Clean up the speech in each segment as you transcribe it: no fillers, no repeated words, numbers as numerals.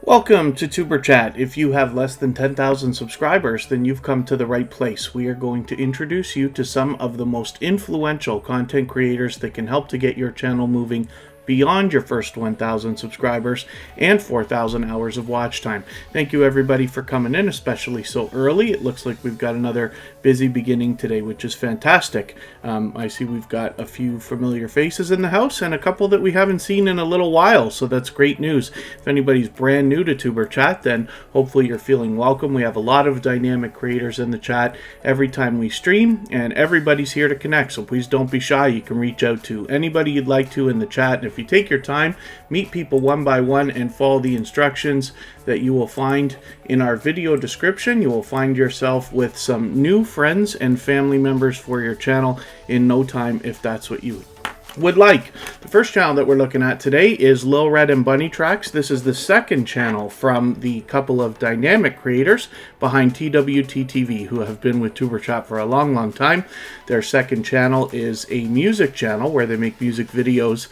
Welcome to tuberchat. If you have less than 10,000 subscribers, then you've come to the right place. We are going to introduce you to some of the most influential content creators that can help to get your channel moving beyond your first 1,000 subscribers and 4,000 hours of watch time. Thank you everybody for coming in, especially so early. It looks like we've got another busy beginning today, which is fantastic. I see we've got a few familiar faces in the house and a couple that we haven't seen in a little while, so that's great news. If anybody's brand new to tuberchat, then hopefully you're feeling welcome. We have a lot of dynamic creators in the chat every time we stream, and everybody's here to connect, so please don't be shy. You can reach out to anybody you'd like to in the chat. If you take your time, meet people one by one and follow the instructions that you will find in our video description, you will find yourself with some new friends and family members for your channel in no time, if that's what you would like. The first channel that we're looking at today is Lil Red and Bunny Tracks. This is the second channel from the couple of dynamic creators behind TWTTV who have been with tuberchat for a long time. Their second channel is a music channel where they make music videos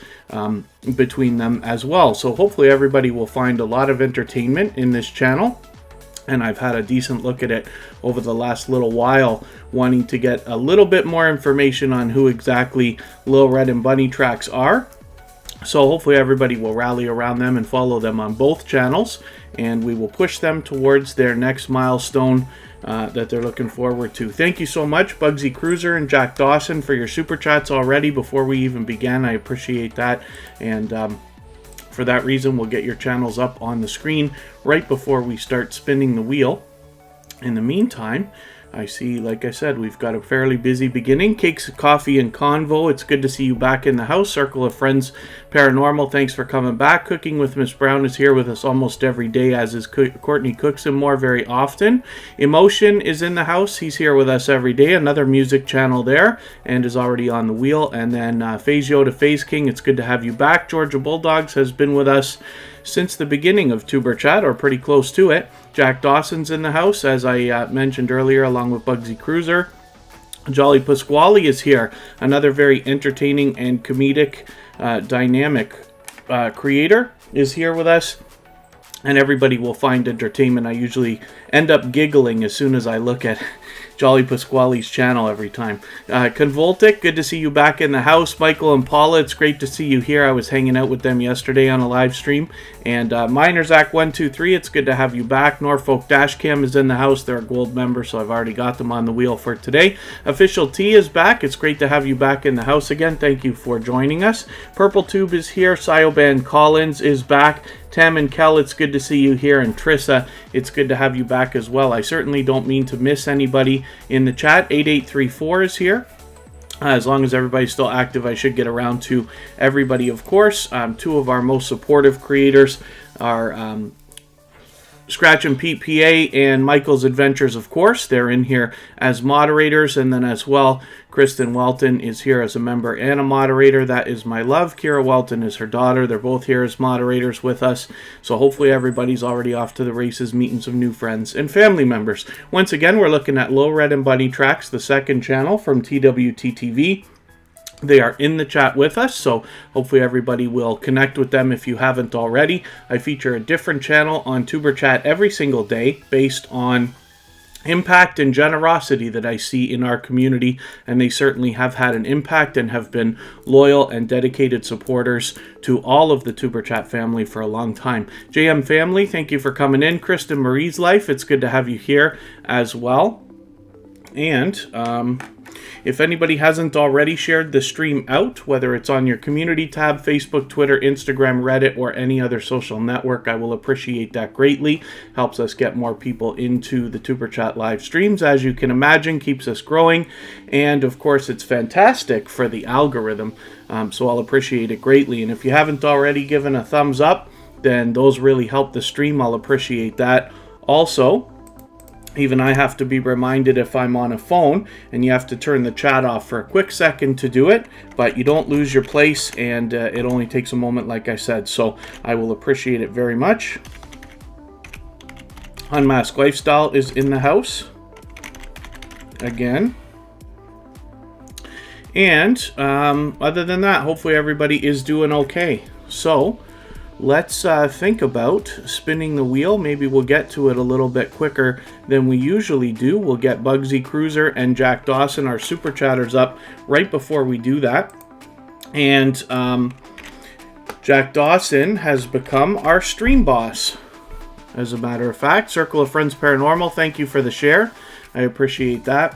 between them as well. So hopefully everybody will find a lot of entertainment in this channel. And I've had a decent look at it over the last little while, wanting to get a little bit more information on who exactly Lil Red and Bunny Tracks are. So hopefully everybody will rally around them and follow them on both channels, and we will push them towards their next milestone that they're looking forward to. Thank you so much, Bugsy Cruiser and Jack Dawson, for your super chats already before we even began. I appreciate that, and for that reason, we'll get your channels up on the screen right before we start spinning the wheel. In the meantime, I see, like I said, we've got a fairly busy beginning. Cakes, Coffee, and Convo, it's good to see you back in the house. Circle of Friends Paranormal, thanks for coming back. Cooking with Miss Brown is here with us almost every day, as is Courtney Cooks and More very often. Emotion is in the house. He's here with us every day. Another music channel there and is already on the wheel. And then Phasio to Phase King, it's good to have you back. Georgia Bulldogs has been with us since the beginning of tuberchat, or pretty close to it. Jack Dawson's in the house, as I mentioned earlier, along with Bugsy Cruiser. Jolly Pasquale is here, another very entertaining and comedic, dynamic creator is here with us. And everybody will find entertainment. I usually end up giggling as soon as I look at Jolly Pasquale's channel every time. Convoltic, good to see you back in the house. Michael and Paula, it's great to see you here. I was hanging out with them yesterday on a live stream. And Minerzak123, it's good to have you back. Norfolk Dash Cam is in the house. They're a gold member, so I've already got them on the wheel for today. Official T is back. It's great to have you back in the house again. Thank you for joining us. Purple Tube is here. Cyoban Collins is back. Tam and Kel, it's good to see you here. And Trissa, it's good to have you back as well. I certainly don't mean to miss anybody in the chat. 8834 is here. As long as everybody's still active, I should get around to everybody, of course. Two of our most supportive creators are Scratch and Pete PA and Michael's Adventures, of course. They're in here as moderators, and then as well, Kristin Welton is here as a member and a moderator. That is my love. Kira Welton is her daughter. They're both here as moderators with us. So hopefully everybody's already off to the races, meeting some new friends and family members. Once again, we're looking at Lil Red and Bunny Tracks, the second channel from TWTTV. They are in the chat with us, so hopefully everybody will connect with them if you haven't already. I feature a different channel on tuberchat every single day based on impact and generosity that I see in our community, and they certainly have had an impact and have been loyal and dedicated supporters to all of the tuberchat family for a long time. JM family, thank you for coming in. Kristen Marie's Life, it's good to have you here as well. And if anybody hasn't already shared the stream out, whether it's on your community tab, Facebook, Twitter, Instagram, Reddit, or any other social network, I will appreciate that greatly. Helps us get more people into the tuberchat live streams. As you can imagine, keeps us growing. And of course, it's fantastic for the algorithm. So I'll appreciate it greatly. And if you haven't already given a thumbs up, then those really help the stream. I'll appreciate that. Also, even I have to be reminded if I'm on a phone, and you have to turn the chat off for a quick second to do it, but you don't lose your place, and it only takes a moment, like I said, so I will appreciate it very much. Unmasked Lifestyle is in the house again. And other than that, hopefully everybody is doing okay. So let's think about spinning the wheel. Maybe we'll get to it a little bit quicker than we usually do. We'll get Bugsy Cruiser and Jack Dawson, our super chatters, up right before we do that. And Jack Dawson has become our stream boss. As a matter of fact, Circle of Friends Paranormal, thank you for the share. I appreciate that.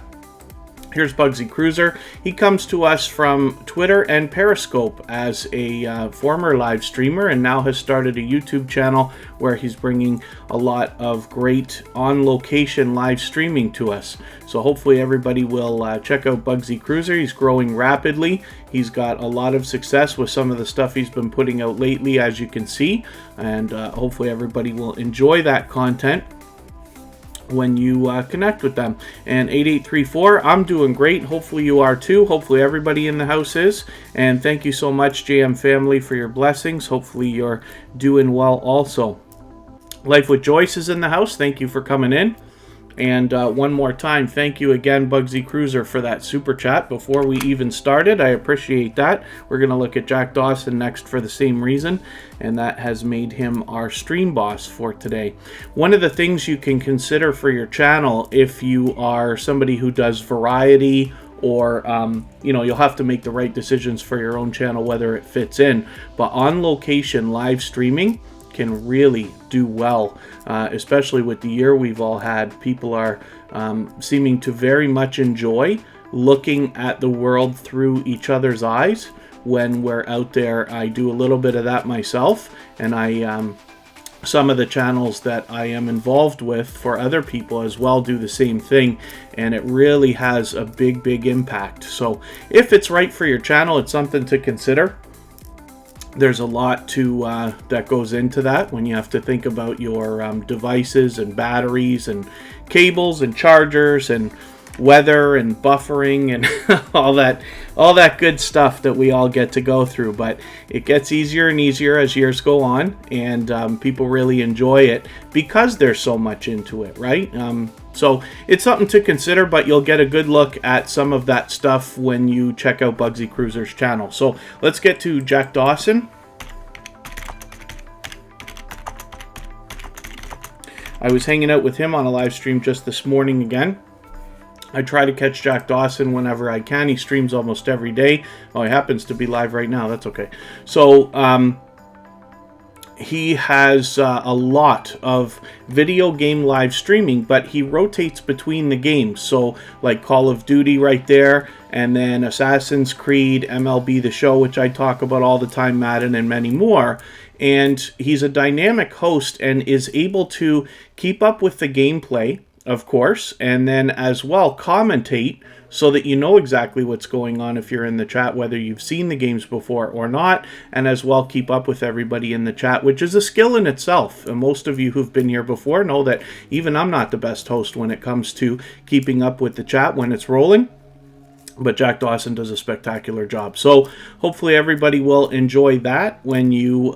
Here's Bugsy Cruiser. He comes to us from Twitter and Periscope as a former live streamer, and now has started a YouTube channel where he's bringing a lot of great on-location live streaming to us. So hopefully everybody will check out Bugsy Cruiser. He's growing rapidly. He's got a lot of success with some of the stuff he's been putting out lately, as you can see, and hopefully everybody will enjoy that content when you connect with them. And 8834, I'm doing great. Hopefully you are too. Hopefully everybody in the house is. And thank you so much, JM family, for your blessings. Hopefully you're doing well also. Life with Joyce is in the house. Thank you for coming in. And one more time, thank you again, Bugsy Cruiser, for that super chat before we even started. I appreciate that. We're going to look at Jack Dawson next for the same reason, and that has made him our stream boss for today. One of the things you can consider for your channel, if you are somebody who does variety, or you'll have to make the right decisions for your own channel, whether it fits in, but on location live streaming can really do well, especially with the year we've all had. People are seeming to very much enjoy looking at the world through each other's eyes when we're out there. I do a little bit of that myself, and some of the channels that I am involved with for other people as well do the same thing, and it really has a big impact. So if it's right for your channel, it's something to consider. There's a lot that goes into that when you have to think about your devices and batteries and cables and chargers and weather and buffering and all that good stuff that we all get to go through. But it gets easier and easier as years go on, and people really enjoy it because there's so much into it, right? So it's something to consider, but you'll get a good look at some of that stuff when you check out Bugsy Cruiser's channel. So let's get to Jack Dawson. I was hanging out with him on a live stream just this morning again. I try to catch Jack Dawson whenever I can. He streams almost every day. Oh, he happens to be live right now. That's okay. So he has a lot of video game live streaming, but he rotates between the games. So like Call of Duty right there, and then Assassin's Creed, MLB The Show, which I talk about all the time, Madden, and many more. And he's a dynamic host and is able to keep up with the gameplay, of course, and then as well commentate so that you know exactly what's going on if you're in the chat, whether you've seen the games before or not, and as well keep up with everybody in the chat, which is a skill in itself. And most of you who've been here before know that even I'm not the best host when it comes to keeping up with the chat when it's rolling. But Jack Dawson does a spectacular job. So hopefully everybody will enjoy that when you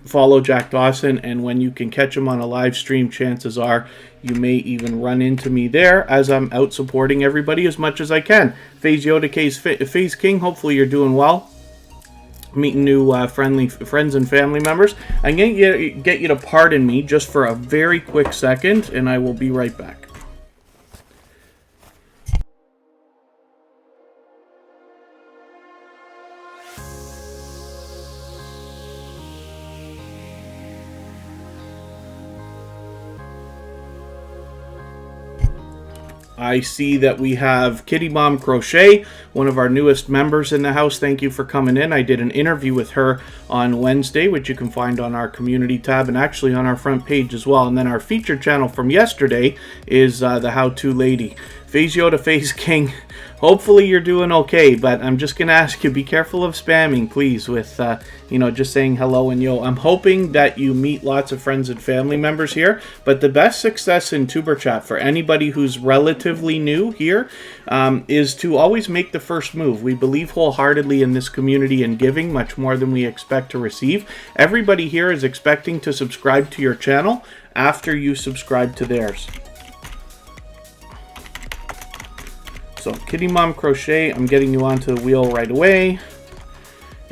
follow Jack Dawson, and when you can catch him on a live stream, chances are you may even run into me there as I'm out supporting everybody as much as I can. FaZe Yoda FaZe King, hopefully you're doing well. Meeting new friends and family members. I'm going to get you to pardon me just for a very quick second, and I will be right back. I see that we have Kitty Mom Crochet, one of our newest members in the house. Thank you for coming in. I did an interview with her on Wednesday, which you can find on our community tab and actually on our front page as well. And then our featured channel from yesterday is the How To Lady. FaZe Yoda FaZe King, hopefully you're doing okay, but I'm just going to ask you, be careful of spamming, please, with, just saying hello and yo. I'm hoping that you meet lots of friends and family members here, but the best success in tuberchat for anybody who's relatively new here is to always make the first move. We believe wholeheartedly in this community and giving much more than we expect to receive. Everybody here is expecting to subscribe to your channel after you subscribe to theirs. So, Kitty Mom Crochet, I'm getting you onto the wheel right away.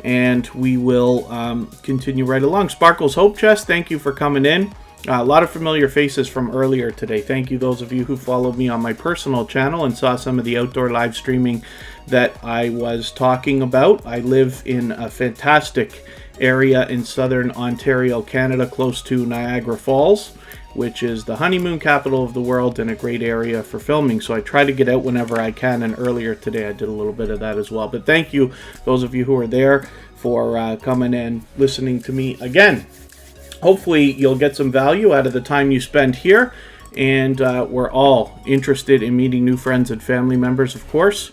and we will continue right along. Sparkles Hope Chest, thank you for coming in. A lot of familiar faces from earlier today. Thank you, those of you who followed me on my personal channel and saw some of the outdoor live streaming that I was talking about. I live in a fantastic area in southern Ontario, Canada, close to Niagara Falls, which is the honeymoon capital of the world and a great area for filming. So I try to get out whenever I can, and earlier today I did a little bit of that as well. But thank you, those of you who are there, for coming and listening to me again. Hopefully you'll get some value out of the time you spend here, and we're all interested in meeting new friends and family members, of course.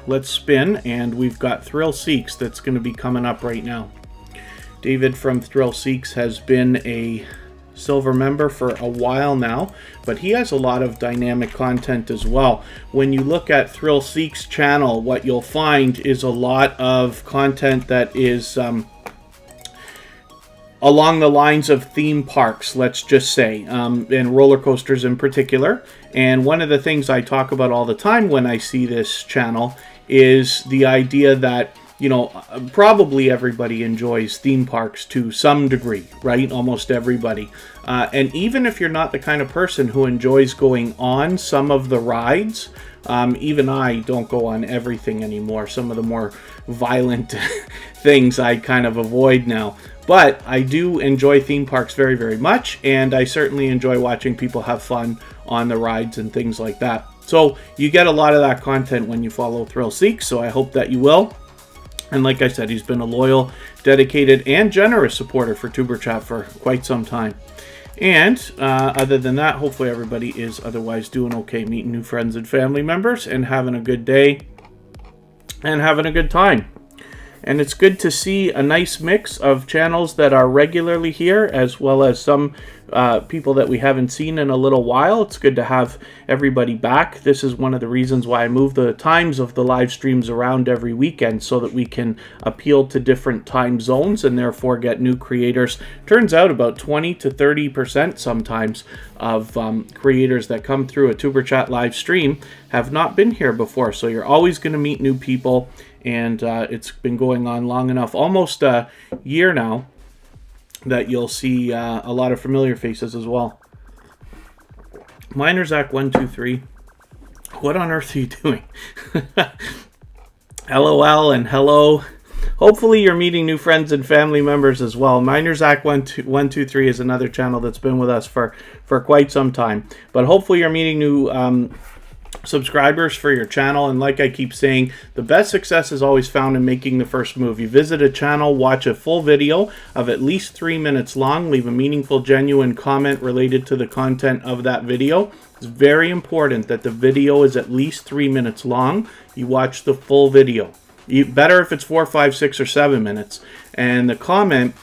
Let's spin, and we've got Thrill Seeks that's going to be coming up right now. David from Thrill Seeks has been a silver member for a while now, but he has a lot of dynamic content as well. When you look at Thrill Seeks channel, what you'll find is a lot of content that is along the lines of theme parks, let's just say, and roller coasters in particular. And one of the things I talk about all the time when I see this channel is the idea that, you know, probably everybody enjoys theme parks to some degree, right? Almost everybody. And even if you're not the kind of person who enjoys going on some of the rides, even I don't go on everything anymore. Some of the more violent things I kind of avoid now. But I do enjoy theme parks very, very much, and I certainly enjoy watching people have fun on the rides and things like that. So you get a lot of that content when you follow Thrill Seeks, so I hope that you will. And like I said, he's been a loyal, dedicated, and generous supporter for tuberchat for quite some time. And other than that, hopefully everybody is otherwise doing okay, meeting new friends and family members, and having a good day, and having a good time. And it's good to see a nice mix of channels that are regularly here, as well as some people that we haven't seen in a little while. It's good to have everybody back. This is one of the reasons why I move the times of the live streams around every weekend, so that we can appeal to different time zones and therefore get new creators. Turns out about 20 to 30% sometimes of creators that come through a tuberchat live stream have not been here before. So you're always going to meet new people. And it's been going on long enough, almost a year now, that you'll see a lot of familiar faces as well. Minerzach123, what on earth are you doing? LOL and hello. Hopefully you're meeting new friends and family members as well. Minerzach123 is another channel that's been with us for quite some time. But hopefully you're meeting new subscribers for your channel, and like I keep saying, the best success is always found in making the first move. You visit a channel, watch a full video of at least 3 minutes long, leave a meaningful, genuine comment related to the content of that video. It's very important that the video is at least 3 minutes long. You watch the full video. Better if it's 4, 5, 6, or 7 minutes. And the comment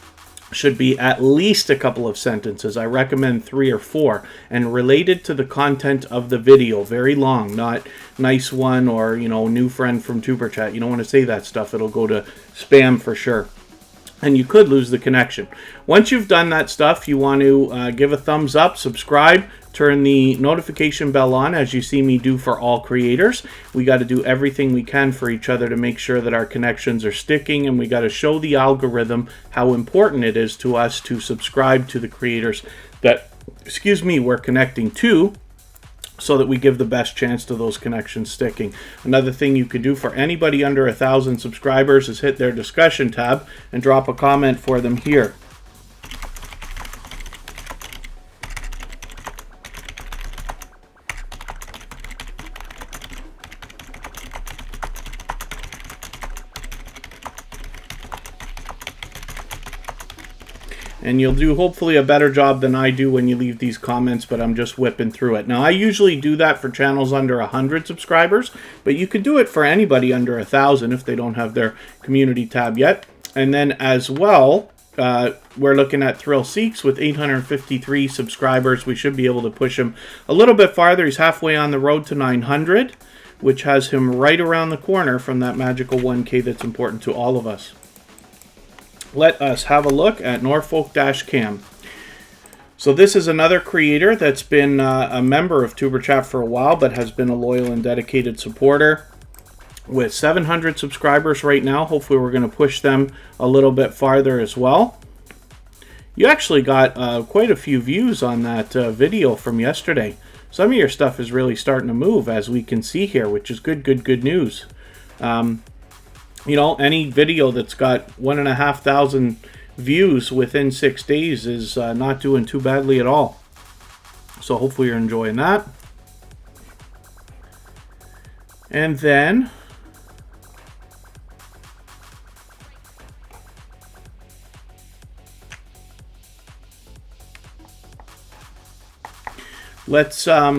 should be at least a couple of sentences. I recommend 3 or 4, and related to the content of the video. Very long, not nice one or, you know, new friend from tuberchat. You don't want to say that stuff. It'll go to spam for sure, and you could lose the connection. Once you've done that stuff, you want to give a thumbs up, subscribe, turn the notification bell on, as you see me do for all creators. We got to do everything we can for each other to make sure that our connections are sticking, and we got to show the algorithm how important it is to us to subscribe to the creators that, we're connecting to, so that we give the best chance to those connections sticking. Another thing you could do for anybody under 1,000 subscribers is hit their discussion tab and drop a comment for them here. And you'll do hopefully a better job than I do when you leave these comments, but I'm just whipping through it. Now, I usually do that for channels under 100 subscribers, but you could do it for anybody under 1,000 if they don't have their community tab yet. And then as well, we're looking at Thrill Seeks with 853 subscribers. We should be able to push him a little bit farther. He's halfway on the road to 900, which has him right around the corner from that magical 1K that's important to all of us. Let us have a look at Norfolk Dash Cam. So this is another creator that's been a member of tuberchat for a while, but has been a loyal and dedicated supporter. with 700 subscribers right now. Hopefully we're going to push them a little bit farther as well. You actually got quite a few views on that video from yesterday. Some of your stuff is really starting to move, as we can see here, which is good news. You know, any video that's got 1,500 views within 6 days is not doing too badly at all. So hopefully you're enjoying that. And then let's I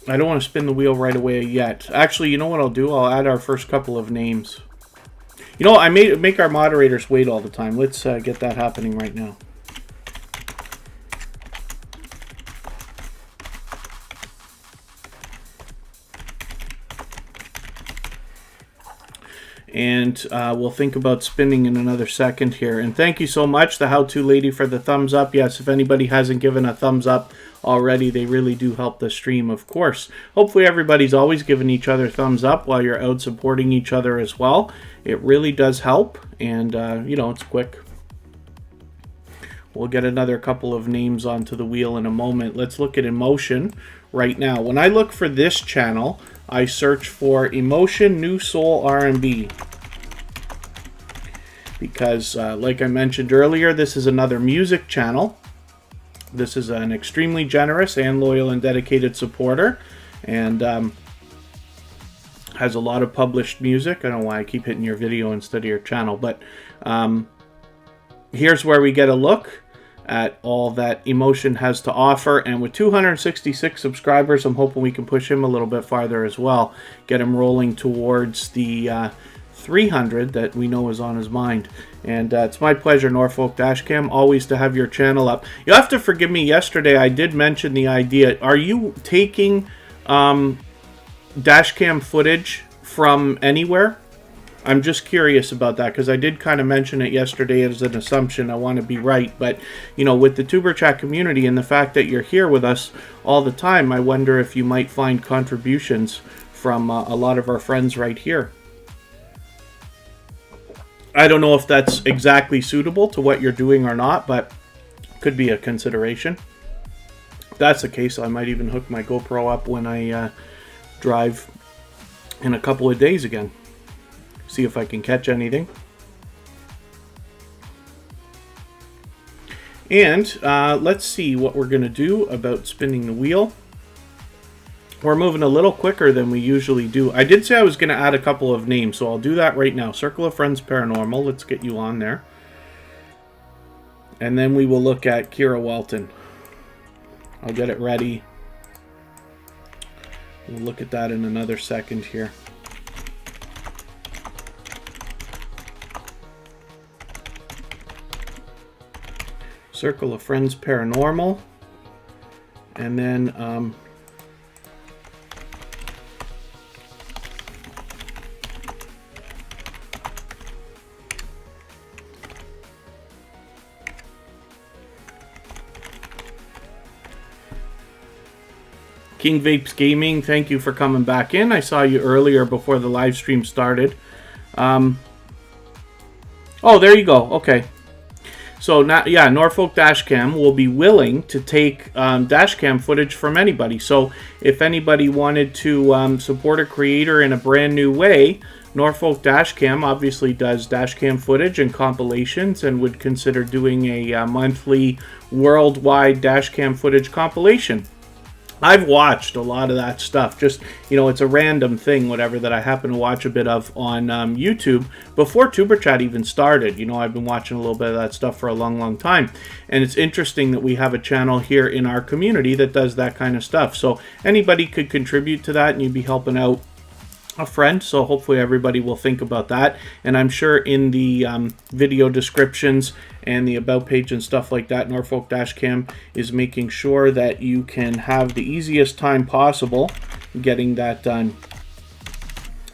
don't want to spin the wheel right away yet. Actually, you know what I'll do? I'll add our first couple of names. You know, I make our moderators wait all the time. Let's get that happening right now. And we'll think about spinning in another second here. And thank you so much, the how-to lady, for the thumbs up. Yes, if anybody hasn't given a thumbs up already, they really do help the stream, of course. Hopefully everybody's always giving each other thumbs up while you're out supporting each other as well. It really does help, and you know, it's quick. We'll get another couple of names onto the wheel in a moment. Let's look at Emotion right now. When I look for this channel, I search for Emotion New Soul R&B. Because, like I mentioned earlier, this is another music channel. This is an extremely generous and loyal and dedicated supporter, and has a lot of published music. I don't know why I keep hitting your video instead of your channel, but here's where we get a look at all that Emotion has to offer. And with 266 subscribers, I'm hoping we can push him a little bit farther as well. Get him rolling towards the 300 that we know is on his mind. And it's my pleasure, Norfolk Dash Cam, always to have your channel up. You'll have to forgive me, yesterday I did mention the idea. Are you taking dash cam footage from anywhere? I'm just curious about that, because I did kind of mention it yesterday as an assumption. I want to be right, but you know, with the tuberchat community and the fact that you're here with us all the time, I wonder if you might find contributions from a lot of our friends right here. I don't know if that's exactly suitable to what you're doing or not, but could be a consideration. If that's the case, I might even hook my GoPro up when I drive in a couple of days again. See if I can catch anything. And let's see what we're going to do about spinning the wheel. We're moving a little quicker than we usually do. I did say I was going to add a couple of names, so I'll do that right now. Circle of Friends Paranormal, let's get you on there. And then we will look at Kristin Welton. I'll get it ready. We'll look at that in another second here. Circle of Friends Paranormal. And then King Vapes Gaming, thank you for coming back in. I saw you earlier before the live stream started. Oh, there you go. Okay. So, now, yeah, Norfolk Dash Cam will be willing to take dash cam footage from anybody. So, if anybody wanted to support a creator in a brand new way, Norfolk Dash Cam obviously does dash cam footage and compilations, and would consider doing a monthly worldwide dash cam footage compilation. I've watched a lot of that stuff. Just, you know, it's a random thing, whatever, that I happen to watch a bit of on YouTube before tuberchat even started. You know, I've been watching a little bit of that stuff for a long time. And it's interesting that we have a channel here in our community that does that kind of stuff. So anybody could contribute to that, and you'd be helping out a friend. So hopefully everybody will think about that. And I'm sure in the video descriptions and the about page and stuff like that, Norfolk Dash Cam is making sure that you can have the easiest time possible getting that done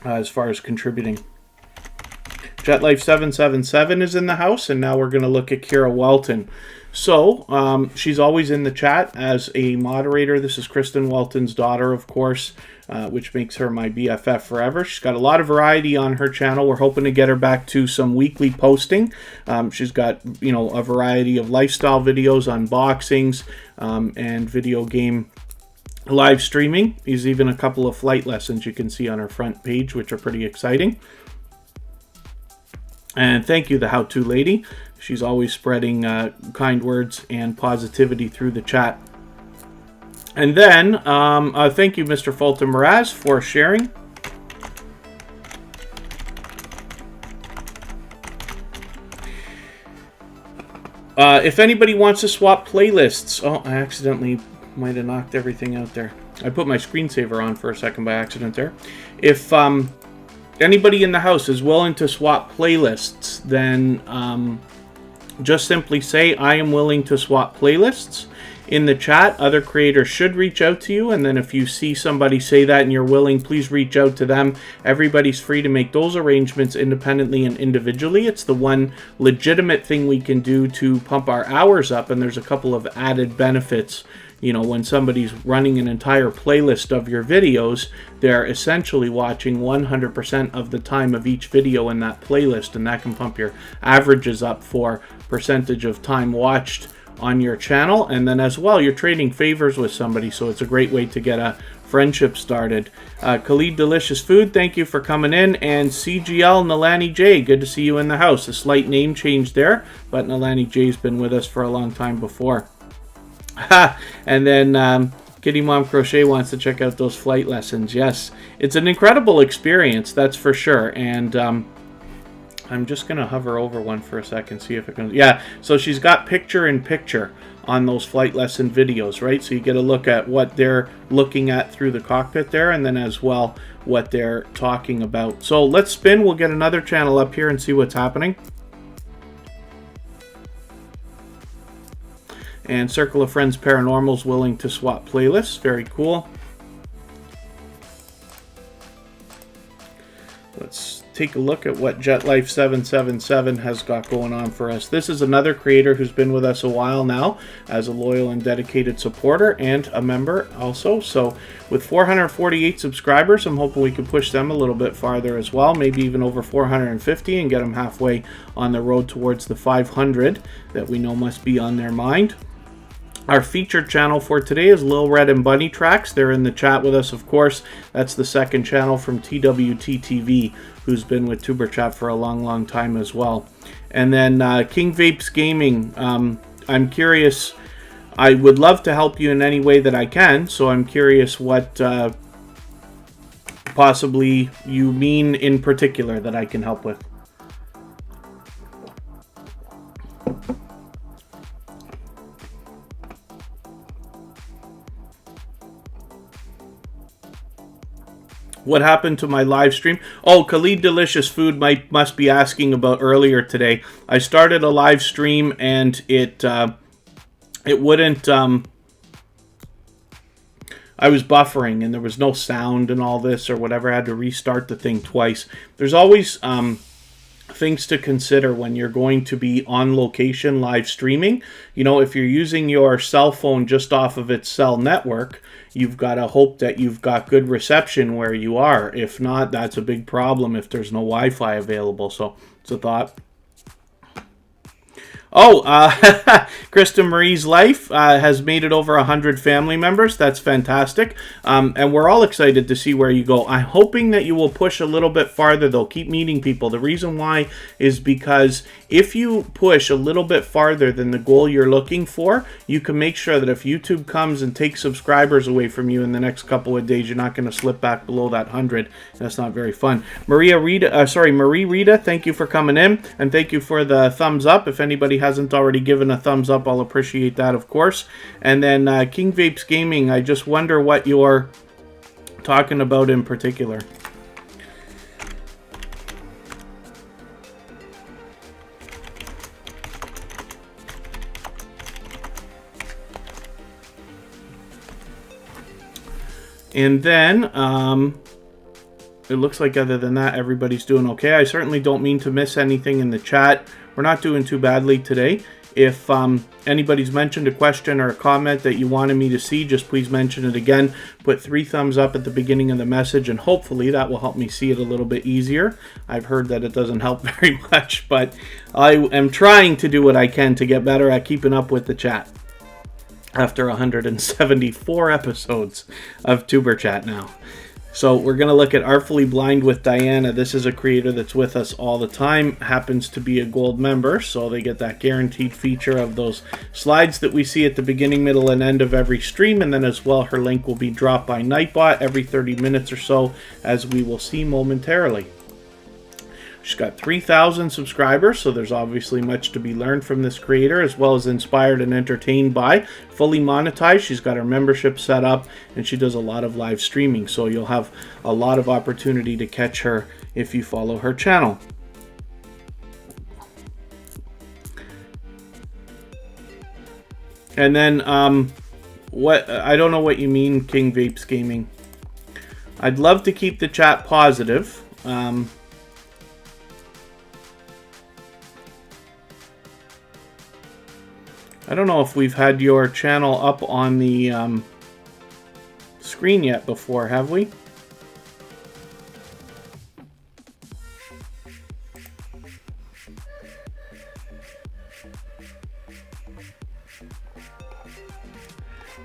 as far as contributing. JetLife777 is in the house, and now we're going to look at Kristin Welton. So she's always in the chat as a moderator. This is Kristin Welton's daughter, of course, which makes her my BFF forever. She's got a lot of variety on her channel. We're hoping to get her back to some weekly posting. She's got, you know, a variety of lifestyle videos, unboxings, and video game live streaming. There's even a couple of flight lessons you can see on her front page, which are pretty exciting. And thank you, the How-To Lady. She's always spreading kind words and positivity through the chat. And then, thank you, Mr. Fulton Mraz, for sharing. If anybody wants to swap playlists... Oh, I accidentally might have knocked everything out there. I put my screensaver on for a second by accident there. If anybody in the house is willing to swap playlists, then just simply say, I am willing to swap playlists in the chat. Other creators should reach out to you, and then if you see somebody say that and you're willing, please reach out to them. Everybody's free to make those arrangements independently and individually. It's the one legitimate thing we can do to pump our hours up, and there's a couple of added benefits. You know, when somebody's running an entire playlist of your videos, they're essentially watching 100% of the time of each video in that playlist, and that can pump your averages up for percentage of time watched on your channel. And then as well, you're trading favors with somebody, so it's a great way to get a friendship started. Khalid Delicious Food, thank you for coming in. And CGL Nalani J, good to see you in the house. A slight name change there, but Nalani J's been with us for a long time before. And then Kitty Mom Crochet wants to check out those flight lessons. Yes, it's an incredible experience, that's for sure. And I'm just going to hover over one for a second, see if it comes. Yeah, so she's got picture-in-picture on those flight lesson videos, right? So you get a look at what they're looking at through the cockpit there, and then as well what they're talking about. So let's spin. We'll get another channel up here and see what's happening. And Circle of Friends Paranormal's willing to swap playlists. Very cool. Let's take a look at what JetLife777 has got going on for us. This is another creator who's been with us a while now as a loyal and dedicated supporter and a member also. So with 448 subscribers, I'm hoping we can push them a little bit farther as well, maybe even over 450, and get them halfway on the road towards the 500 that we know must be on their mind. Our featured channel for today is Lil Red and Bunny Tracks. They're in the chat with us, of course. That's the second channel from TWTTV, who's been with tuberchat for a long, long time as well. And then King Vapes Gaming. I'm curious. I would love to help you in any way that I can, so I'm curious what possibly you mean in particular that I can help with. What happened to my live stream? Oh, Khalid Delicious Food must be asking about earlier today. I started a live stream and it wouldn't. I was buffering and there was no sound and all this or whatever. I had to restart the thing twice. There's always things to consider when you're going to be on location live streaming. You know, if you're using your cell phone just off of its cell network, you've got to hope that you've got good reception where you are. If not, that's a big problem if there's no Wi-Fi available. So it's a thought. Oh, Krista Marie's Life has made it over 100 family members. That's fantastic. And we're all excited to see where you go. I'm hoping that you will push a little bit farther, though. Keep meeting people. The reason why is because if you push a little bit farther than the goal you're looking for, you can make sure that if YouTube comes and takes subscribers away from you in the next couple of days, you're not going to slip back below that 100. That's not very fun. Marie Rita, thank you for coming in, and thank you for the thumbs up. If anybody hasn't already given a thumbs up, I'll appreciate that, of course. And then King Vapes Gaming, I just wonder what you're talking about in particular. And then it looks like other than that, everybody's doing okay. I certainly don't mean to miss anything in the chat. We're not doing too badly today. If anybody's mentioned a question or a comment that you wanted me to see, just please mention it again. Put 3 thumbs up at the beginning of the message, and hopefully that will help me see it a little bit easier. I've heard that it doesn't help very much, but I am trying to do what I can to get better at keeping up with the chat after 174 episodes of tuberchat now. So we're going to look at Artfully Blind with Diana. This is a creator that's with us all the time, happens to be a gold member, so they get that guaranteed feature of those slides that we see at the beginning, middle, and end of every stream. And then as well, her link will be dropped by Nightbot every 30 minutes or so, as we will see momentarily. She's got 3,000 subscribers, so there's obviously much to be learned from this creator, as well as inspired and entertained by. Fully monetized, she's got her membership set up, and she does a lot of live streaming, so you'll have a lot of opportunity to catch her if you follow her channel. And then, I don't know what you mean, King Vapes Gaming. I'd love to keep the chat positive. I don't know if we've had your channel up on the screen yet before, have we?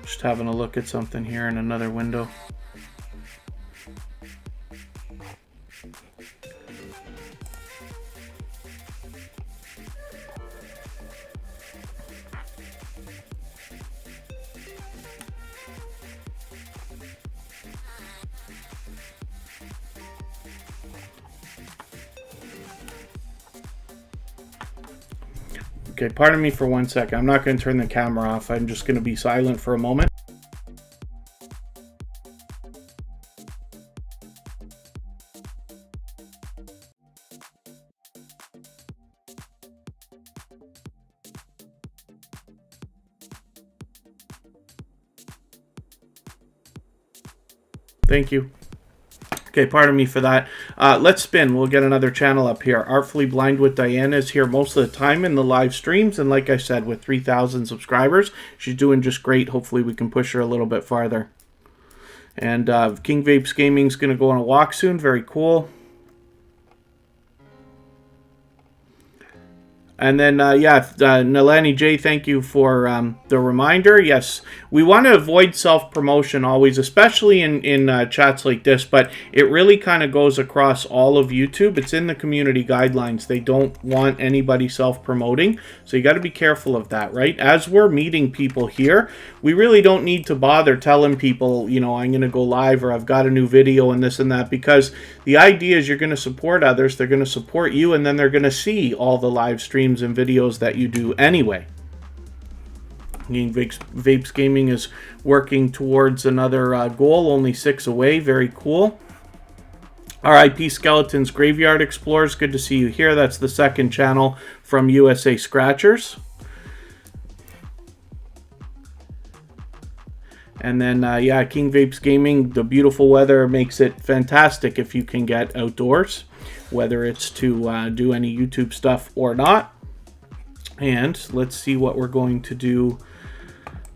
Just having a look at something here in another window. Okay, pardon me for 1 second. I'm not going to turn the camera off. I'm just going to be silent for a moment. Thank you. Okay, pardon me for that. Let's spin. We'll get another channel up here. Artfully Blind with Diana is here most of the time in the live streams. And like I said, with 3,000 subscribers, she's doing just great. Hopefully we can push her a little bit farther. And King Vapes Gaming is going to go on a walk soon. Very cool. And then, Nalani J, thank you for the reminder. Yes, we want to avoid self-promotion always, especially in chats like this, but it really kind of goes across all of YouTube. It's in the community guidelines. They don't want anybody self-promoting, so you got to be careful of that, right? As we're meeting people here, we really don't need to bother telling people, you know, I'm going to go live or I've got a new video and this and that, because the idea is you're going to support others, they're going to support you, and then they're going to see all the live streams and videos that you do anyway. Vapes Gaming is working towards another goal, only 6 away. Very cool. RIP Skeletons Graveyard Explorers, good to see you here. That's the second channel from USA Scratchers. And then, King Vapes Gaming, the beautiful weather makes it fantastic if you can get outdoors, whether it's to do any YouTube stuff or not. And let's see what we're going to do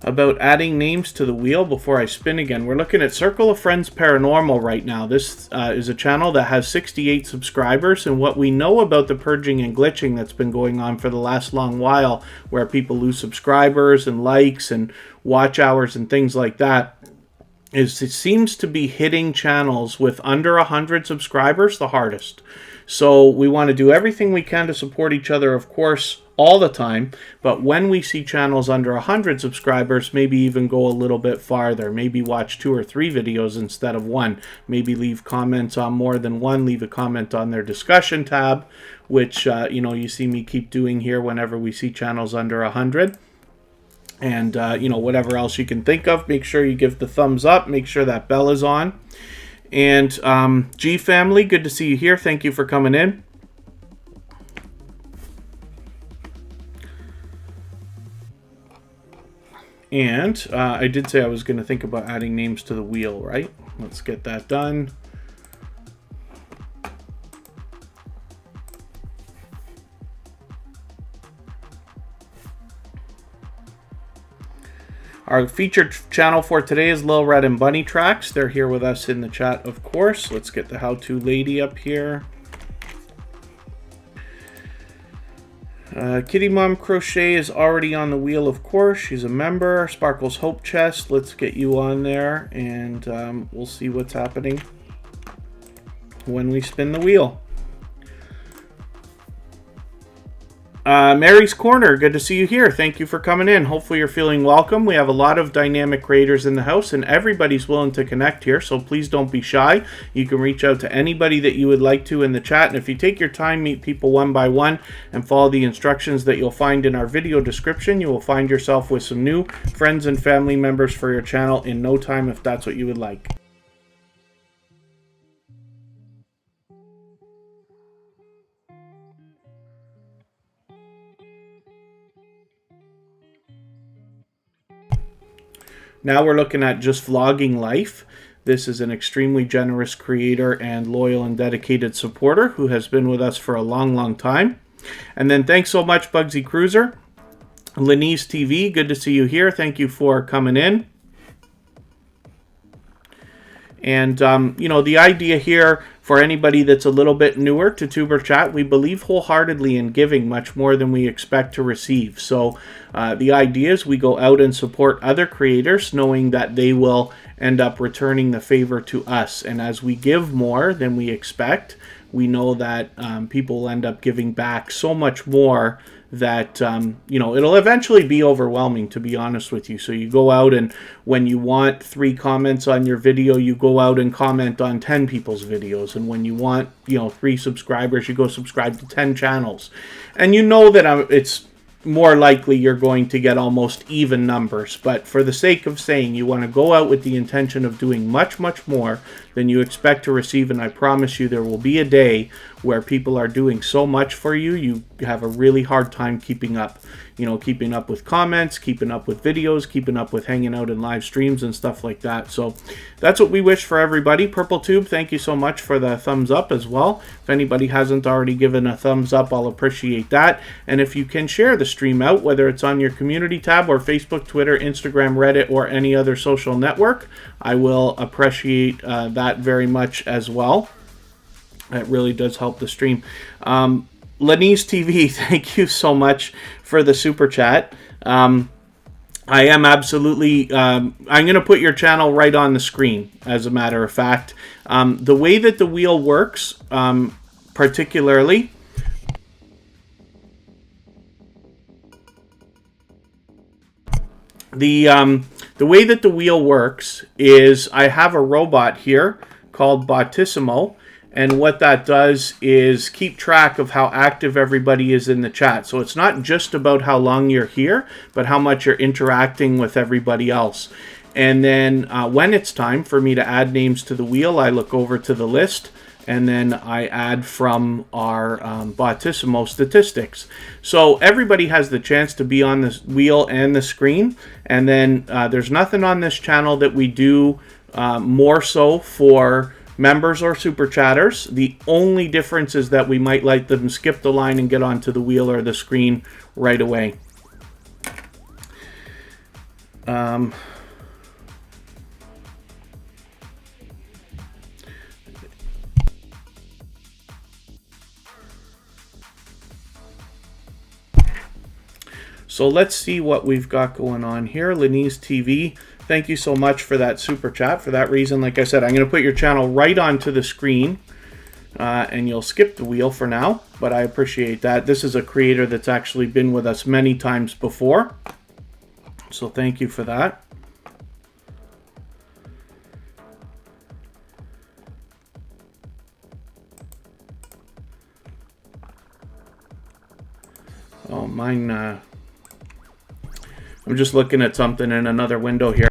about adding names to the wheel before I spin again. We're looking at Circle of Friends Paranormal right now. This is a channel that has 68 subscribers, and what we know about the purging and glitching that's been going on for the last long while, where people lose subscribers and likes and watch hours and things like that, is it seems to be hitting channels with under 100 subscribers the hardest. So we want to do everything we can to support each other, of course, all the time, but when we see channels under 100 subscribers, maybe even go a little bit farther. Maybe watch 2 or 3 videos instead of 1. Maybe leave comments on more than one. Leave a comment on their discussion tab, which you see me keep doing here whenever we see channels under 100. And whatever else you can think of, make sure you give the thumbs up. Make sure that bell is on. And G family, good to see you here. Thank you for coming in. And I did say I was going to think about adding names to the wheel, right? Let's get that done. Our featured channel for today is Lil Red and Bunny Tracks. They're here with us in the chat, of course. Let's get the how-to lady up here. Kitty Mom Crochet is already on the wheel, of course. She's a member. Sparkles Hope Chest, let's get you on there, and we'll see what's happening when we spin the wheel. Mary's Corner, good to see you here. Thank you for coming in. Hopefully you're feeling welcome. We have a lot of dynamic creators in the house, and everybody's willing to connect here, so please don't be shy. You can reach out to anybody that you would like to in the chat, and if you take your time, meet people one by one, and follow the instructions that you'll find in our video description, you will find yourself with some new friends and family members for your channel in no time if that's what you would like. Now we're looking at Just Vlogging Life. This is an extremely generous creator and loyal and dedicated supporter who has been with us for a long, long time. And then thanks so much, Bugsy Cruiser. Lenise TV, good to see you here. Thank you for coming in. And, you know, the idea here for anybody that's a little bit newer to tuberchat, we believe wholeheartedly in giving much more than we expect to receive. So the idea is we go out and support other creators knowing that they will end up returning the favor to us. And as we give more than we expect, we know that people will end up giving back so much more that, you know, it'll eventually be overwhelming, to be honest with you. So you go out and when you want 3 comments on your video, you go out and comment on 10 people's videos. And when you want, you know, 3 subscribers, you go subscribe to 10 channels. And you know that it's more likely you're going to get almost even numbers. But for the sake of saying, you want to go out with the intention of doing much, much more than you expect to receive. And I promise you there will be a day where people are doing so much for you, you have a really hard time keeping up. You know, keeping up with comments, keeping up with videos, keeping up with hanging out in live streams and stuff like that. So that's what we wish for everybody. Purple Tube, thank you so much for the thumbs up as well. If anybody hasn't already given a thumbs up, I'll appreciate that. And if you can share the stream out, whether it's on your community tab or Facebook, Twitter, Instagram, Reddit, or any other social network, I will appreciate that very much as well. It really does help the stream. Lenise TV, thank you so much for the super chat. I am absolutely, I'm going to put your channel right on the screen, as a matter of fact. The way that the wheel works, particularly, the way that the wheel works is I have a robot here called Bottissimo. And what that does is keep track of how active everybody is in the chat. So it's not just about how long you're here, but how much you're interacting with everybody else. And then when it's time for me to add names to the wheel, I look over to the list, and then I add from our Bottissimo statistics. So everybody has the chance to be on this wheel and the screen. And then there's nothing on this channel that we do more so for members or super chatters. The only difference is that we might let them skip the line and get onto the wheel or the screen right away. So let's see what we've got going on here. Lenise TV, thank you so much for that super chat. For that reason, like I said, I'm going to put your channel right onto the screen, and you'll skip the wheel for now, but I appreciate that. This is a creator that's actually been with us many times before, so thank you for that. Oh, mine, I'm just looking at something in another window here.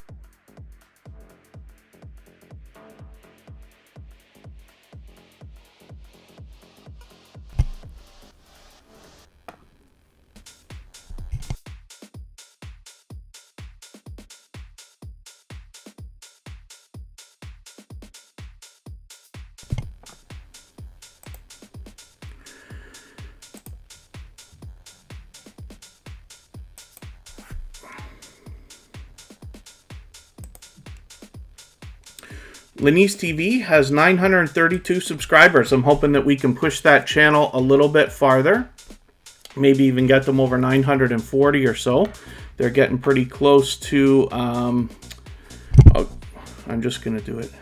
Lenise TV has 932 subscribers. I'm hoping that we can push that channel a little bit farther. Maybe even get them over 940 or so. They're getting pretty close to... oh, I'm just going to do it.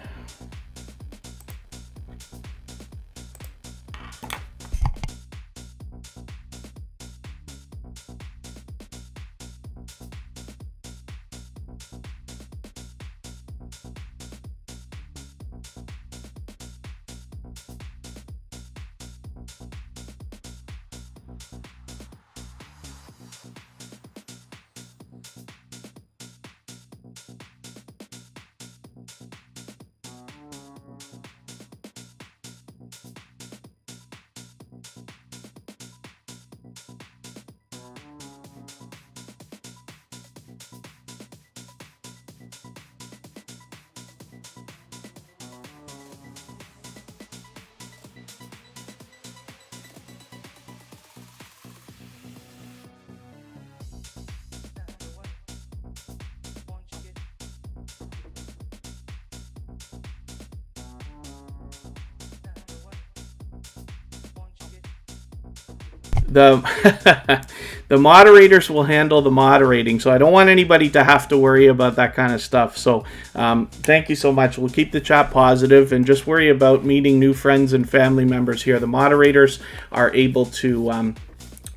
The the moderators will handle the moderating, so I don't want anybody to have to worry about that kind of stuff. So thank you so much. We'll keep the chat positive and just worry about meeting new friends and family members here. The moderators are able to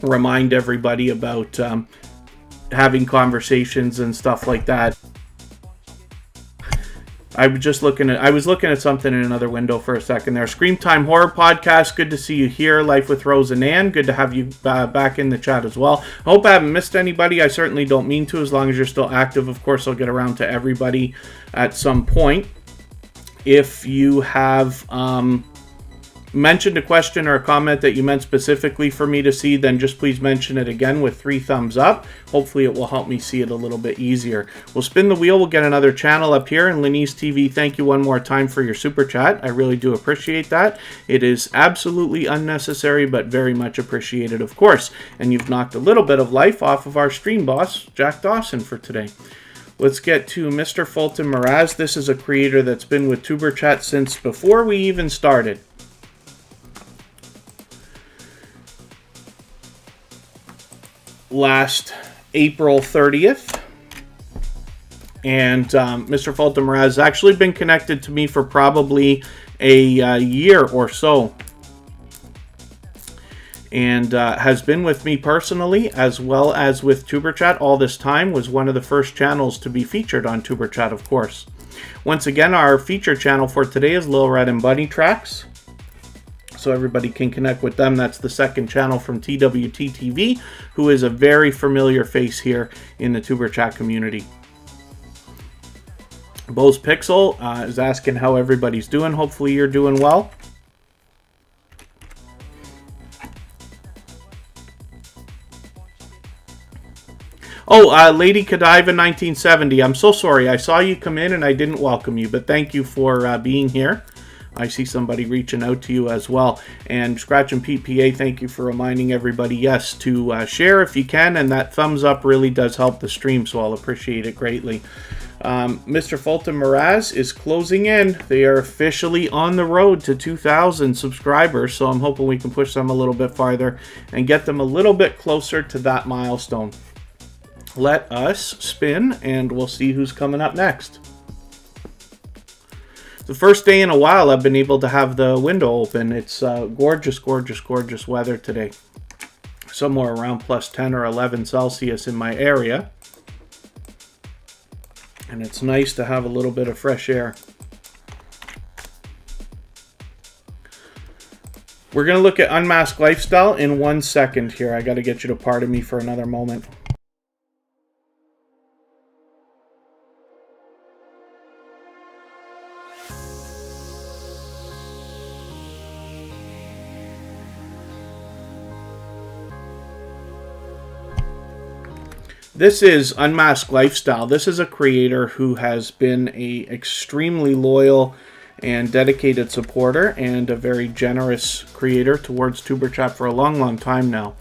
remind everybody about having conversations and stuff like that. I was looking at something in another window for a second there. Scream Time Horror Podcast. Good to see you here. Life with Rose and Ann. Good to have you back in the chat as well. I hope I haven't missed anybody. I certainly don't mean to, as long as you're still active. Of course, I'll get around to everybody at some point. If you have mentioned a question or a comment that you meant specifically for me to see, then just please mention it again with 3 thumbs up. Hopefully it will help me see it a little bit easier. We'll spin the wheel. We'll get another channel up here. And Lenise TV, thank you one more time for your super chat. I really do appreciate that. It is absolutely unnecessary, but very much appreciated, of course. And you've knocked a little bit of life off of our stream boss, Jack Dawson, for today. Let's get to Mr. Fulton Mraz. This is a creator that's been with tuberchat since before we even started. Last April 30th, and Mr. Fulton Mraz has actually been connected to me for probably a year or so, and has been with me personally as well as with tuberchat all this time. Was one of the first channels to be featured on tuberchat, of course. Once again, our feature channel for today is Lil Red and Bunny Tracks, so everybody can connect with them. That's the second channel from TWT TV, who is a very familiar face here in the tuberchat community. Bose Pixel is asking how everybody's doing. Hopefully you're doing well. Oh, Lady Kadiva 1970, I'm so sorry. I saw you come in and I didn't welcome you, but thank you for being here. I see somebody reaching out to you as well. And Scratch and Pete PA, thank you for reminding everybody, yes, to share if you can. And that thumbs up really does help the stream, so I'll appreciate it greatly. Mr. Fulton Mraz is closing in. They are officially on the road to 2,000 subscribers, so I'm hoping we can push them a little bit farther and get them a little bit closer to that milestone. Let us spin, and we'll see who's coming up next. The first day in a while I've been able to have the window open. It's gorgeous, gorgeous, gorgeous weather today. Somewhere around plus 10 or 11 Celsius in my area. And it's nice to have a little bit of fresh air. We're going to look at Unmasked Lifestyle in 1 second here. I got to get you to pardon me for another moment. This is Unmasked Lifestyle. This is a creator who has been an extremely loyal and dedicated supporter and a very generous creator towards tuberchat for a long, long time now.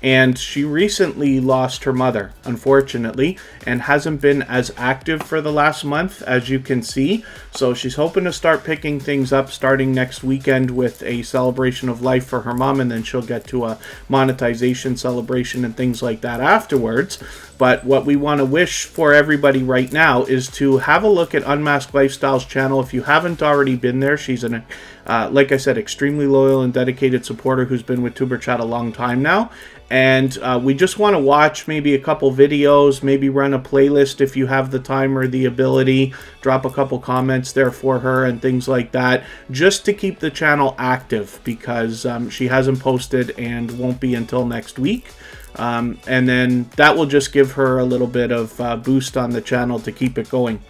And she recently lost her mother, unfortunately, and hasn't been as active for the last month, as you can see. So she's hoping to start picking things up starting next weekend with a celebration of life for her mom, and then she'll get to a monetization celebration and things like that afterwards. But what we want to wish for everybody right now is to have a look at Unmasked Lifestyle's channel. If you haven't already been there, she's an, like I said, extremely loyal and dedicated supporter who's been with tuberchat a long time now. And we just want to watch maybe a couple videos, maybe run a playlist if you have the time or the ability, drop a couple comments there for her and things like that, just to keep the channel active, because she hasn't posted and won't be until next week. And then that will just give her a little bit of boost on the channel to keep it going.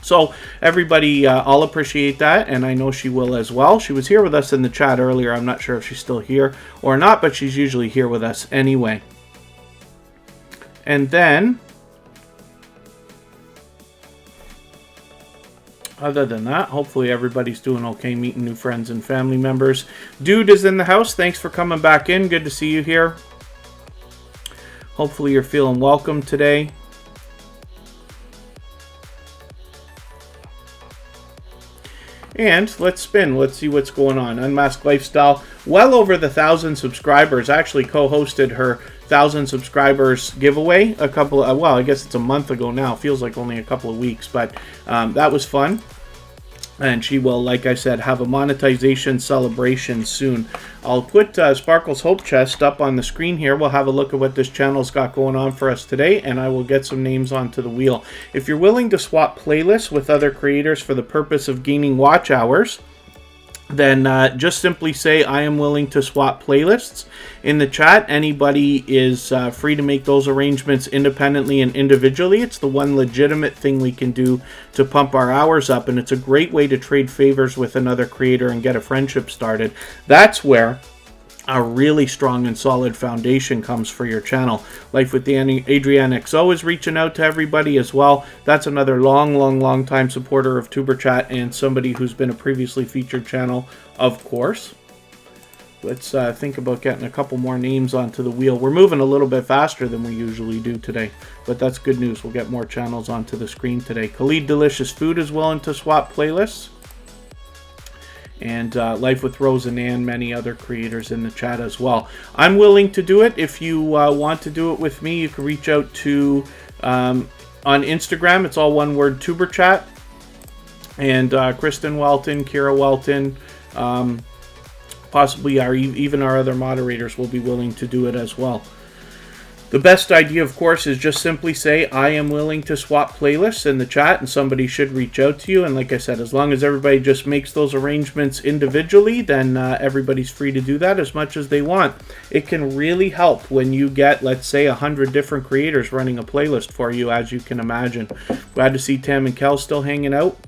So everybody, I'll appreciate that, and I know she will as well. She was here with us in the chat earlier. I'm not sure if she's still here or not, but she's usually here with us anyway. And then, other than that, hopefully everybody's doing okay, meeting new friends and family members. Dude is in the house. Thanks for coming back in. Good to see you here. Hopefully you're feeling welcome today. And let's spin. Let's see what's going on. Unmasked Lifestyle, well over the 1,000 subscribers. Actually co-hosted her 1,000 subscribers giveaway a couple of, well, I guess it's a month ago now. Feels like only a couple of weeks, but that was fun. And she will, like I said, have a monetization celebration soon. I'll put Sparkle's Hope Chest up on the screen here. We'll have a look at what this channel's got going on for us today, and I will get some names onto the wheel. If you're willing to swap playlists with other creators for the purpose of gaining watch hours, then just simply say, I am willing to swap playlists in the chat. Anybody is free to make those arrangements independently and individually. It's the one legitimate thing we can do to pump our hours up, and it's a great way to trade favors with another creator and get a friendship started. That's where a really strong and solid foundation comes for your channel. Life with Danny, Adrienne XO is reaching out to everybody as well. That's another long time supporter of tuberchat and somebody who's been a previously featured channel, of course. Let's think about getting a couple more names onto the wheel. We're moving a little bit faster than we usually do today, but that's good news. We'll get more channels onto the screen today. Khalid Delicious Food is willing to swap playlists. And Life with Rose and Ann, many other creators in the chat as well. I'm willing to do it. If you want to do it with me, you can reach out to, on Instagram, it's all one word, tuberchat. And Kristin Welton, Kira Welton, possibly even our other moderators will be willing to do it as well. The best idea, of course, is just simply say, I am willing to swap playlists in the chat, and somebody should reach out to you. And like I said, as long as everybody just makes those arrangements individually, then everybody's free to do that as much as they want. It can really help when you get, let's say, 100 different creators running a playlist for you, as you can imagine. Glad to see Tam and Kel still hanging out.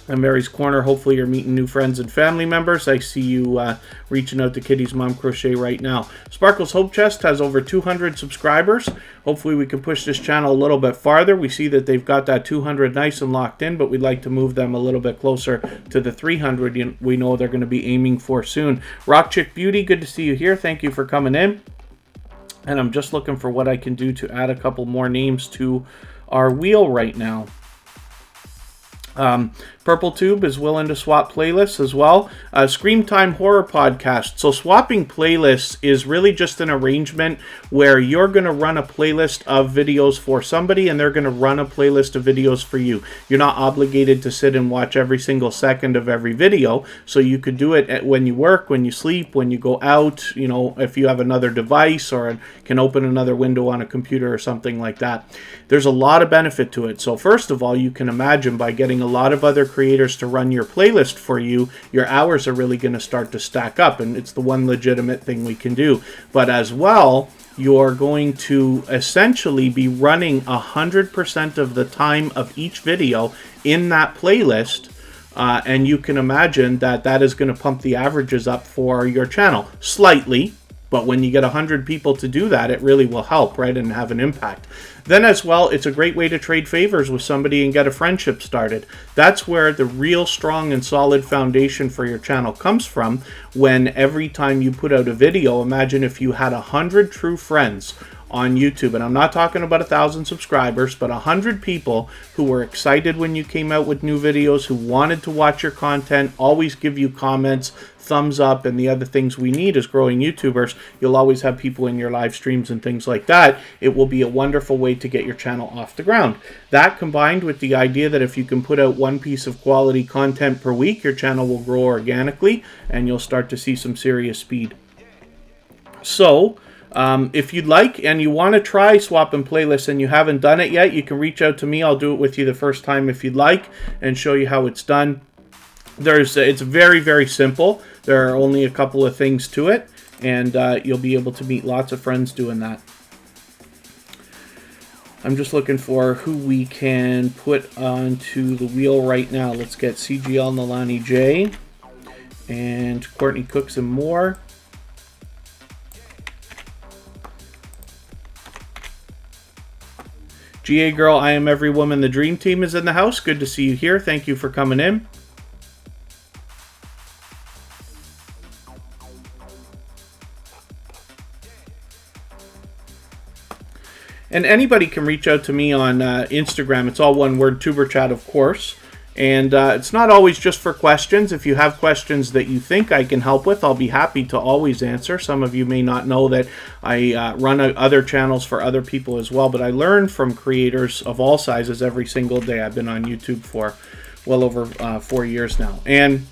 And Mary's Corner, hopefully you're meeting new friends and family members. I see you reaching out to Kitty's Mom Crochet right now. Sparkle's Hope Chest has over 200 subscribers. Hopefully we can push this channel a little bit farther. We see that they've got that 200 nice and locked in, but we'd like to move them a little bit closer to the 300 we know they're going to be aiming for soon. Rock Chick Beauty, good to see you here. Thank you for coming in. And I'm just looking for what I can do to add a couple more names to our wheel right now. Purple Tube is willing to swap playlists as well. Scream Time Horror Podcast. So swapping playlists is really just an arrangement where you're going to run a playlist of videos for somebody and they're going to run a playlist of videos for you. You're not obligated to sit and watch every single second of every video. So you could do it when you work, when you sleep, when you go out, you know, if you have another device or can open another window on a computer or something like that. There's a lot of benefit to it. So first of all, you can imagine by getting a lot of other creators to run your playlist for you, your hours are really going to start to stack up, and it's the one legitimate thing we can do. But as well, you're going to essentially be running 100% of the time of each video in that playlist, and you can imagine that that is going to pump the averages up for your channel slightly, But when you get 100 people to do that, it really will help, right, and have an impact. Then as well, it's a great way to trade favors with somebody and get a friendship started. That's where the real strong and solid foundation for your channel comes from. When every time you put out a video, imagine if you had 100 true friends on YouTube, and I'm not talking about 1,000 subscribers, but 100 people who were excited when you came out with new videos, who wanted to watch your content, always give you comments, thumbs up, and the other things we need as growing YouTubers. You'll always have people in your live streams and things like that. It will be a wonderful way to get your channel off the ground. That combined with the idea that if you can put out one piece of quality content per week, your channel will grow organically and you'll start to see some serious speed. So if you'd like and you want to try swapping playlists and you haven't done it yet, you can reach out to me. I'll do it with you the first time if you'd like and show you how it's done. It's very, very simple. There are only a couple of things to it, and you'll be able to meet lots of friends doing that. I'm just looking for who we can put onto the wheel right now. Let's get CGL Nalani J and Courtney Cooks and more. GA Girl, I Am Every Woman, the Dream Team is in the house. Good to see you here. Thank you for coming in. And anybody can reach out to me on Instagram. It's all one word, tuberchat, of course. And it's not always just for questions. If you have questions that you think I can help with, I'll be happy to always answer. Some of you may not know that I run other channels for other people as well, but I learn from creators of all sizes every single day. I've been on YouTube for well over 4 years now. And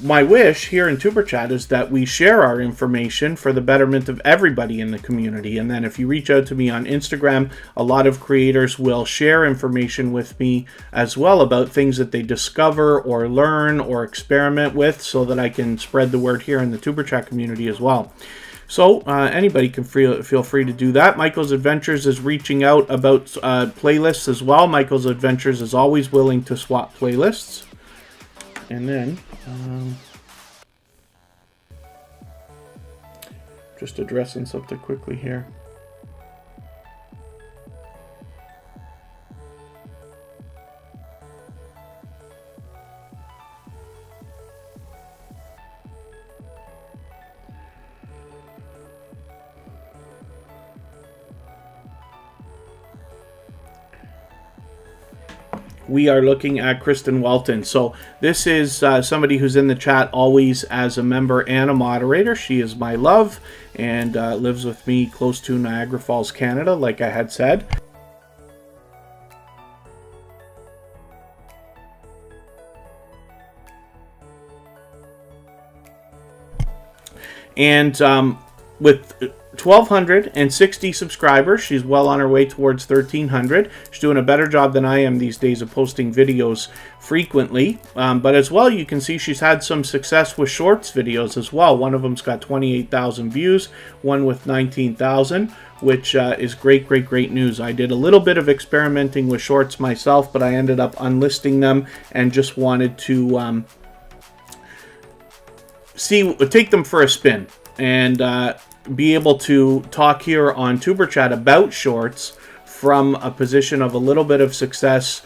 my wish here in tuberchat is that we share our information for the betterment of everybody in the community. And then if you reach out to me on Instagram, a lot of creators will share information with me as well about things that they discover or learn or experiment with, so that I can spread the word here in the tuberchat community as well. So anybody can feel free to do that. Michael's Adventures is reaching out about playlists as well. Michael's Adventures is always willing to swap playlists. And then, just addressing something quickly here. We are looking at Kristin Welton. So this is somebody who's in the chat always as a member and a moderator. She is my love and lives with me close to Niagara Falls, Canada, like I had said. And with 1,260 subscribers, she's well on her way towards 1,300. She's doing a better job than I am these days of posting videos frequently. But as well, you can see she's had some success with shorts videos as well. One of them's got 28,000 views, one with 19,000, which is great news. I did a little bit of experimenting with shorts myself, but I ended up unlisting them and just wanted to take them for a spin and be able to talk here on tuberchat about shorts from a position of a little bit of success,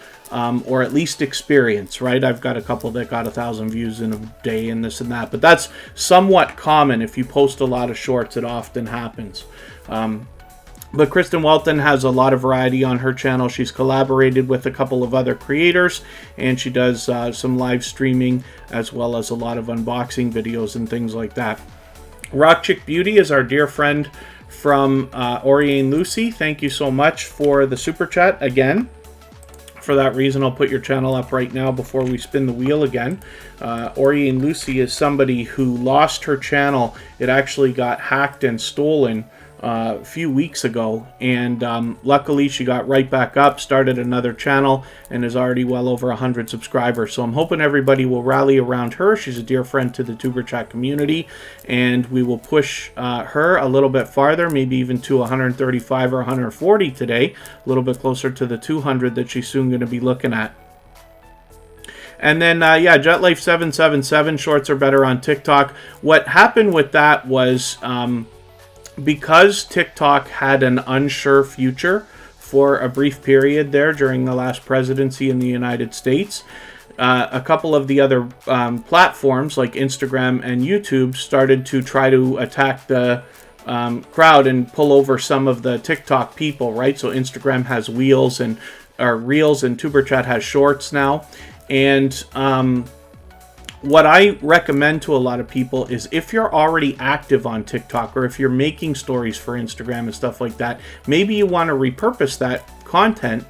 or at least experience, right? I've got a couple that got 1,000 views in a day and this and that, but that's somewhat common. If you post a lot of shorts, it often happens. But Kristin Welton has a lot of variety on her channel. She's collaborated with a couple of other creators, and she does some live streaming as well as a lot of unboxing videos and things like that. Rock Chick Beauty is our dear friend from Oriane Lucy. Thank you so much for the super chat again. For that reason, I'll put your channel up right now before we spin the wheel again. Oriane Lucy is somebody who lost her channel. It actually got hacked and stolen a few weeks ago, and luckily she got right back up, started another channel, and is already well over 100 subscribers. So I'm hoping everybody will rally around her. She's a dear friend to the tuberchat community, and we will push her a little bit farther, maybe even to 135 or 140 today, a little bit closer to the 200 that she's soon going to be looking at. And then, yeah, JetLife777, shorts are better on TikTok. What happened with that was because TikTok had an unsure future for a brief period there during the last presidency in the United States, a couple of the other platforms like Instagram and YouTube started to try to attack the crowd and pull over some of the TikTok people, right? So Instagram has Reels and tuberchat has Shorts now. And what I recommend to a lot of people is if you're already active on TikTok or if you're making stories for Instagram and stuff like that, maybe you want to repurpose that content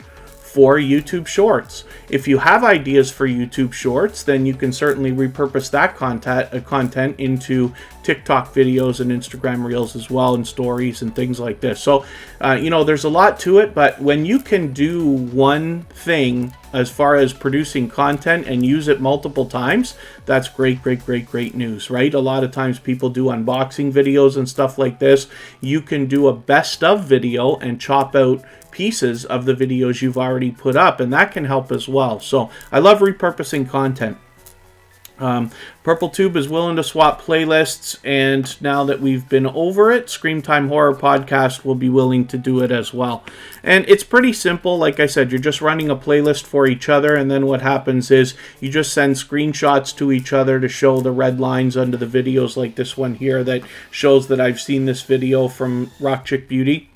for YouTube Shorts. If you have ideas for YouTube Shorts, then you can certainly repurpose that content into TikTok videos and Instagram Reels as well, and stories and things like this. So, you know, there's a lot to it, but when you can do one thing as far as producing content and use it multiple times, that's great news, right? A lot of times people do unboxing videos and stuff like this. You can do a best of video and chop out pieces of the videos you've already put up, and that can help as well. So I love repurposing content. PurpleTube is willing to swap playlists, and now that we've been over it, Screamtime Horror Podcast will be willing to do it as well. And it's pretty simple. Like I said, you're just running a playlist for each other, and then what happens is you just send screenshots to each other to show the red lines under the videos, like this one here that shows that I've seen this video from Rock Chick Beauty.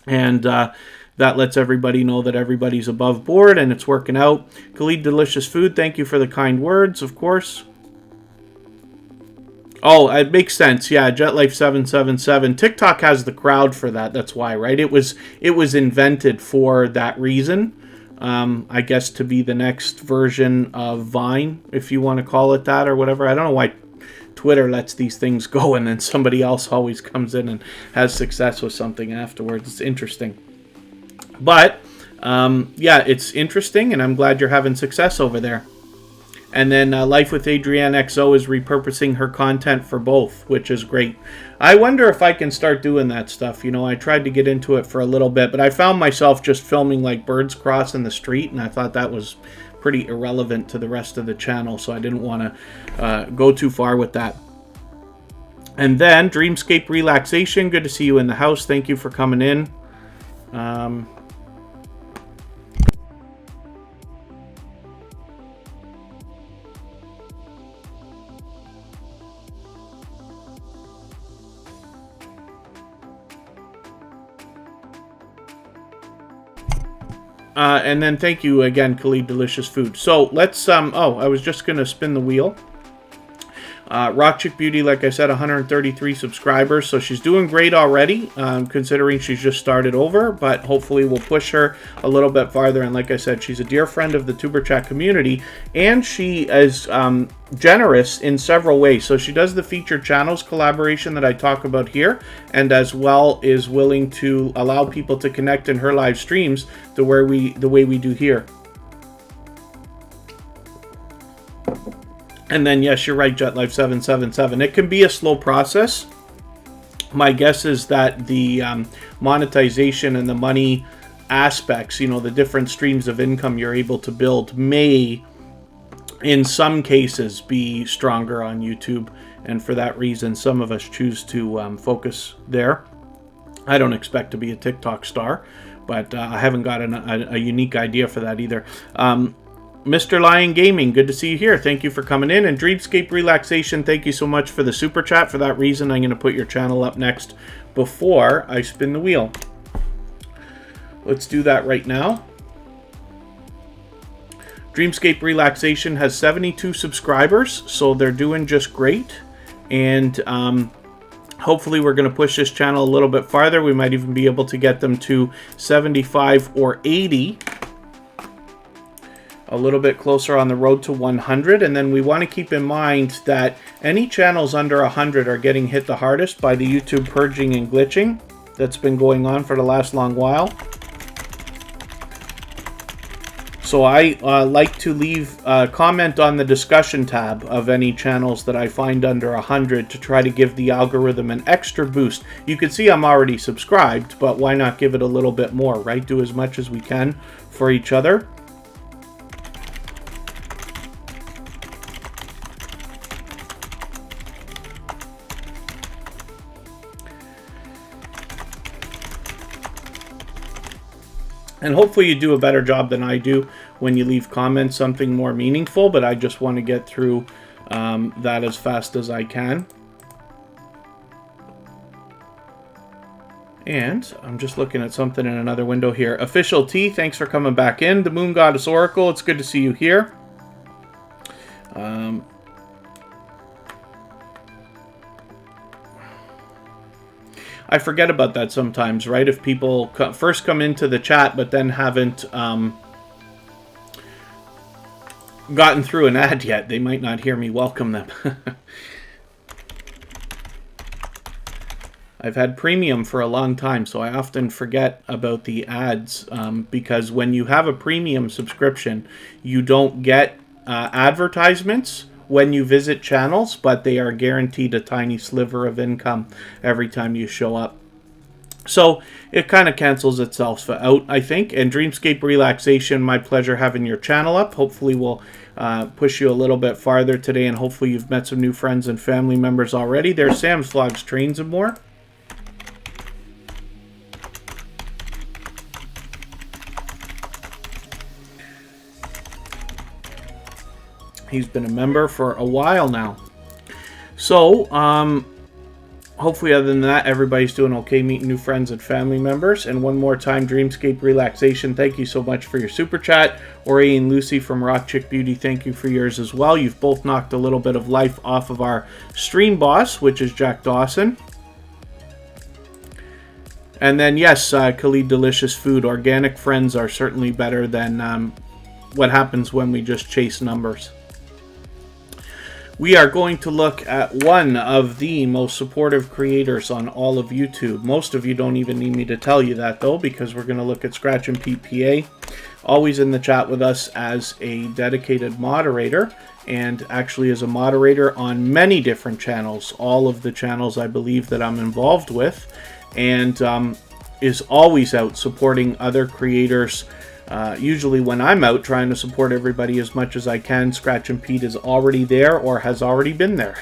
And that lets everybody know that everybody's above board and it's working out. Khalid Delicious Food, thank you for the kind words, of course. Oh, it makes sense. Yeah, JetLife777. TikTok has the crowd for that. That's why, right? It was invented for that reason. I guess to be the next version of Vine, if you want to call it that or whatever. I don't know why Twitter lets these things go and then somebody else always comes in and has success with something afterwards. It's interesting. But, yeah, it's interesting, and I'm glad you're having success over there. And then Life with Adrienne XO is repurposing her content for both, which is great. I wonder if I can start doing that stuff. You know, I tried to get into it for a little bit, but I found myself just filming like birds crossing the street, and I thought that was pretty irrelevant to the rest of the channel, so I didn't want to go too far with that. And then Dreamscape Relaxation, good to see you in the house. Thank you for coming in. And then thank you again, Khalid Delicious Food. So let's, oh, I was just going to spin the wheel. Rock Chick Beauty, like I said, 133 subscribers, so she's doing great already, considering she's just started over, but hopefully we'll push her a little bit farther. And like I said, she's a dear friend of the tuberchat community, and she is generous in several ways. So she does the featured channels collaboration that I talk about here, and as well is willing to allow people to connect in her live streams the way we do here. And then, yes, you're right, JetLife777. It can be a slow process. My guess is that the monetization and the money aspects, you know, the different streams of income you're able to build may, in some cases, be stronger on YouTube. And for that reason, some of us choose to focus there. I don't expect to be a TikTok star, but I haven't got a unique idea for that either. Mr. Lion Gaming, good to see you here. Thank you for coming in. And Dreamscape Relaxation, thank you so much for the super chat. For that reason, I'm going to put your channel up next before I spin the wheel. Let's do that right now. Dreamscape Relaxation has 72 subscribers, so they're doing just great. And hopefully we're going to push this channel a little bit farther. We might even be able to get them to 75 or 80. A little bit closer on the road to 100, and then we want to keep in mind that any channels under 100 are getting hit the hardest by the YouTube purging and glitching that's been going on for the last long while. So I like to leave a comment on the discussion tab of any channels that I find under 100 to try to give the algorithm an extra boost. You can see I'm already subscribed, but why not give it a little bit more, right? Do as much as we can for each other. And hopefully you do a better job than I do when you leave comments, something more meaningful, but I just want to get through that as fast as I can. And I'm just looking at something in another window here. Official T, thanks for coming back in. The Moon Goddess Oracle, it's good to see you here. I forget about that sometimes, right? If people first come into the chat but then haven't gotten through an ad yet, they might not hear me welcome them. I've had premium for a long time, so I often forget about the ads because when you have a premium subscription, you don't get advertisements when you visit channels, but they are guaranteed a tiny sliver of income every time you show up. So it kind of cancels itself out, I think. And Dreamscape Relaxation, my pleasure having your channel up. Hopefully we'll push you a little bit farther today, and hopefully you've met some new friends and family members already. There's Sam's Vlogs, Trains, and More. He's been a member for a while now. So, hopefully other than that, everybody's doing okay, meeting new friends and family members. And one more time, Dreamscape Relaxation, thank you so much for your super chat. Ori and Lucy from Rock Chick Beauty, thank you for yours as well. You've both knocked a little bit of life off of our stream boss, which is Jack Dawson. And then, yes, Khalid Delicious Food. Organic friends are certainly better than what happens when we just chase numbers. We are going to look at one of the most supportive creators on all of YouTube. Most of you don't even need me to tell you that, though, because we're going to look at Scratch and Pete PA, always in the chat with us as a dedicated moderator, and actually as a moderator on many different channels, all of the channels I believe that I'm involved with, and is always out supporting other creators. Usually when I'm out trying to support everybody as much as I can, Scratch and Pete is already there or has already been there.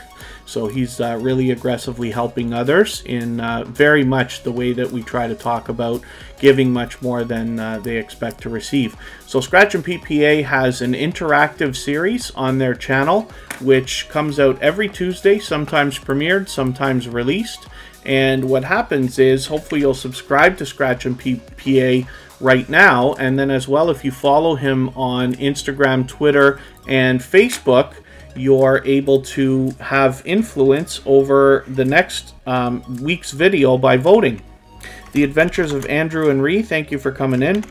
So he's really aggressively helping others in very much the way that we try to talk about giving much more than they expect to receive. So Scratch and Pete PA has an interactive series on their channel, which comes out every Tuesday, sometimes premiered, sometimes released. And what happens is, hopefully you'll subscribe to Scratch and Pete PA right now, and then as well, if you follow him on Instagram, Twitter, and Facebook, you're able to have influence over the next week's video by voting. The Adventures of Andrew and Ree, thank you for coming in.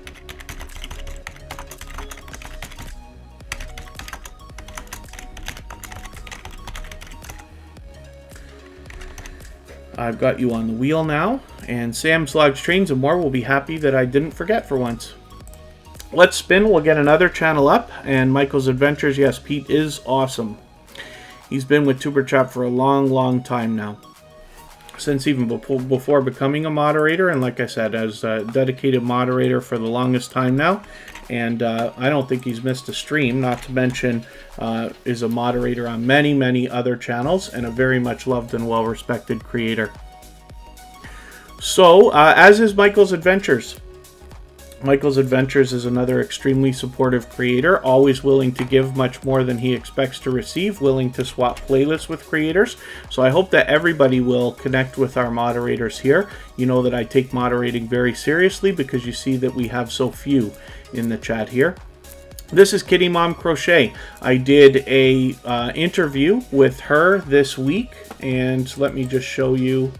I've got you on the wheel now, and Sam's Vlogs, Trains, and More will be happy that I didn't forget for once. Let's spin, we'll get another channel up, and Michael's Adventures, yes, Pete is awesome. He's been with tuberchat for a long, long time now, since even before becoming a moderator, and like I said, as a dedicated moderator for the longest time now, and I don't think he's missed a stream, not to mention is a moderator on many, many other channels, and a very much loved and well-respected creator. So, as is Michael's Adventures. Michael's Adventures is another extremely supportive creator, always willing to give much more than he expects to receive, willing to swap playlists with creators. So I hope that everybody will connect with our moderators here. You know that I take moderating very seriously because you see that we have so few in the chat here. This is Kitty Mom Crochet. I did a interview with her this week, and let me just show you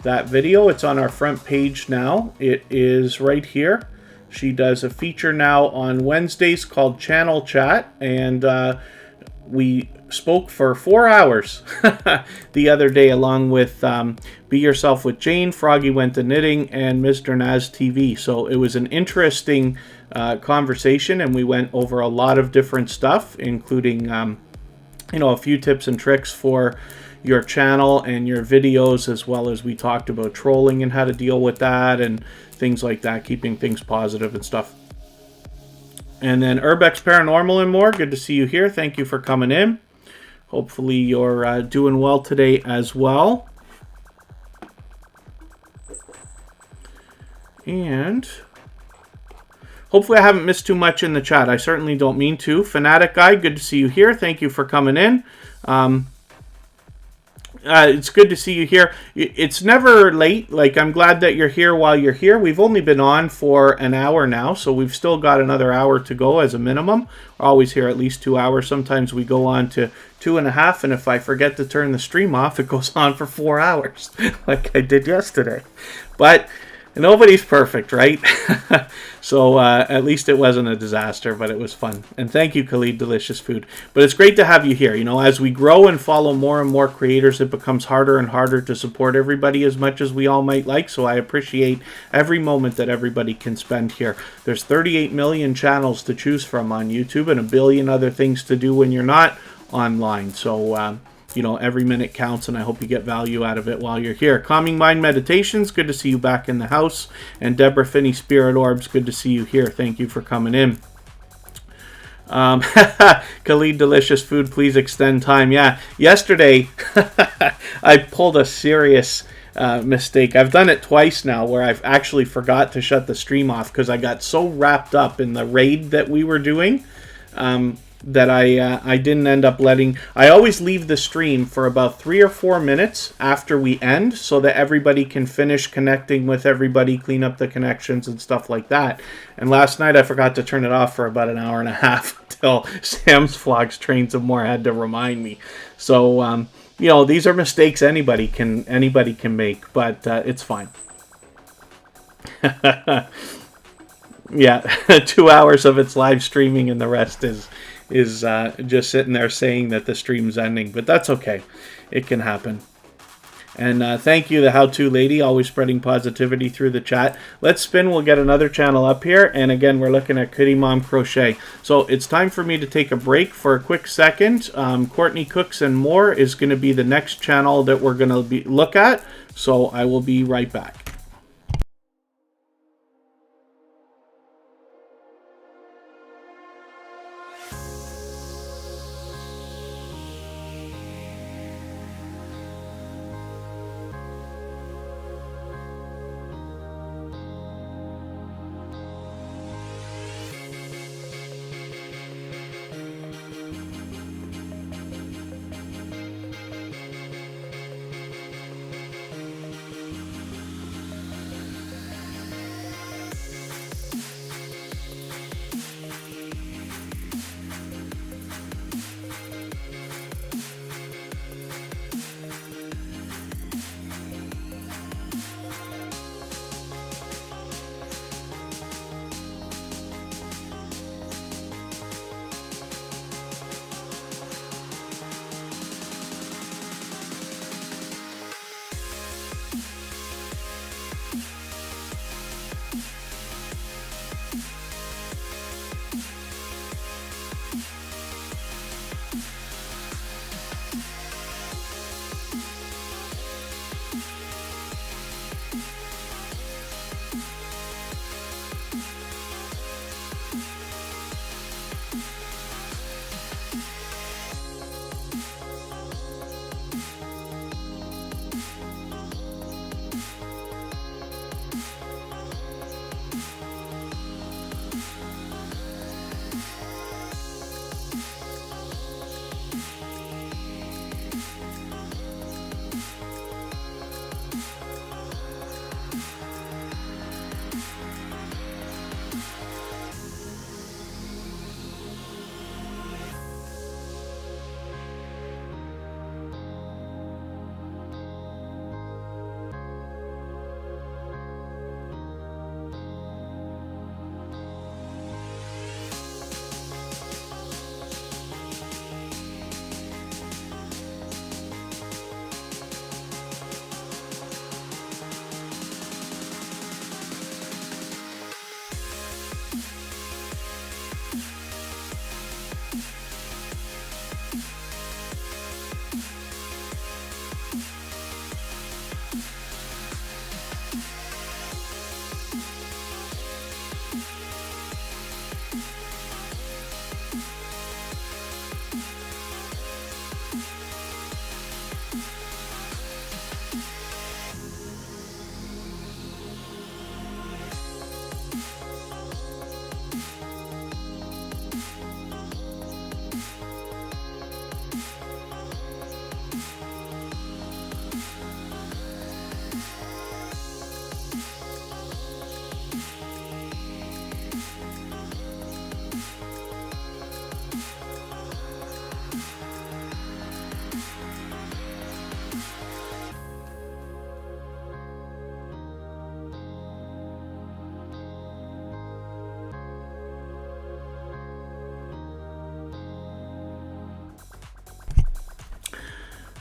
that video. It's on our front page now. It is right here. She does a feature now on Wednesdays called Channel Chat, and we spoke for 4 hours the other day, along with Be Yourself with Jane, Froggy Went to Knitting, and Mr. Naz TV. So it was an interesting conversation, and we went over a lot of different stuff, including you know, a few tips and tricks for your channel and your videos, as well as we talked about trolling and how to deal with that and things like that, keeping things positive and stuff. And then Urbex Paranormal and More, good to see you here. Thank you for coming in. Hopefully you're doing well today as well. And hopefully I haven't missed too much in the chat. I certainly don't mean to. Fanatic Guy, good to see you here. Thank you for coming in. It's good to see you here. It's never late. Like, I'm glad that you're here while you're here. We've only been on for an hour now, so we've still got another hour to go as a minimum. We're always here at least 2 hours. Sometimes we go on to 2.5, and if I forget to turn the stream off, it goes on for 4 hours, like I did yesterday. But nobody's perfect, right? So at least it wasn't a disaster, but it was fun. And thank you, Khalid Delicious Food. But it's great to have you here. You know, as we grow and follow more and more creators, it becomes harder and harder to support everybody as much as we all might like. So I appreciate every moment that everybody can spend here. There's 38 million channels to choose from on YouTube and a billion other things to do when you're not online. So you know, every minute counts, and I hope you get value out of it while you're here. Calming Mind Meditations, good to see you back in the house. And Deborah Finney Spirit Orbs, good to see you here. Thank you for coming in. Khalid Delicious Food, please extend time. Yeah, yesterday I pulled a serious mistake. I've done it twice now where I've actually forgot to shut the stream off because I got so wrapped up in the raid that we were doing that I didn't end up letting... I always leave the stream for about 3 or 4 minutes after we end so that everybody can finish connecting with everybody, clean up the connections and stuff like that. And last night I forgot to turn it off for about an hour and a half until Sam's Vlogs Train Some More had to remind me. So, you know, these are mistakes anybody can make, but it's fine. Yeah, 2 hours of its live streaming and the rest is just sitting there saying that the stream's ending, but that's okay. It can happen. And thank you, the How-To Lady, always spreading positivity through the chat. Let's spin. We'll get another channel up here. And again, we're looking at Kitty Mom Crochet. So it's time for me to take a break for a quick second. Courtney Cooks and More is going to be the next channel that we're going to look at. So I will be right back.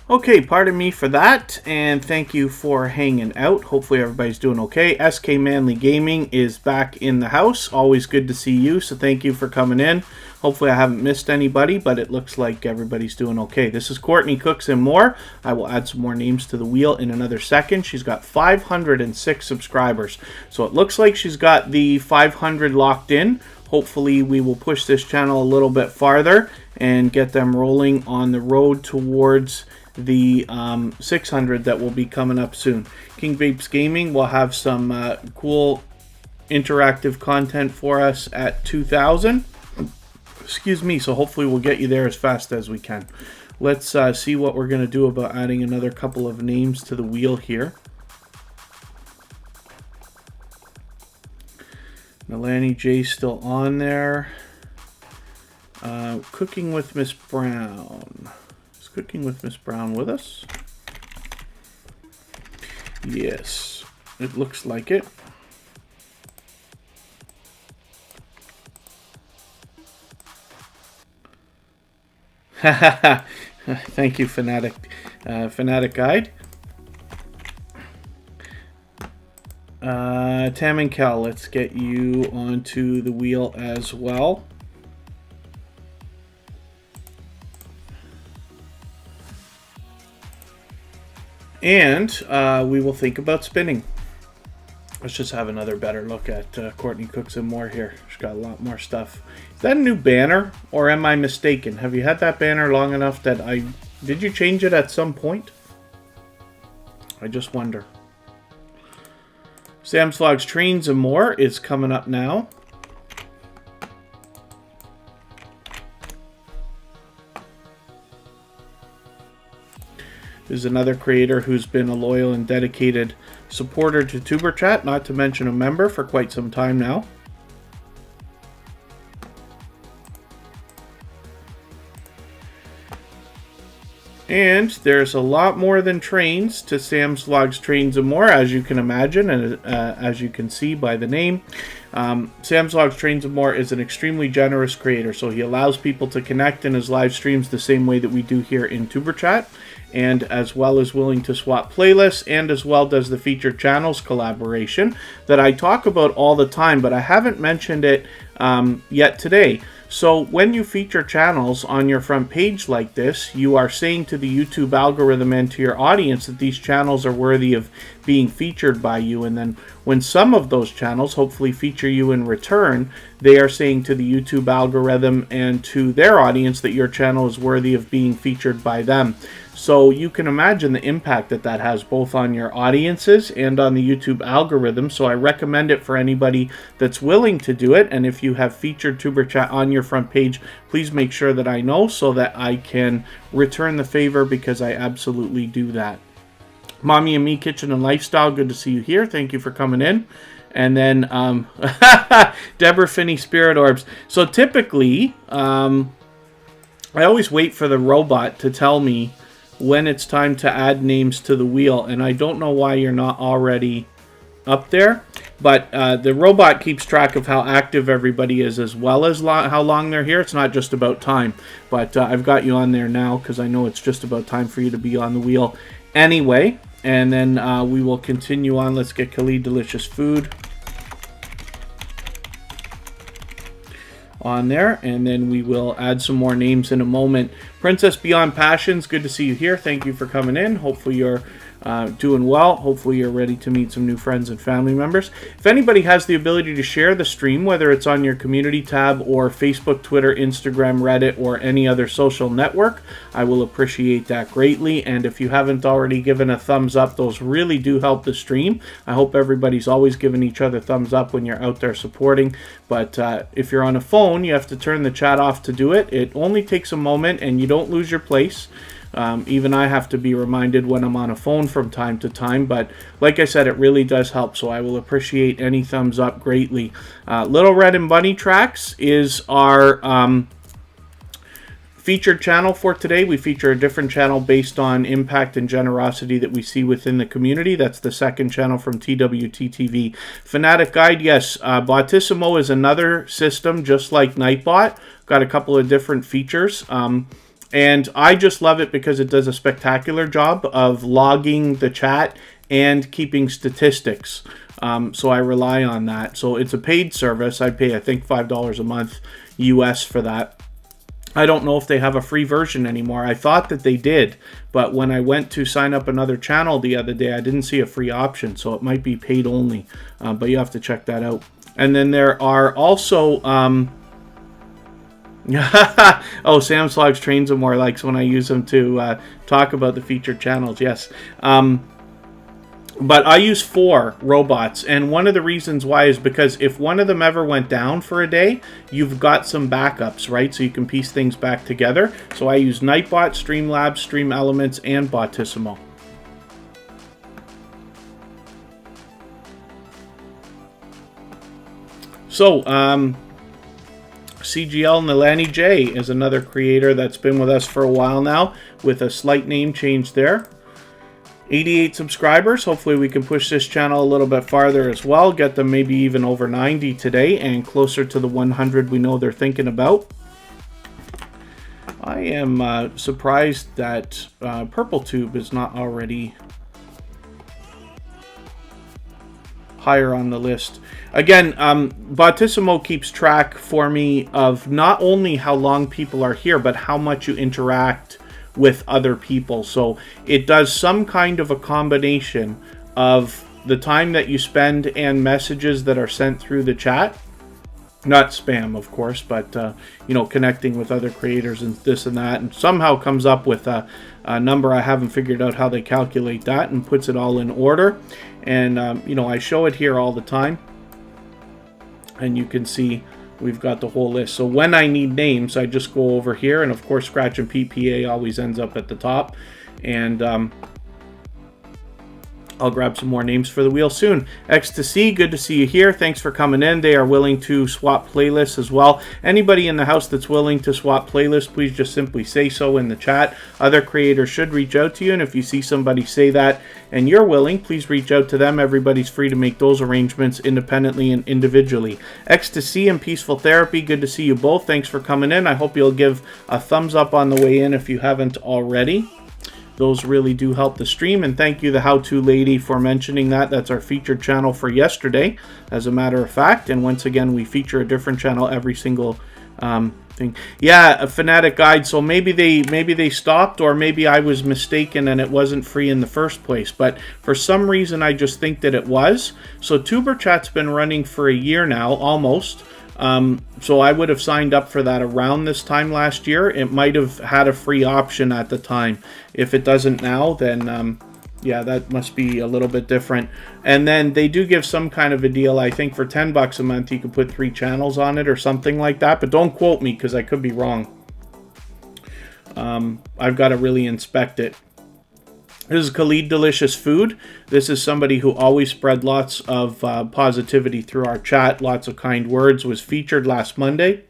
Okay, pardon me for that, and thank you for hanging out. Hopefully everybody's doing okay. SK Manly Gaming is back in the house. Always good to see you, so thank you for coming in. Hopefully I haven't missed anybody, but it looks like everybody's doing okay. This is Courtney Cooks and More. I will add some more names to the wheel in another second. She's got 506 subscribers, so it looks like she's got the 500 locked in. Hopefully we will push this channel a little bit farther and get them rolling on the road towards the 600 that will be coming up soon. King Vapes Gaming will have some cool interactive content for us at 2,000. Excuse me, so hopefully we'll get you there as fast as we can. Let's see what we're going to do about adding another couple of names to the wheel here. Melanie J still on there. Cooking with Miss Brown. Is Cooking with Miss Brown with us? Yes, it looks like it. Thank you, Fanatic Guide. Tam and Cal, let's get you onto the wheel as well. And we will think about spinning. Let's just have another better look at Courtney Cooks and More here. She's got a lot more stuff. Is that a new banner, or am I mistaken? Have you had that banner long enough that did you change it at some point? I just wonder. Sam's Vlogs Trains and More is coming up now. There's another creator who's been a loyal and dedicated supporter to tuberchat, not to mention a member for quite some time now. And there's a lot more than trains to Sam's Vlogs Trains and More, as you can imagine, and as you can see by the name. Sam's Vlogs Trains and More is an extremely generous creator, so he allows people to connect in his live streams the same way that we do here in tuberchat, and as well as willing to swap playlists, and as well does the featured channels collaboration that I talk about all the time, but I haven't mentioned it yet today. So when you feature channels on your front page like this, you are saying to the YouTube algorithm and to your audience that these channels are worthy of being featured by you. And then when some of those channels hopefully feature you in return, they are saying to the YouTube algorithm and to their audience that your channel is worthy of being featured by them. So you can imagine the impact that that has both on your audiences and on the YouTube algorithm. So I recommend it for anybody that's willing to do it. And if you have featured tuberchat on your front page, please make sure that I know so that I can return the favor, because I absolutely do that. Mommy and Me Kitchen and Lifestyle, good to see you here. Thank you for coming in. And then Deborah Finney Spirit Orbs. So typically, I always wait for the robot to tell me when it's time to add names to the wheel, and I don't know why you're not already up there, but the robot keeps track of how active everybody is, as well as how long they're here. It's not just about time, but I've got you on there now because I know it's just about time for you to be on the wheel anyway. And then we will continue on. Let's get Khalid Delicious Food on there, and then we will add some more names in a moment. Princess Beyond Passions, good to see you here. Thank you for coming in. Hopefully you're doing well. Hopefully you're ready to meet some new friends and family members. If anybody has the ability to share the stream, whether it's on your community tab or Facebook, Twitter, Instagram, Reddit, or any other social network, I will appreciate that greatly. And if you haven't already given a thumbs up, those really do help the stream. I hope everybody's always giving each other thumbs up when you're out there supporting. But if you're on a phone, you have to turn the chat off to do it. It only takes a moment and you don't lose your place. Even I have to be reminded when I'm on a phone from time to time, but like I said, it really does help, so I will appreciate any thumbs up greatly. Little Red and Bunny Tracks is our featured channel for today. We feature a different channel based on impact and generosity that we see within the community. That's the second channel from TWTTV. Fanatic Guide, yes, Bautissimo is another system just like Nightbot. Got a couple of different features. And I just love it because it does a spectacular job of logging the chat and keeping statistics. So I rely on that. So it's a paid service. I pay, I think, $5 a month US for that. I don't know if they have a free version anymore. I thought that they did, but when I went to sign up another channel the other day, I didn't see a free option, so it might be paid only, but you have to check that out. And then there are also, oh, Sam Slogs Trains are more likes when I use them to talk about the featured channels, yes. But I use 4 robots, and one of the reasons why is because if one of them ever went down for a day, you've got some backups, right? So you can piece things back together. So I use Nightbot, Streamlabs, Stream Elements, and Botissimo. So, CGL Nalani J is another creator that's been with us for a while now, with a slight name change there. 88 subscribers. Hopefully we can push this channel a little bit farther as well. Get them maybe even over 90 today and closer to the 100 we know they're thinking about. I am surprised that PurpleTube is not already higher on the list. Again, Botissimo keeps track for me of not only how long people are here, but how much you interact with other people. So it does some kind of a combination of the time that you spend and messages that are sent through the chat. Not spam, of course, but you know, connecting with other creators and this and that, and somehow comes up with a number. I haven't figured out how they calculate that, and puts it all in order. And you know, I show it here all the time, and you can see we've got the whole list. So when I need names, I just go over here, and of course Scratch and PPA always ends up at the top, and I'll grab some more names for the wheel soon. X2C, good to see you here. Thanks for coming in. They are willing to swap playlists as well. Anybody in the house that's willing to swap playlists, please just simply say so in the chat. Other creators should reach out to you, and if you see somebody say that and you're willing, please reach out to them. Everybody's free to make those arrangements independently and individually. X2C and Peaceful Therapy, good to see you both. Thanks for coming in. I hope you'll give a thumbs up on the way in if you haven't already. Those really do help the stream, and thank you, the How To Lady, for mentioning that. That's our featured channel for yesterday, as a matter of fact. And once again, we feature a different channel every single thing. Yeah, a Fanatic Guide. So maybe they stopped, or maybe I was mistaken and it wasn't free in the first place. But for some reason, I just think that it was. So tuberchat's been running for a year now, almost. So I would have signed up for that around this time last year. It might have had a free option at the time. If it doesn't now, then yeah, that must be a little bit different. And then they do give some kind of a deal. I think for $10 a month, you could put 3 channels on it or something like that. But don't quote me, because I could be wrong. I've got to really inspect it. This is Khalid Delicious Food. This is somebody who always spread lots of positivity through our chat. Lots of kind words. Was featured last Monday.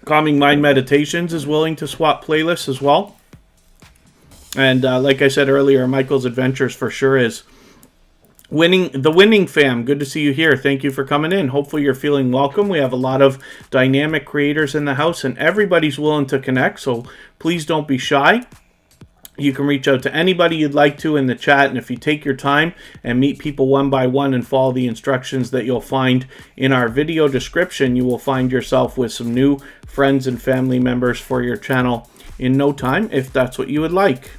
Calming Mind Meditations is willing to swap playlists as well. And like I said earlier, Michael's Adventures for sure is. The Winning Fam, good to see you here. Thank you for coming in. Hopefully you're feeling welcome. We have a lot of dynamic creators in the house, and everybody's willing to connect, so please don't be shy. You can reach out to anybody you'd like to in the chat, and if you take your time and meet people one by one and follow the instructions that you'll find in our video description, you will find yourself with some new friends and family members for your channel in no time, if that's what you would like.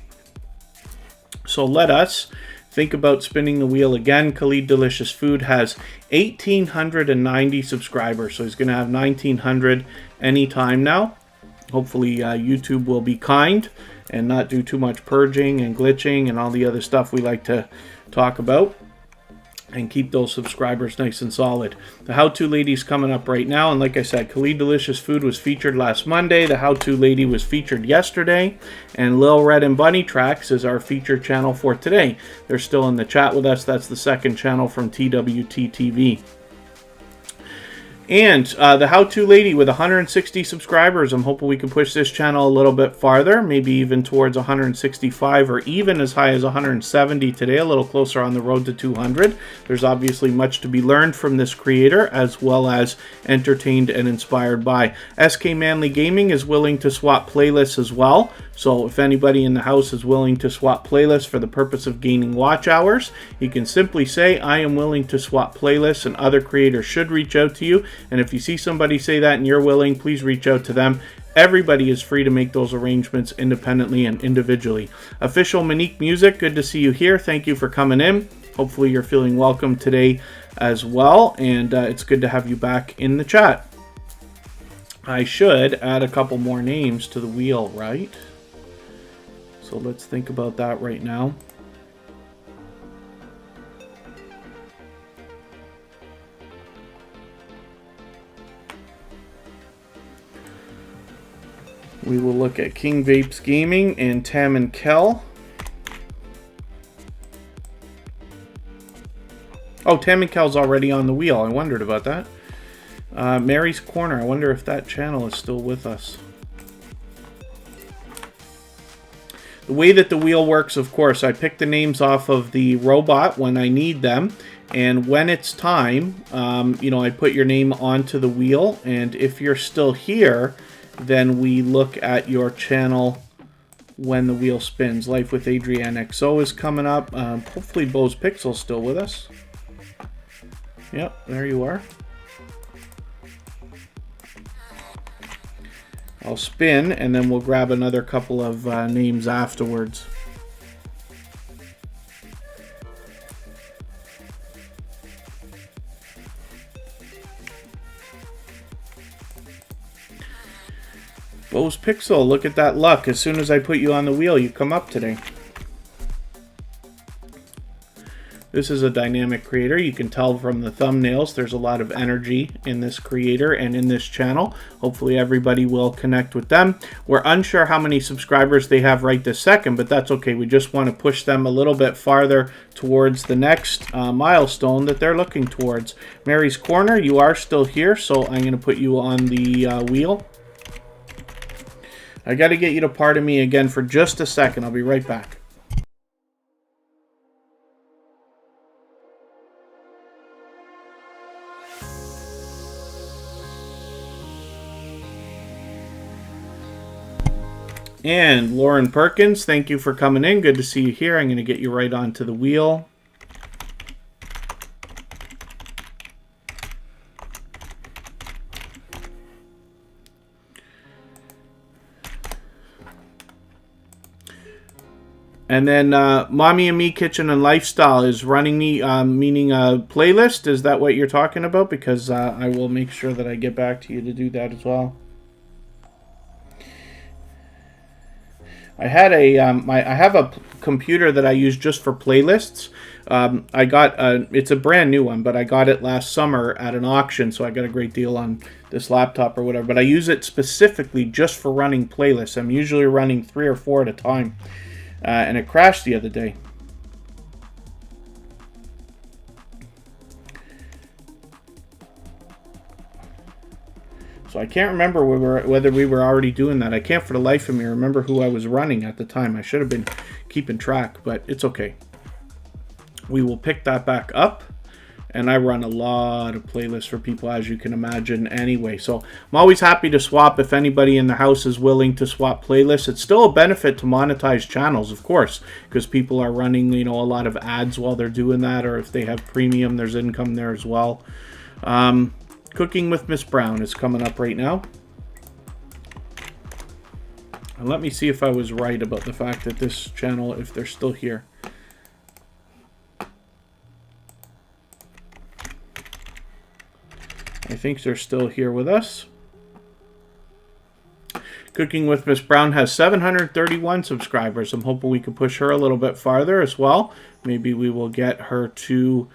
So let us think about spinning the wheel again. Khalid Delicious Food has 1,890 subscribers, so he's going to have 1,900 anytime now. Hopefully YouTube will be kind and not do too much purging and glitching and all the other stuff we like to talk about, and keep those subscribers nice and solid. The How To Lady's coming up right now, and like I said, Khalid Delicious Food was featured last Monday. The How To Lady was featured yesterday, and Lil Red and Bunny Tracks is our featured channel for today. They're still in the chat with us. That's the second channel from TWT TV. And the how-to lady with 160 subscribers. I'm hoping we can push this channel a little bit farther, maybe even towards 165 or even as high as 170 today, a little closer on the road to 200. There's obviously much to be learned from this creator, as well as entertained and inspired by. SK Manly Gaming is willing to swap playlists as well. So if anybody in the house is willing to swap playlists for the purpose of gaining watch hours, you can simply say, I am willing to swap playlists, and other creators should reach out to you. And if you see somebody say that and you're willing, please reach out to them. Everybody is free to make those arrangements independently and individually. Official Monique Music, good to see you here. Thank you for coming in. Hopefully you're feeling welcome today as well, and it's good to have you back in the chat. I should add a couple more names to the wheel, right? So let's think about that right now. We will look at King Vapes Gaming and Tam and Kel. Oh, Tam and Kel's already on the wheel. I wondered about that. Mary's Corner. I wonder if that channel is still with us. The way that the wheel works, of course, I pick the names off of the robot when I need them. And when it's time, you know, I put your name onto the wheel. And if you're still here, then we look at your channel when the wheel spins. Life with Adrienne XO is coming up. Hopefully Bo's Pixel's still with us. Yep, there you are. I'll spin, and then we'll grab another couple of names afterwards. Bo's Pixel, look at that luck. As soon as I put you on the wheel, you come up today. This is a dynamic creator. You can tell from the thumbnails there's a lot of energy in this creator and in this channel. Hopefully everybody will connect with them. We're unsure how many subscribers they have right this second, but that's okay. We just want to push them a little bit farther towards the next milestone that they're looking towards. Mary's Corner, you are still here, so I'm going to put you on the wheel. I got to get you to pardon me again for just a second. I'll be right back. And Lauren Perkins, thank you for coming in. Good to see you here. I'm going to get you right onto the wheel. And then Mommy and Me Kitchen and Lifestyle is running me, meaning a playlist. Is that what you're talking about? Because I will make sure that I get back to you to do that as well. I had a I have a computer that I use just for playlists. I got it's a brand new one, but I got it last summer at an auction, so I got a great deal on this laptop or whatever. But I use it specifically just for running playlists. I'm usually running 3 or 4 at a time, and it crashed the other day. So I can't remember whether we were already doing that. I can't for the life of me remember who I was running at the time. I should have been keeping track, but it's okay. We will pick that back up. And I run a lot of playlists for people, as you can imagine, anyway. So I'm always happy to swap if anybody in the house is willing to swap playlists. It's still a benefit to monetize channels, of course, because people are running, you know, a lot of ads while they're doing that, or if they have premium, there's income there as well. Cooking with Miss Brown is coming up right now. And let me see if I was right about the fact that this channel, if they're still here. I think they're still here with us. Cooking with Miss Brown has 731 subscribers. I'm hoping we can push her a little bit farther as well. Maybe we will get her to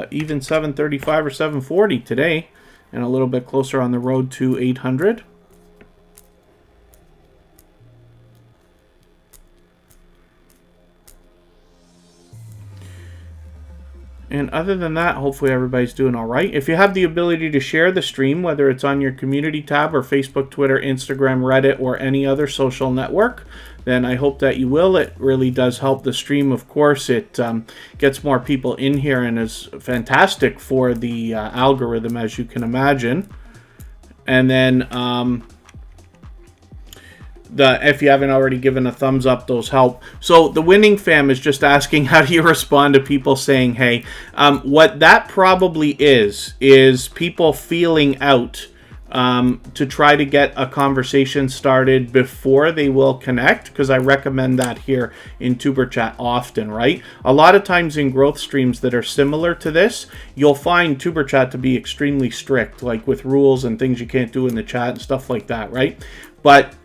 even 735 or 740 today, and a little bit closer on the road to 800. And other than that, hopefully everybody's doing all right. If you have the ability to share the stream, whether it's on your community tab or Facebook, Twitter, Instagram, Reddit, or any other social network, then I hope that you will. It really does help the stream, of course. It gets more people in here and is fantastic for the algorithm, as you can imagine. And then if you haven't already given a thumbs up, those help. So the winning fam is just asking, how do you respond to people saying hey? What that probably is people feeling out to try to get a conversation started before they will connect, because I recommend that here in tuberchat often, right? A lot of times in growth streams that are similar to this, you'll find tuberchat to be extremely strict, like with rules and things you can't do in the chat and stuff like that, right? But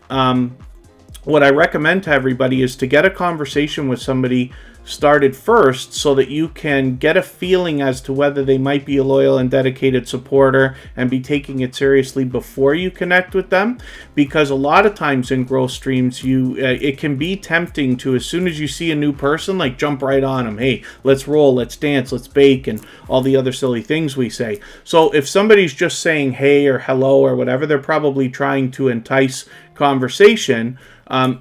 what I recommend to everybody is to get a conversation with somebody started first, so that you can get a feeling as to whether they might be a loyal and dedicated supporter and be taking it seriously before you connect with them. Because a lot of times in growth streams, it can be tempting to, as soon as you see a new person, like jump right on them. Hey, let's roll, let's dance, let's bake, and all the other silly things we say. So if somebody's just saying hey or hello or whatever, they're probably trying to entice conversation.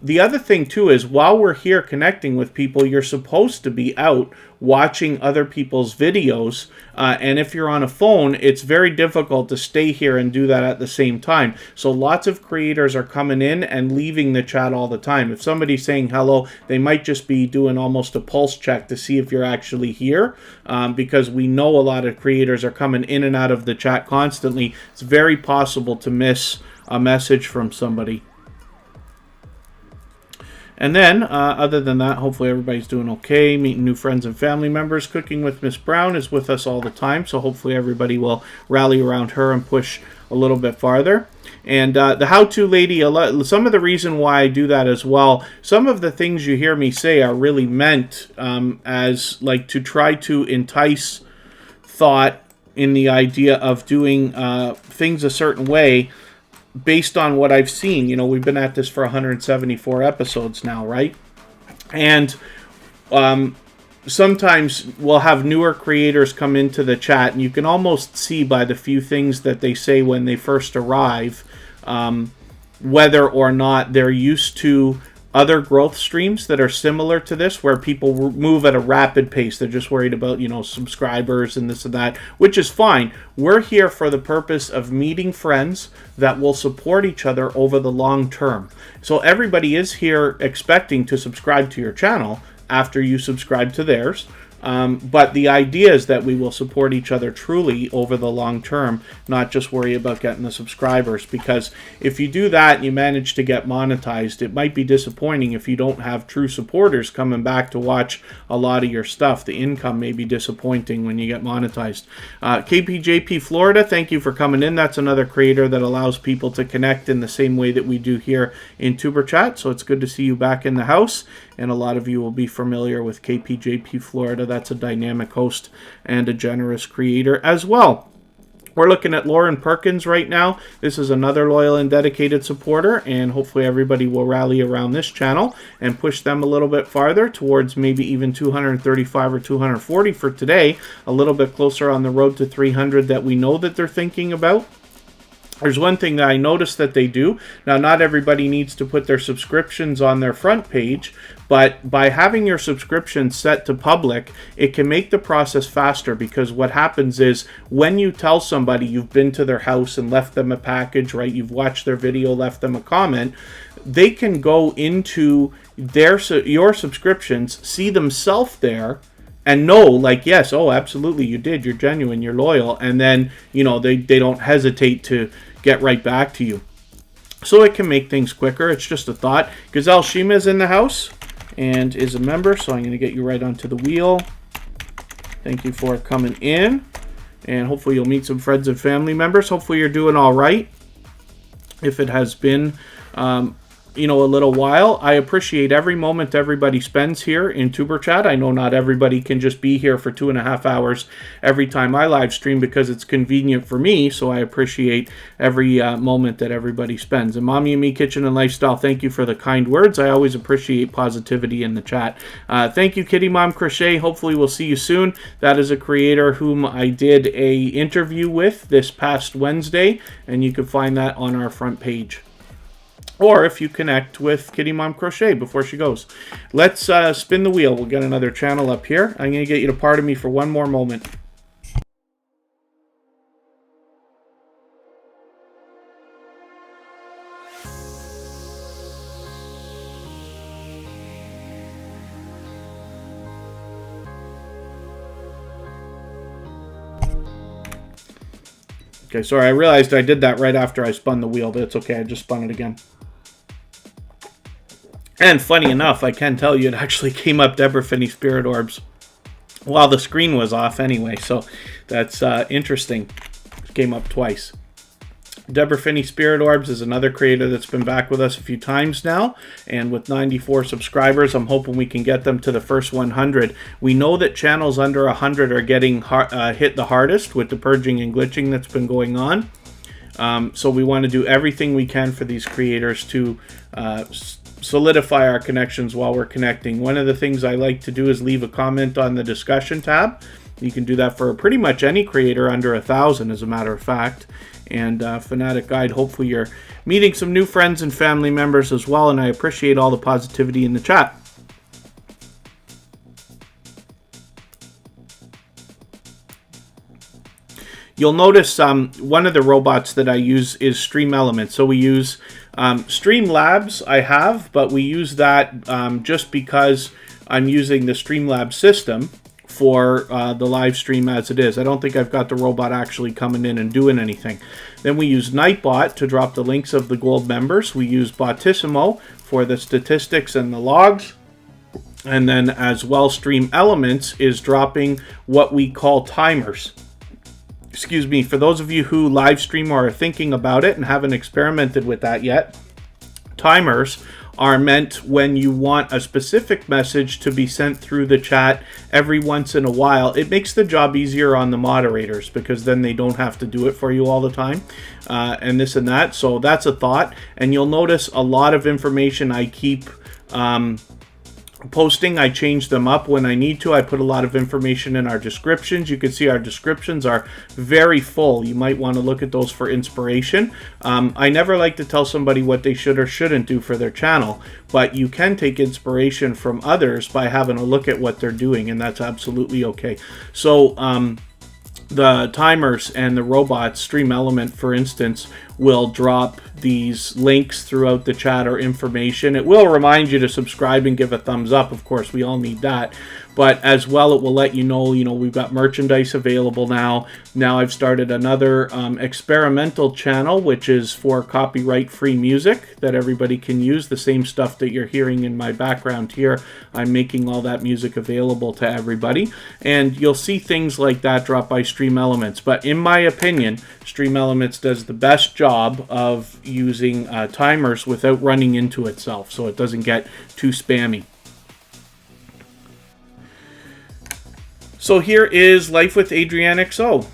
The other thing too is, while we're here connecting with people, you're supposed to be out watching other people's videos, and if you're on a phone, it's very difficult to stay here and do that at the same time. So lots of creators are coming in and leaving the chat all the time. If somebody's saying hello, they might just be doing almost a pulse check to see if you're actually here, because we know a lot of creators are coming in and out of the chat constantly. It's very possible to miss a message from somebody. And then, other than that, hopefully everybody's doing okay. Meeting new friends and family members. Cooking with Miss Brown is with us all the time, so hopefully everybody will rally around her and push a little bit farther. And the how-to lady, some of the reason why I do that as well, some of the things you hear me say are really meant as like to try to entice thought in the idea of doing things a certain way, based on what I've seen. You know, we've been at this for 174 episodes now, right? And sometimes we'll have newer creators come into the chat, and you can almost see by the few things that they say when they first arrive, whether or not they're used to other growth streams that are similar to this, where people move at a rapid pace. They're just worried about, you know, subscribers and this and that, which is fine. We're here for the purpose of meeting friends that will support each other over the long term. So everybody is here expecting to subscribe to your channel after you subscribe to theirs. But the idea is that we will support each other truly over the long term, not just worry about getting the subscribers. Because if you do that and you manage to get monetized, it might be disappointing if you don't have true supporters coming back to watch a lot of your stuff. The income may be disappointing when you get monetized. KPJP Florida, thank you for coming in. That's another creator that allows people to connect in the same way that we do here in tuberchat. So it's good to see you back in the house. And a lot of you will be familiar with KPJP Florida. That's a dynamic host and a generous creator as well. We're looking at Lauren Perkins right now. This is another loyal and dedicated supporter, and hopefully everybody will rally around this channel and push them a little bit farther towards maybe even 235 or 240 for today. A little bit closer on the road to 300 that we know that they're thinking about. There's one thing that I noticed that they do. Now, not everybody needs to put their subscriptions on their front page, but by having your subscription set to public, it can make the process faster, because what happens is when you tell somebody you've been to their house and left them a package, right? You've watched their video, left them a comment, they can go into your subscriptions, see themselves there, and know, like, yes, oh, absolutely, you did, you're genuine, you're loyal, and then, you know, they don't hesitate to get right back to you. So it can make things quicker. It's just a thought. Gazelle Shima is in the house and is a member, so I'm going to get you right onto the wheel. Thank you for coming in, and hopefully you'll meet some friends and family members. Hopefully you're doing all right. If it has been a little while. I appreciate every moment everybody spends here in tuberchat. I know not everybody can just be here for 2.5 hours every time I live stream because it's convenient for me, so I appreciate every moment that everybody spends. And Mommy and Me Kitchen and Lifestyle, thank you for the kind words. I always appreciate positivity in the chat. Thank you, Kitty Mom Crochet. Hopefully we'll see you soon. That is a creator whom I did a interview with this past Wednesday, and you can find that on our front page. Or if you connect with Kitty Mom Crochet before she goes. Let's spin the wheel. We'll get another channel up here. I'm going to get you to pardon me for one more moment. Okay, sorry, I realized I did that right after I spun the wheel, but it's okay. I just spun it again. And funny enough, I can tell you it actually came up Deborah Finney Spirit Orbs while the screen was off anyway, so that's interesting. It came up twice. Deborah Finney Spirit Orbs is another creator that's been back with us a few times now, and with 94 subscribers, I'm hoping we can get them to the first 100. We know that channels under 100 are getting hit the hardest with the purging and glitching that's been going on. So we want to do everything we can for these creators to solidify our connections while we're connecting. One of the things I like to do is leave a comment on the discussion tab. You can do that for pretty much any creator under 1,000, as a matter of fact. And Fanatic Guide, hopefully you're meeting some new friends and family members as well, and I appreciate all the positivity in the chat. You'll notice one of the robots that I use is Stream Elements. So we use Streamlabs, I have, but we use that just because I'm using the Streamlabs system for the live stream as it is. I don't think I've got the robot actually coming in and doing anything. Then we use Nightbot to drop the links of the gold members. We use Botissimo for the statistics and the logs. And then as well, Stream Elements is dropping what we call timers. Excuse me, for those of you who live stream or are thinking about it and haven't experimented with that yet, timers are meant when you want a specific message to be sent through the chat every once in a while. It makes the job easier on the moderators because then they don't have to do it for you all the time and this and that. So that's a thought. And you'll notice a lot of information I keep posting. I change them up when I need to. I put a lot of information in our descriptions. You can see our descriptions are very full. You might want to look at those for inspiration. I never like to tell somebody what they should or shouldn't do for their channel, but you can take inspiration from others by having a look at what they're doing, and that's absolutely okay. So the timers and the robots, Stream Element for instance, will drop these links throughout the chat or information. It will remind you to subscribe and give a thumbs up. Of course, we all need that. But as well, it will let you know, we've got merchandise available now. Now I've started another experimental channel, which is for copyright-free music that everybody can use. The same stuff that you're hearing in my background here, I'm making all that music available to everybody. And you'll see things like that drop by Stream Elements. But in my opinion, Stream Elements does the best job of using timers without running into itself, so it doesn't get too spammy. So here is Life with Adrienne XO.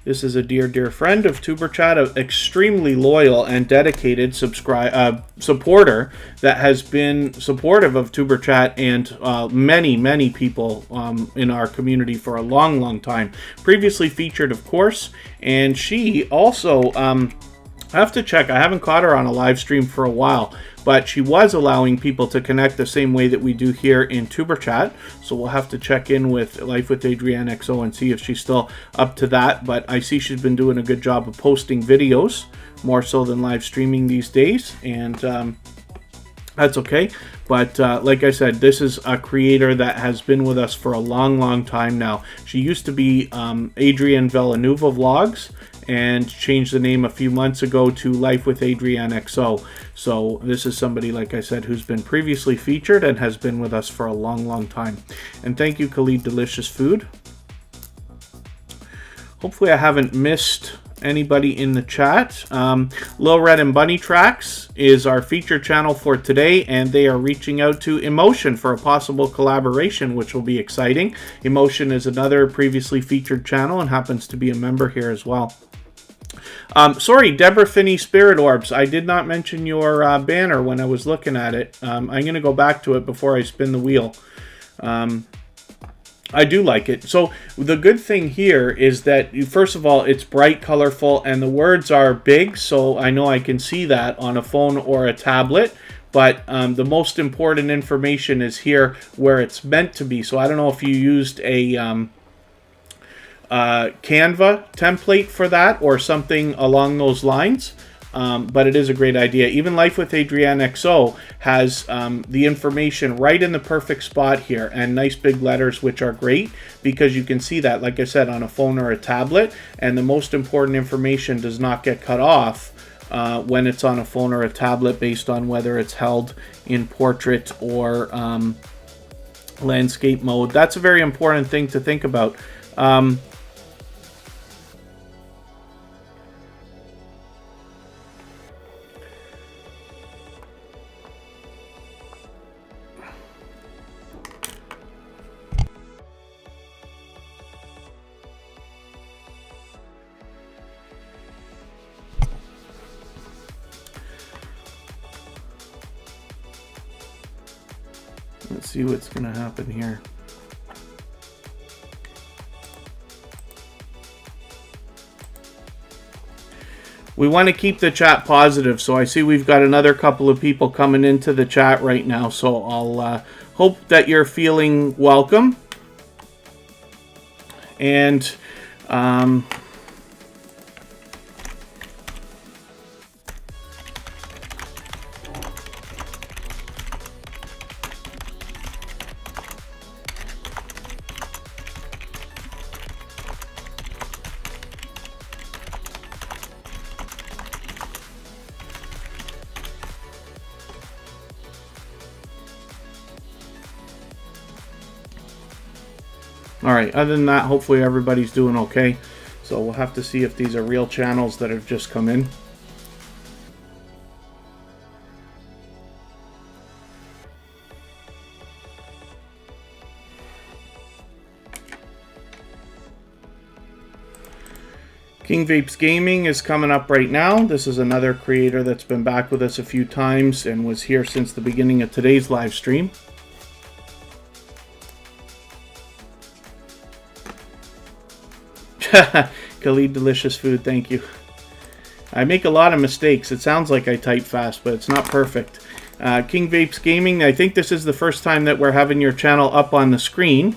This is a dear friend of tuberchat, an extremely loyal and dedicated supporter that has been supportive of tuberchat and many people in our community for a long time. Previously featured, of course, and she also, I have to check, I haven't caught her on a live stream for a while, but she was allowing people to connect the same way that we do here in tuberchat. So we'll have to check in with Life with Adrienne XO and see if she's still up to that. But I see she's been doing a good job of posting videos, more so than live streaming these days. And that's okay. But like I said, this is a creator that has been with us for a long time now. She used to be Adrienne Villanueva Vlogs, and changed the name a few months ago to Life with Adrienne XO. So this is somebody, like I said, who's been previously featured and has been with us for a long time. And thank you, Khalid Delicious Food. Hopefully I haven't missed anybody in the chat. Lil Red and Bunny Tracks is our featured channel for today, and they are reaching out to Emotion for a possible collaboration, which will be exciting. Emotion is another previously featured channel and happens to be a member here as well. Sorry, Deborah Finney Spirit Orbs. I did not mention your banner when I was looking at it. I'm going to go back to it before I spin the wheel. I do like it. So the good thing here is that, first of all, it's bright, colorful, and the words are big, so I know I can see that on a phone or a tablet. But the most important information is here where it's meant to be. So I don't know if you used a Canva template for that or something along those lines. But it is a great idea. Even Life with Adrienne XO has the information right in the perfect spot here, and nice big letters, which are great because you can see that, like I said, on a phone or a tablet, and the most important information does not get cut off when it's on a phone or a tablet based on whether it's held in portrait or landscape mode. That's a very important thing to think about. Let's see what's going to happen here. We want to keep the chat positive, so I see we've got another couple of people coming into the chat right now, so I'll hope that you're feeling welcome. And all right, other than that, hopefully everybody's doing okay. So we'll have to see if these are real channels that have just come in. King Vapes Gaming is coming up right now. This is another creator that's been back with us a few times and was here since the beginning of today's live stream. Khalid, delicious food, thank you. I make a lot of mistakes. It sounds like I type fast, but it's not perfect. King Vapes Gaming, I think this is the first time that we're having your channel up on the screen.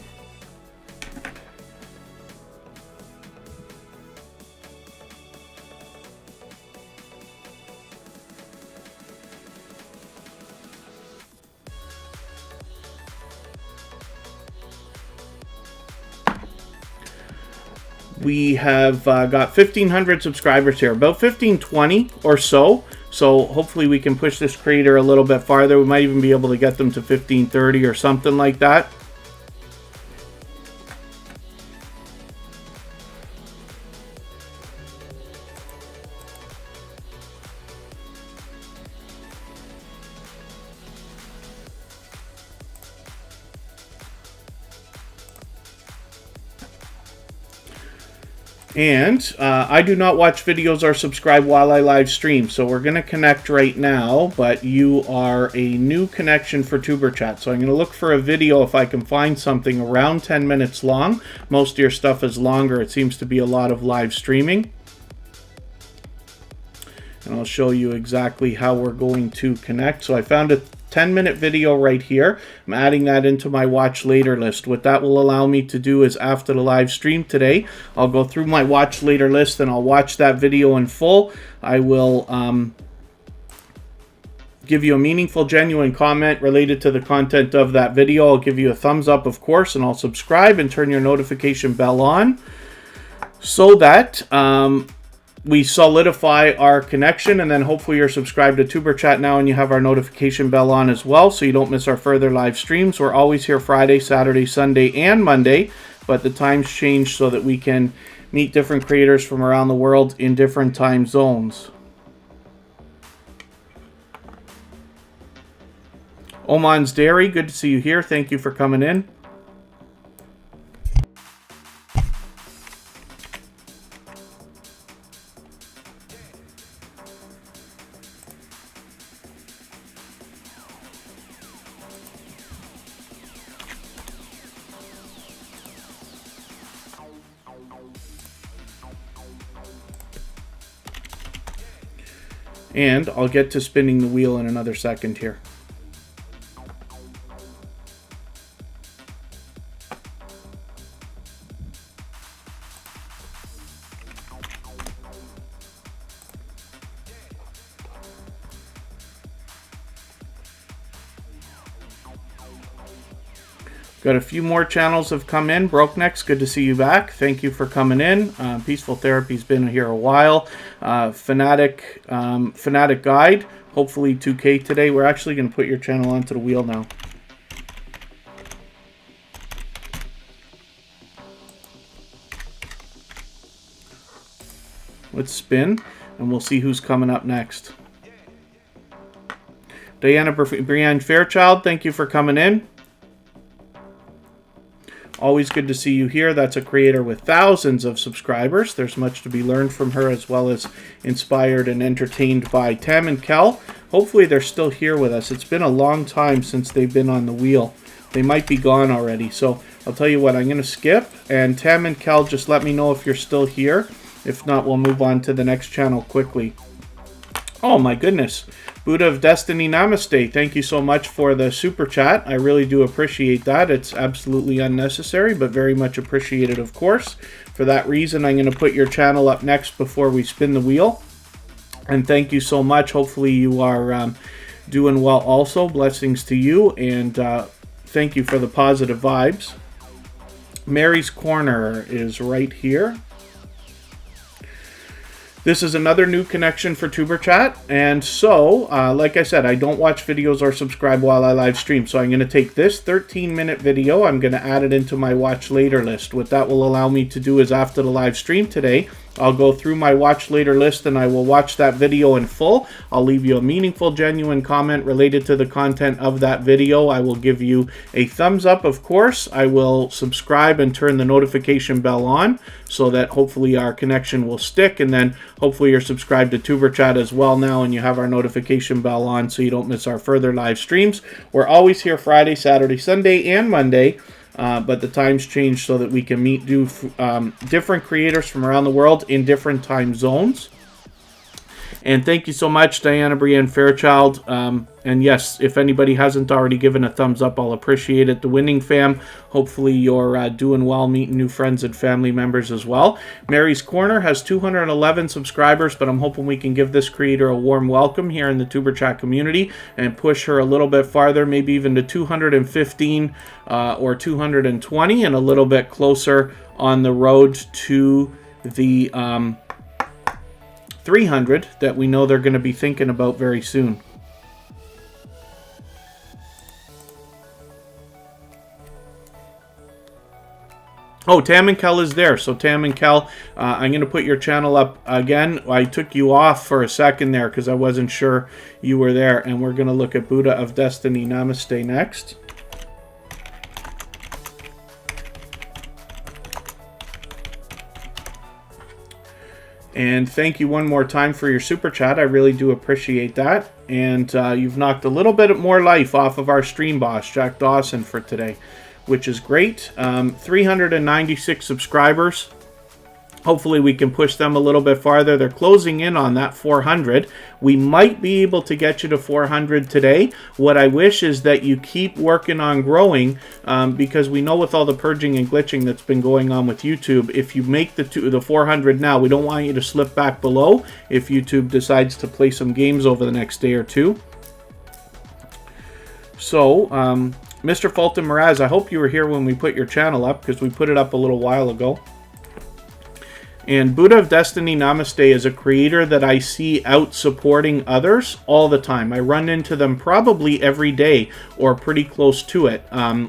We have got 1,500 subscribers here, about 1,520 or so. So hopefully we can push this creator a little bit farther. We might even be able to get them to 1,530 or something like that. And I do not watch videos or subscribe while I live stream, so we're going to connect right now, but you are a new connection for tuberchat. So I'm going to look for a video if I can find something around 10 minutes long. Most of your stuff is longer. It seems to be a lot of live streaming. And I'll show you exactly how we're going to connect. So I found a 10-minute video right here. I'm adding that into my watch later list. What that will allow me to do is after the live stream today, I'll go through my watch later list and I'll watch that video in full. I will give you a meaningful, genuine comment related to the content of that video. I'll give you a thumbs up, of course, and I'll subscribe and turn your notification bell on so that we solidify our connection, and then hopefully you're subscribed to tuberchat now and you have our notification bell on as well so you don't miss our further live streams. We're always here Friday, Saturday, Sunday, and Monday, but the times change so that we can meet different creators from around the world in different time zones. Oman's Dairy, good to see you here. Thank you for coming in. And I'll get to spinning the wheel in another second here. Got a few more channels have come in. Broke Necks, good to see you back. Thank you for coming in. Peaceful Therapy's been here a while. Fanatic Guide, hopefully 2K today. We're actually going to put your channel onto the wheel now. Let's spin, and we'll see who's coming up next. Diana Brienne Fairchild, thank you for coming in. Always good to see you here. That's a creator with thousands of subscribers. There's much to be learned from her, as well as inspired and entertained by Tam and Kel. Hopefully they're still here with us. It's been a long time since they've been on the wheel. They might be gone already. So I'll tell you what, I'm going to skip. And Tam and Kel, just let me know if you're still here. If not, we'll move on to the next channel quickly. Oh my goodness. Buddha of Destiny, namaste. Thank you so much for the super chat. I really do appreciate that. It's absolutely unnecessary, but very much appreciated, of course. For that reason, I'm going to put your channel up next before we spin the wheel. And thank you so much. Hopefully you are doing well also. Blessings to you, and thank you for the positive vibes. Mary's Corner is right here. This is another new connection for tuberchat, and so, like I said, I don't watch videos or subscribe while I live stream, so I'm going to take this 13-minute video, I'm going to add it into my watch later list. What that will allow me to do is, after the live stream today, I'll go through my watch later list and I will watch that video in full. I'll leave you a meaningful, genuine comment related to the content of that video. I will give you a thumbs up, of course. I will subscribe and turn the notification bell on so that hopefully our connection will stick, and then hopefully you're subscribed to tuberchat as well now and you have our notification bell on so you don't miss our further live streams. We're always here Friday, Saturday, Sunday, and Monday. But the times change so that we can meet different creators from around the world in different time zones. And thank you so much, Diana Brienne Fairchild. And yes, if anybody hasn't already given a thumbs up, I'll appreciate it. The Winning Fam, hopefully you're doing well, meeting new friends and family members as well. Mary's Corner has 211 subscribers, but I'm hoping we can give this creator a warm welcome here in the tuberchat community and push her a little bit farther, maybe even to 215 or 220, and a little bit closer on the road to the 300 that we know they're going to be thinking about very soon. Oh, Tam and Kel is there. So Tam and Kel, I'm going to put your channel up again. I took you off for a second there because I wasn't sure you were there. And we're going to look at Buddha of Destiny, namaste, next. And thank you one more time for your super chat. I really do appreciate that. And you've knocked a little bit more life off of our stream boss, Jack Dawson, for today, which is great. 396 subscribers. Hopefully we can push them a little bit farther. They're closing in on that 400. We might be able to get you to 400 today. What I wish is that you keep working on growing, because we know with all the purging and glitching that's been going on with YouTube, if you make the 400 now, we don't want you to slip back below if YouTube decides to play some games over the next day or two. So, Mr. Fulton Mraz, I hope you were here when we put your channel up, because we put it up a little while ago. And Buddha of Destiny, namaste, is a creator that I see out supporting others all the time. I run into them probably every day or pretty close to it.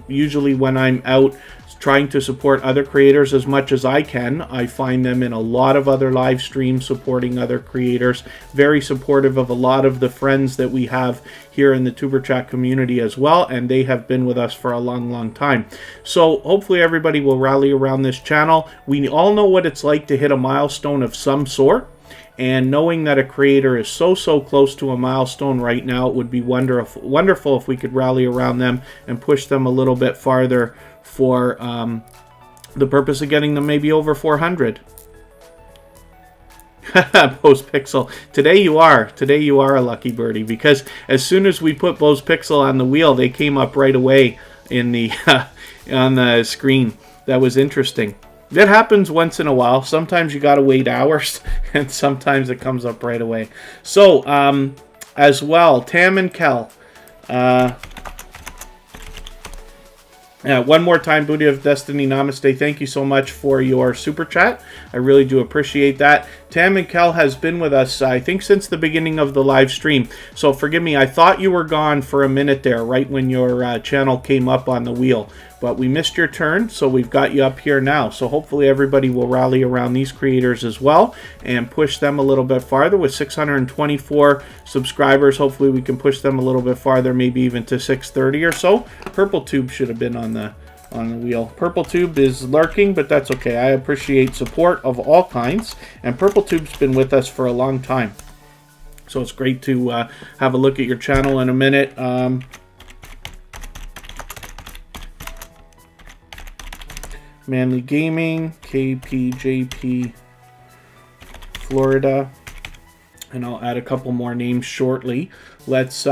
Usually when I'm out trying to support other creators as much as I can. I find them in a lot of other live streams supporting other creators, very supportive of a lot of the friends that we have here in the tuberchat community as well, and they have been with us for a long time. So hopefully everybody will rally around this channel. We all know what it's like to hit a milestone of some sort, and knowing that a creator is so close to a milestone right now, it would be wonderful if we could rally around them and push them a little bit farther for the purpose of getting them maybe over 400. Bose Pixel, today you are a lucky birdie, because as soon as we put Bose Pixel on the wheel, they came up right away in the on the screen. That was interesting. That happens once in a while. Sometimes you gotta wait hours, and sometimes it comes up right away. So as well, Tam and Kel, one more time, Booty of Destiny, namaste. Thank you so much for your super chat. I really do appreciate that. Tam and Kel has been with us, I think, since the beginning of the live stream. So forgive me, I thought you were gone for a minute there, right when your channel came up on the wheel. But we missed your turn, so we've got you up here now. So hopefully everybody will rally around these creators as well and push them a little bit farther. With 624 subscribers, hopefully we can push them a little bit farther, maybe even to 630 or so. Purple Tube should have been on the wheel. Purple Tube is lurking, but that's okay. I appreciate support of all kinds, and Purple Tube's been with us for a long time. So it's great to have a look at your channel in a minute. Manly Gaming, KPJP, Florida, and I'll add a couple more names shortly. Let's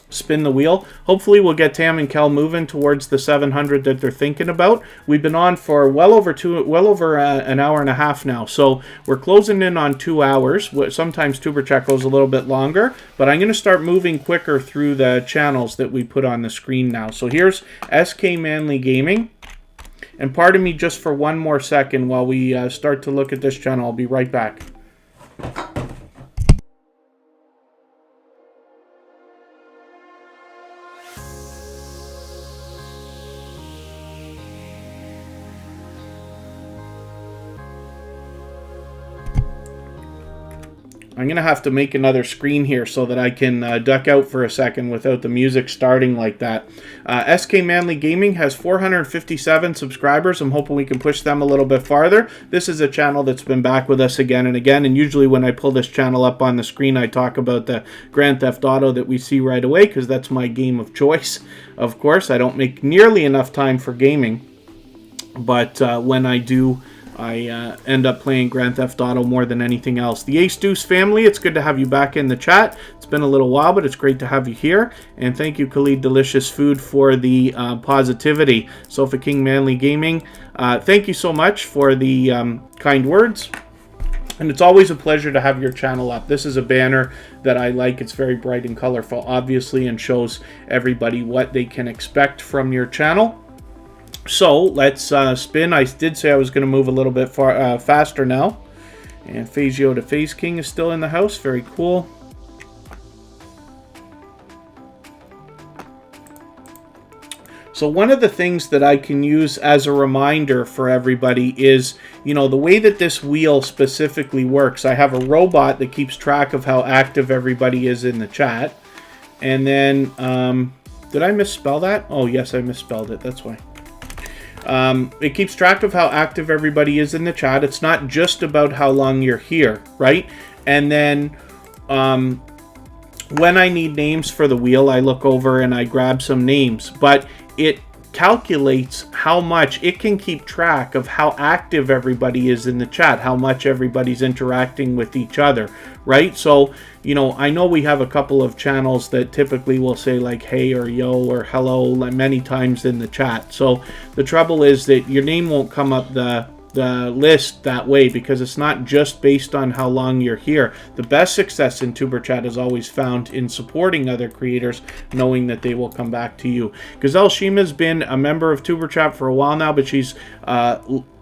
spin the wheel. Hopefully we'll get Tam and Kel moving towards the 700 that they're thinking about. We've been on for well over an hour and a half now, so we're closing in on 2 hours. Sometimes tuberchat goes a little bit longer, but I'm going to start moving quicker through the channels that we put on the screen now. So here's SK Manly Gaming. And pardon me just for one more second while we start to look at this channel. I'll be right back. I'm going to have to make another screen here so that I can duck out for a second without the music starting like that. SK Manly Gaming has 457 subscribers. I'm hoping we can push them a little bit farther. This is a channel that's been back with us again and again, and usually when I pull this channel up on the screen, I talk about the Grand Theft Auto that we see right away, because that's my game of choice. Of course, I don't make nearly enough time for gaming, but when I do, I end up playing Grand Theft Auto more than anything else. The Ace Deuce family, it's good to have you back in the chat. It's been a little while, but it's great to have you here. And thank you, Khalid Delicious Food, for the positivity. Sofa King Manly Gaming, thank you so much for the kind words. And it's always a pleasure to have your channel up. This is a banner that I like. It's very bright and colorful, obviously, and shows everybody what they can expect from your channel. So let's spin. I did say I was going to move a little bit faster now. And Phase Yoda Phase King is still in the house. Very cool. So one of the things that I can use as a reminder for everybody is, you know, the way that this wheel specifically works. I have a robot that keeps track of how active everybody is in the chat. And then, did I misspell that? Oh, yes, I misspelled it. That's why. It keeps track of how active everybody is in the chat. It's not just about how long you're here, right? And then when I need names for the wheel, I look over and I grab some names. But it calculates how much it can keep track of how active everybody is in the chat, how much everybody's interacting with each other, right? So, you know, I know we have a couple of channels that typically will say like hey or yo or hello like many times in the chat. So the trouble is that your name won't come up the list that way, because it's not just based on how long you're here. The best success in tuberchat is always found in supporting other creators, knowing that they will come back to you. Gazelle Shima's been a member of tuberchat for a while now, but she's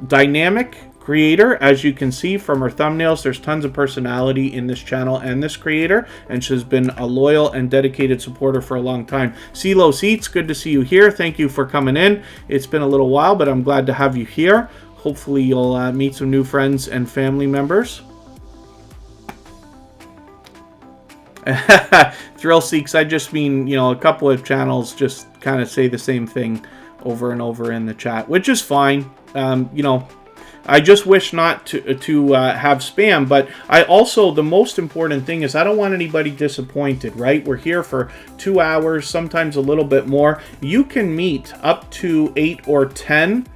dynamic, creator. As you can see from her thumbnails, there's tons of personality in this channel and this creator, and she's been a loyal and dedicated supporter for a long time. CeeLo Seats, good to see you here. Thank you for coming in. It's been a little while, but I'm glad to have you here. Hopefully you'll meet some new friends and family members. Thrill Seeks, I just mean, you know, a couple of channels just kind of say the same thing over and over in the chat, which is fine. You know, I just wish not to have spam, but I also, the most important thing is I don't want anybody disappointed, right? We're here for 2 hours, sometimes a little bit more. You can meet up to 8 or 10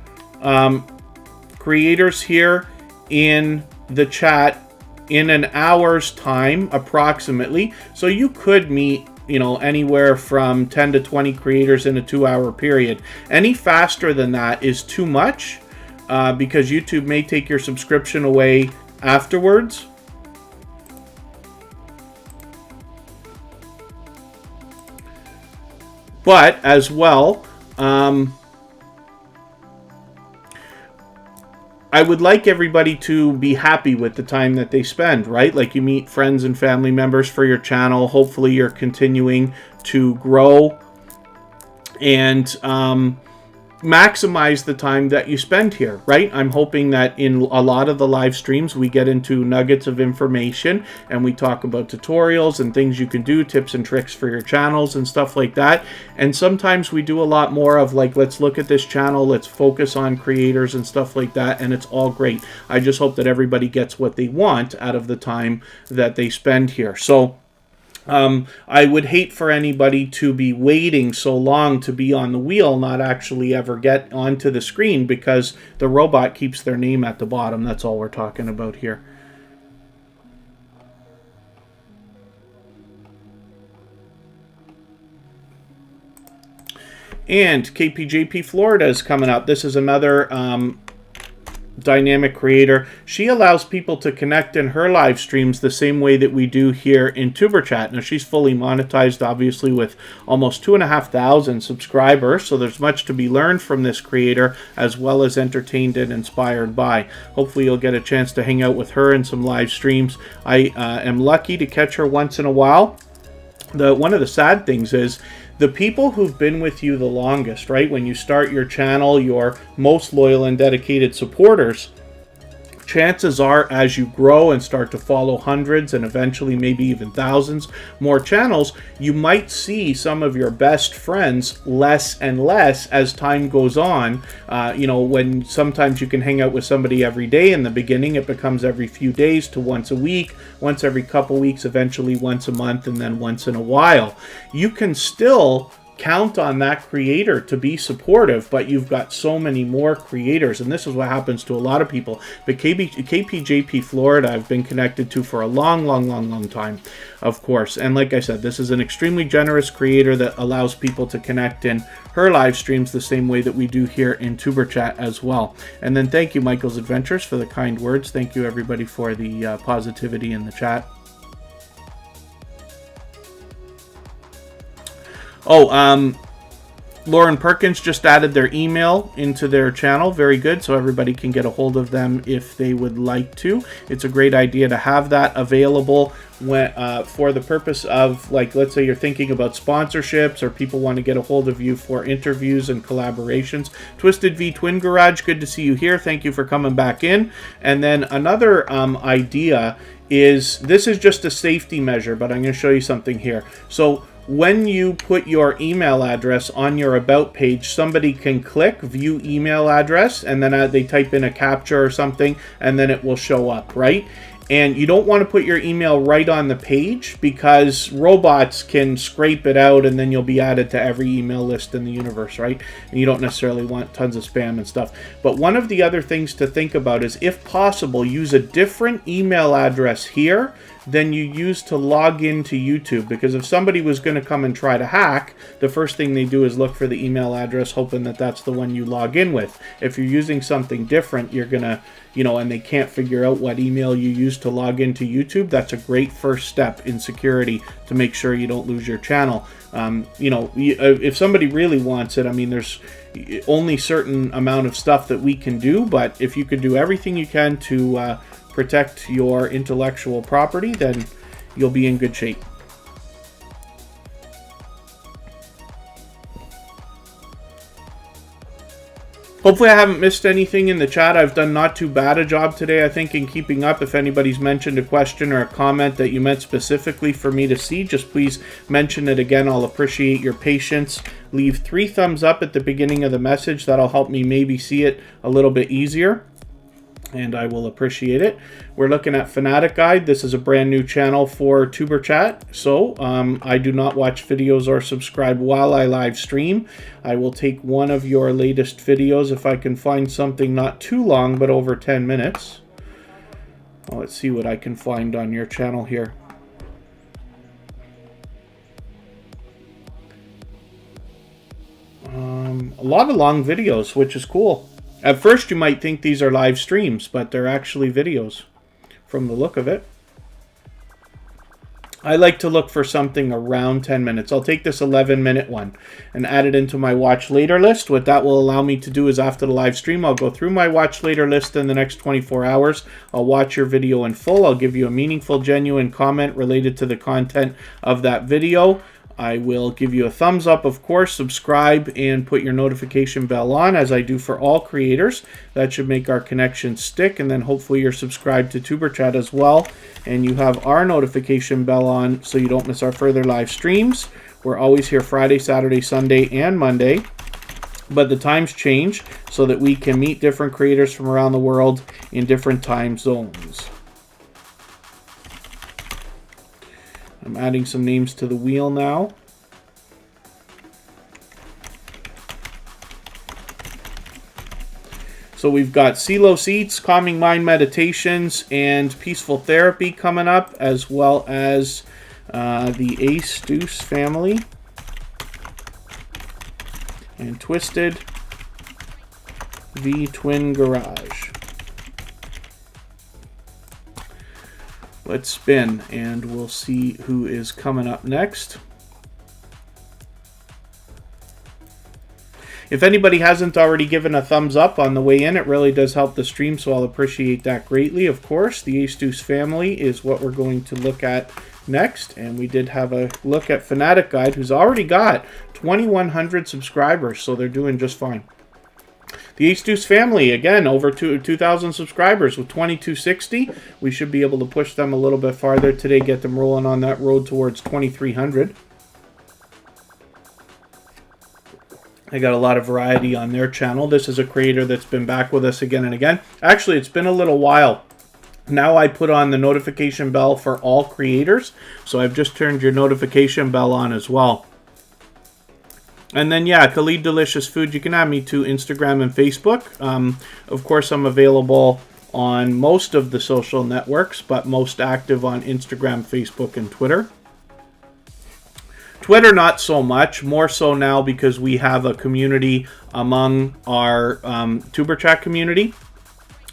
creators here in the chat in an hour's time, approximately. So you could meet, you know, anywhere from 10 to 20 creators in a 2-hour period. Any faster than that is too much, because YouTube may take your subscription away afterwards. But as well, I would like everybody to be happy with the time that they spend, right? Like, you meet friends and family members for your channel. Hopefully you're continuing to grow and maximize the time that you spend here, right? I'm hoping that in a lot of the live streams we get into nuggets of information and we talk about tutorials and things you can do, tips and tricks for your channels and stuff like that. And sometimes we do a lot more of like, let's look at this channel, let's focus on creators and stuff like that, and it's all great. I just hope that everybody gets what they want out of the time that they spend here. So I would hate for anybody to be waiting so long to be on the wheel, not actually ever get onto the screen because the robot keeps their name at the bottom. That's all we're talking about here. And KPJP Florida is coming up. This is another dynamic creator. She allows people to connect in her live streams the same way that we do here in tuberchat. Now, she's fully monetized, obviously, with almost 2,500 subscribers, so there's much to be learned from this creator, as well as entertained and inspired by. Hopefully you'll get a chance to hang out with her in some live streams. I am lucky to catch her once in a while. One of the sad things is the people who've been with you the longest, right? When you start your channel, your most loyal and dedicated supporters, chances are as you grow and start to follow hundreds and eventually maybe even thousands more channels, you might see some of your best friends less and less as time goes on. You know, when sometimes you can hang out with somebody every day. In the beginning, it becomes every few days to once a week, once every couple weeks, eventually once a month, and then once in a while. You can still count on that creator to be supportive, but you've got so many more creators, and this is what happens to a lot of people. But KPJP Florida I've been connected to for a long time, of course. And like I said, this is an extremely generous creator that allows people to connect in her live streams the same way that we do here in tuberchat as well. And then thank you, Michael's Adventures, for the kind words. Thank you, everybody, for the positivity in the chat. Oh, Lauren Perkins just added their email into their channel. Very good. So everybody can get a hold of them if they would like to. It's a great idea to have that available when, for the purpose of, like, let's say you're thinking about sponsorships or people want to get a hold of you for interviews and collaborations. Twisted V Twin Garage, good to see you here. Thank you for coming back in. And then another idea is, this is just a safety measure, but I'm going to show you something here. So when you put your email address on your About page, somebody can click View Email Address, and then they type in a captcha or something, and then it will show up, right? And you don't want to put your email right on the page because robots can scrape it out and then you'll be added to every email list in the universe, right? And you don't necessarily want tons of spam and stuff. But one of the other things to think about is, if possible, use a different email address here than you use to log into YouTube. Because if somebody was going to come and try to hack, the first thing they do is look for the email address, hoping that that's the one you log in with. If you're using something different, you're going to, and they can't figure out what email you use to log into YouTube, that's a great first step in security to make sure you don't lose your channel. If somebody really wants it, I mean, there's only certain amount of stuff that we can do, but if you could do everything you can to protect your intellectual property, then you'll be in good shape. Hopefully I haven't missed anything in the chat. I've done not too bad a job today, I think, in keeping up. If anybody's mentioned a question or a comment that you meant specifically for me to see, just please mention it again. I'll appreciate your patience. Leave 3 thumbs up at the beginning of the message. That'll help me maybe see it a little bit easier, and I will appreciate it. We're looking at Fanatic Guide. This is a brand new channel for tuberchat, so I do not watch videos or subscribe while I live stream. I will take one of your latest videos if I can find something not too long, but over 10 minutes. Well, let's see what I can find on your channel here. A lot of long videos, which is cool. At first you might think these are live streams, but they're actually videos from the look of it. I like to look for something around 10 minutes. I'll take this 11-minute one and add it into my watch later list. What that will allow me to do is after the live stream, I'll go through my watch later list in the next 24 hours. I'll watch your video in full. I'll give you a meaningful, genuine comment related to the content of that video. I will give you a thumbs up, of course, subscribe, and put your notification bell on, as I do for all creators. That should make our connection stick, and then hopefully you're subscribed to tuberchat as well, and you have our notification bell on so you don't miss our further live streams. We're always here Friday, Saturday, Sunday, and Monday, but the times change so that we can meet different creators from around the world in different time zones. I'm adding some names to the wheel now. So we've got CeeLo Seats, Calming Mind Meditations, and Peaceful Therapy coming up, as well as the Ace Deuce family, and Twisted, the Twin Garage. Let's spin and we'll see who is coming up next. If anybody hasn't already given a thumbs up on the way in, it really does help the stream, so I'll appreciate that greatly. Of course, the Ace Deuce family is what we're going to look at next, and we did have a look at Fanatic Guide, who's already got 2,100 subscribers, so they're doing just fine. The Ace Deuce family, again, over 2,000 subscribers with 2,260. We should be able to push them a little bit farther today, get them rolling on that road towards 2,300. They got a lot of variety on their channel. This is a creator that's been back with us again and again. Actually, it's been a little while. Now I put on the notification bell for all creators, so I've just turned your notification bell on as well. And then, yeah, Khalid Delicious Food, you can add me to Instagram and Facebook. Of course, I'm available on most of the social networks, but most active on Instagram, Facebook, and Twitter. Twitter, not so much. More so now because we have a community among our tuberchat community.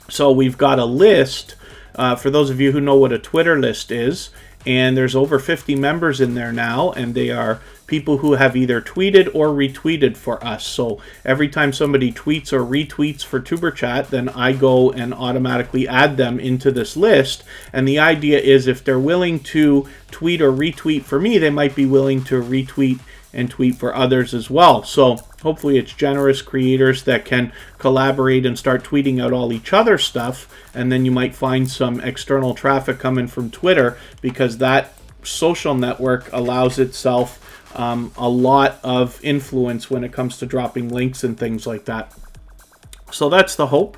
So we've got a list, for those of you who know what a Twitter list is, and there's over 50 members in there now, and they are people who have either tweeted or retweeted for us. So every time somebody tweets or retweets for tuberchat, then I go and automatically add them into this list. And the idea is if they're willing to tweet or retweet for me, they might be willing to retweet and tweet for others as well. So hopefully it's generous creators that can collaborate and start tweeting out all each other's stuff, and then you might find some external traffic coming from Twitter, because that social network allows itself a lot of influence when it comes to dropping links and things like that. So that's the hope.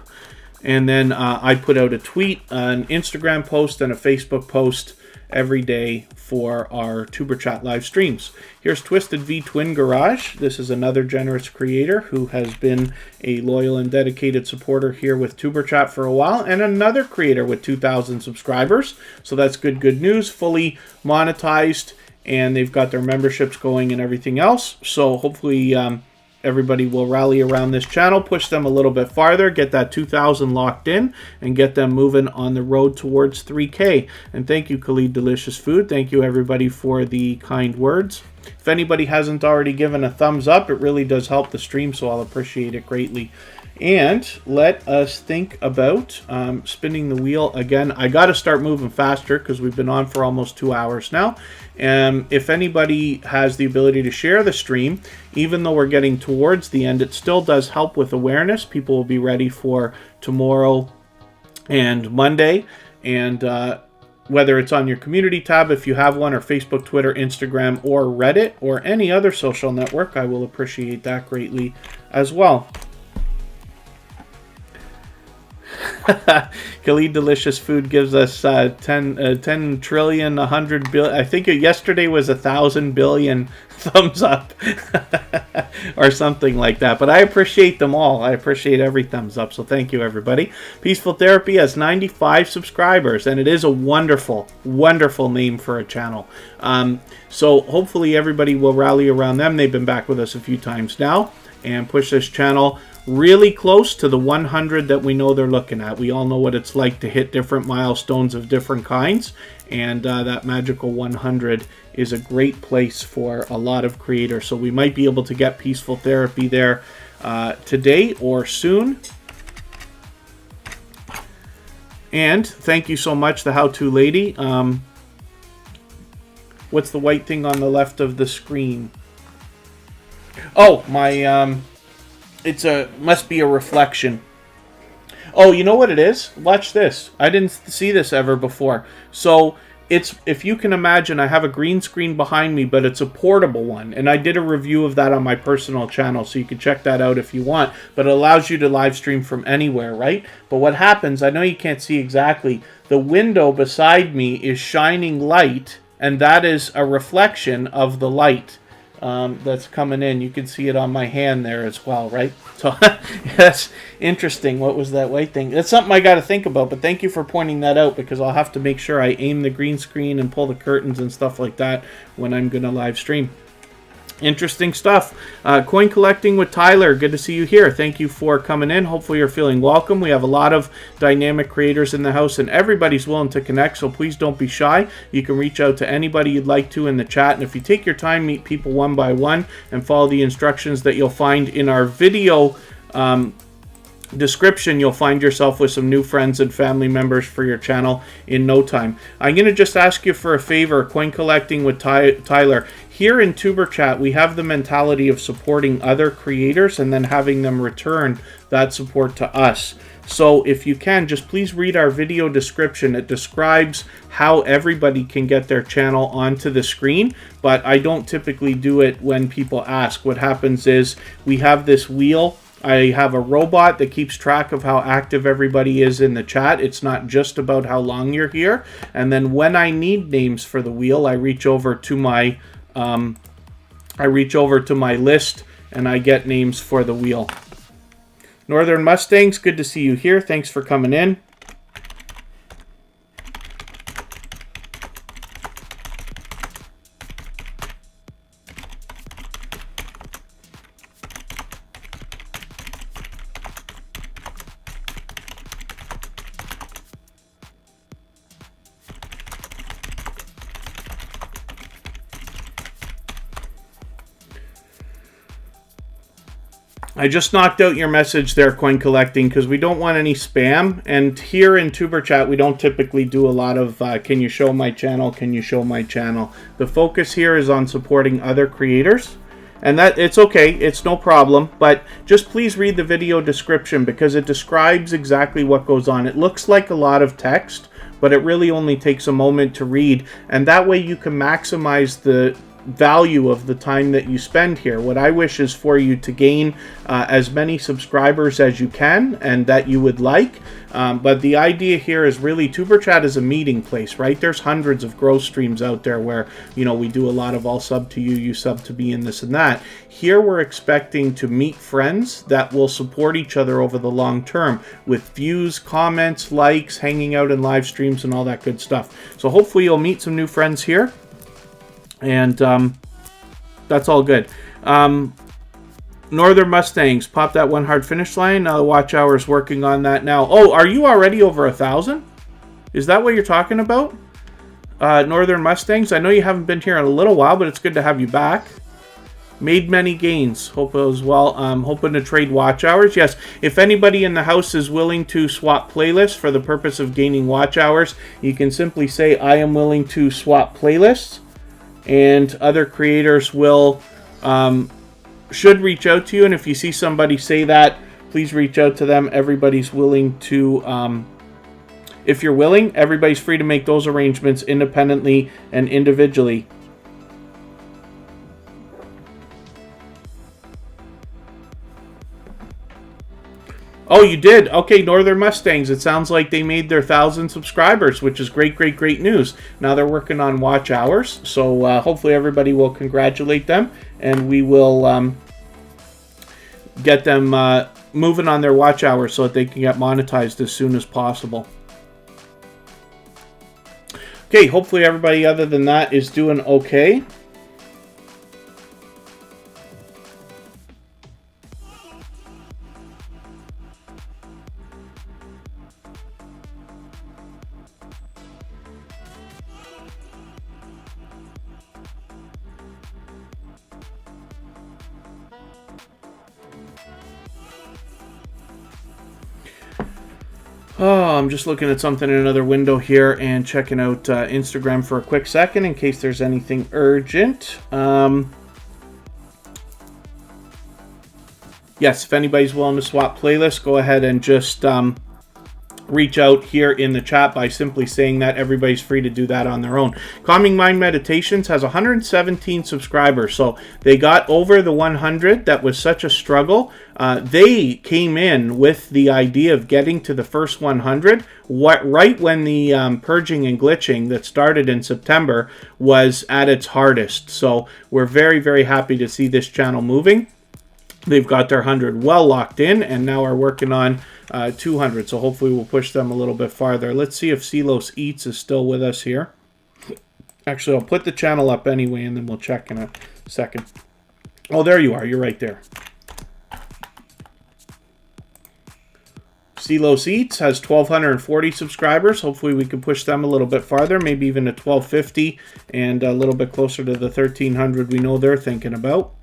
And then I put out a tweet, an Instagram post, and a Facebook post every day for our tuberchat live streams. Here's Twisted V Twin Garage. This is another generous creator who has been a loyal and dedicated supporter here with tuberchat for a while, and another creator with 2,000 subscribers. So that's good news. Fully monetized, and they've got their memberships going and everything else. So hopefully everybody will rally around this channel, push them a little bit farther, get that 2,000 locked in, and get them moving on the road towards 3K. And thank you, Khalid Delicious Food. Thank you, everybody, for the kind words. If anybody hasn't already given a thumbs up, it really does help the stream, so I'll appreciate it greatly. And let us think about spinning the wheel again. I got to start moving faster because we've been on for almost 2 hours now. And if anybody has the ability to share the stream, even though we're getting towards the end, it still does help with awareness. People will be ready for tomorrow and Monday. And whether it's on your community tab, if you have one, or Facebook, Twitter, Instagram, or Reddit, or any other social network, I will appreciate that greatly as well. Khalid Delicious Food gives us 10 trillion, 100 billion. I think yesterday was 1,000 billion thumbs up or something like that. But I appreciate them all. I appreciate every thumbs up. So thank you, everybody. Peaceful Therapy has 95 subscribers, and it is a wonderful, wonderful name for a channel. So hopefully everybody will rally around them. They've been back with us a few times now and push this channel really close to the 100 that we know they're looking at. We all know what it's like to hit different milestones of different kinds, and that magical 100 is a great place for a lot of creators. So we might be able to get Peaceful Therapy there today or soon. And thank you so much, the How-To Lady. What's the white thing on the left of the screen? Oh, my must be a reflection. Oh, you know what it is? Watch this. I didn't see this ever before. So it's, if you can imagine, I have a green screen behind me, but it's a portable one. And I did a review of that on my personal channel, so you can check that out if you want. But it allows you to live stream from anywhere, right? But what happens, I know you can't see exactly, the window beside me is shining light, and that is a reflection of the light that's coming in. You can see it on my hand there as well, right? So that's interesting. What was that white thing? That's something I got to think about, but thank you for pointing that out, because I'll have to make sure I aim the green screen and pull the curtains and stuff like that when I'm going to live stream. Interesting stuff. Coin collecting with Tyler. Good to see you here. Thank you for coming in. Hopefully you're feeling welcome. We have a lot of dynamic creators in the house, and everybody's willing to connect, so please don't be shy. You can reach out to anybody you'd like to in the chat, and if you take your time, meet people one by one and follow the instructions that you'll find in our video description, you'll find yourself with some new friends and family members for your channel in no time. I'm going to just ask you for a favor, Coin Collecting with Tyler. Here in tuberchat, we have the mentality of supporting other creators and then having them return that support to us. So if you can, just please read our video description. It describes how everybody can get their channel onto the screen, but I don't typically do it when people ask. What happens is we have this wheel. I have a robot that keeps track of how active everybody is in the chat. It's not just about how long you're here. And then when I need names for the wheel, I reach over to my list and I get names for the wheel. Northern Mustangs, good to see you here. Thanks for coming in. I just knocked out your message there, Coin Collecting, because we don't want any spam. And here in tuberchat, we don't typically do a lot of, can you show my channel? Can you show my channel? The focus here is on supporting other creators. And that, it's okay, it's no problem, but just please read the video description, because it describes exactly what goes on. It looks like a lot of text, but it really only takes a moment to read, and that way you can maximize the value of the time that you spend here. What I wish is for you to gain as many subscribers as you can and that you would like. But the idea here is really tuberchat is a meeting place, right? There's hundreds of growth streams out there where, you know, we do a lot of I'll sub to you, you sub to me, and this and that. Here we're expecting to meet friends that will support each other over the long term with views, comments, likes, hanging out in live streams, and all that good stuff. So hopefully you'll meet some new friends here. And that's all good. Northern Mustangs, pop that one hard finish line. Watch Hours working on that now. Oh, are you already over 1,000? Is that what you're talking about? Northern Mustangs, I know you haven't been here in a little while, but it's good to have you back. Made many gains. Hope as well. Hoping to trade watch hours. Yes, if anybody in the house is willing to swap playlists for the purpose of gaining watch hours, you can simply say, I am willing to swap playlists. And other creators will should reach out to you. And if you see somebody say that, please reach out to them. Everybody's willing to, if you're willing, everybody's free to make those arrangements independently and individually. Oh, you did? Okay, Northern Mustangs. It sounds like they made their 1,000 subscribers, which is great, great, great news. Now they're working on watch hours, so hopefully everybody will congratulate them, and we will get them moving on their watch hours so that they can get monetized as soon as possible. Okay, hopefully everybody other than that is doing okay. Oh, I'm just looking at something in another window here and checking out Instagram for a quick second in case there's anything urgent. Yes, if anybody's willing to swap playlists, go ahead and just reach out here in the chat by simply saying that. Everybody's free to do that on their own. Calming Mind Meditations has 117 subscribers, so they got over the 100. That was such a struggle. They came in with the idea of getting to the first 100 right when the purging and glitching that started in September was at its hardest. So we're very, very happy to see this channel moving. They've got their 100 well locked in and now are working on 200. So hopefully we'll push them a little bit farther. Let's see if Silos Eats is still with us here. Actually, I'll put the channel up anyway and then we'll check in a second. Oh, there you are. You're right there. Silos Eats has 1,240 subscribers. Hopefully we can push them a little bit farther, maybe even to 1,250 and a little bit closer to the 1,300 we know they're thinking about.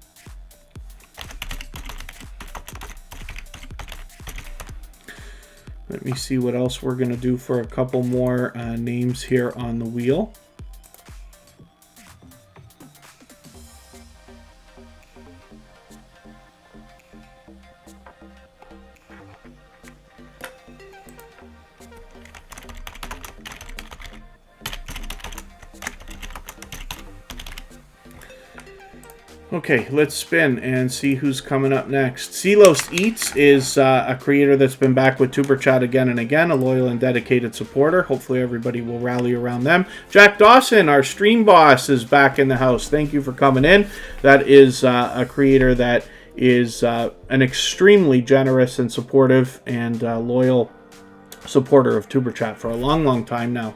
Let me see what else we're going to do for a couple more names here on the wheel. Okay, let's spin and see who's coming up next. Silos Eats is a creator that's been back with tuberchat again and again, a loyal and dedicated supporter. Hopefully everybody will rally around them. Jack Dawson, our stream boss, is back in the house. Thank you for coming in. That is a creator that is an extremely generous and supportive and loyal supporter of tuberchat for a long, long time now.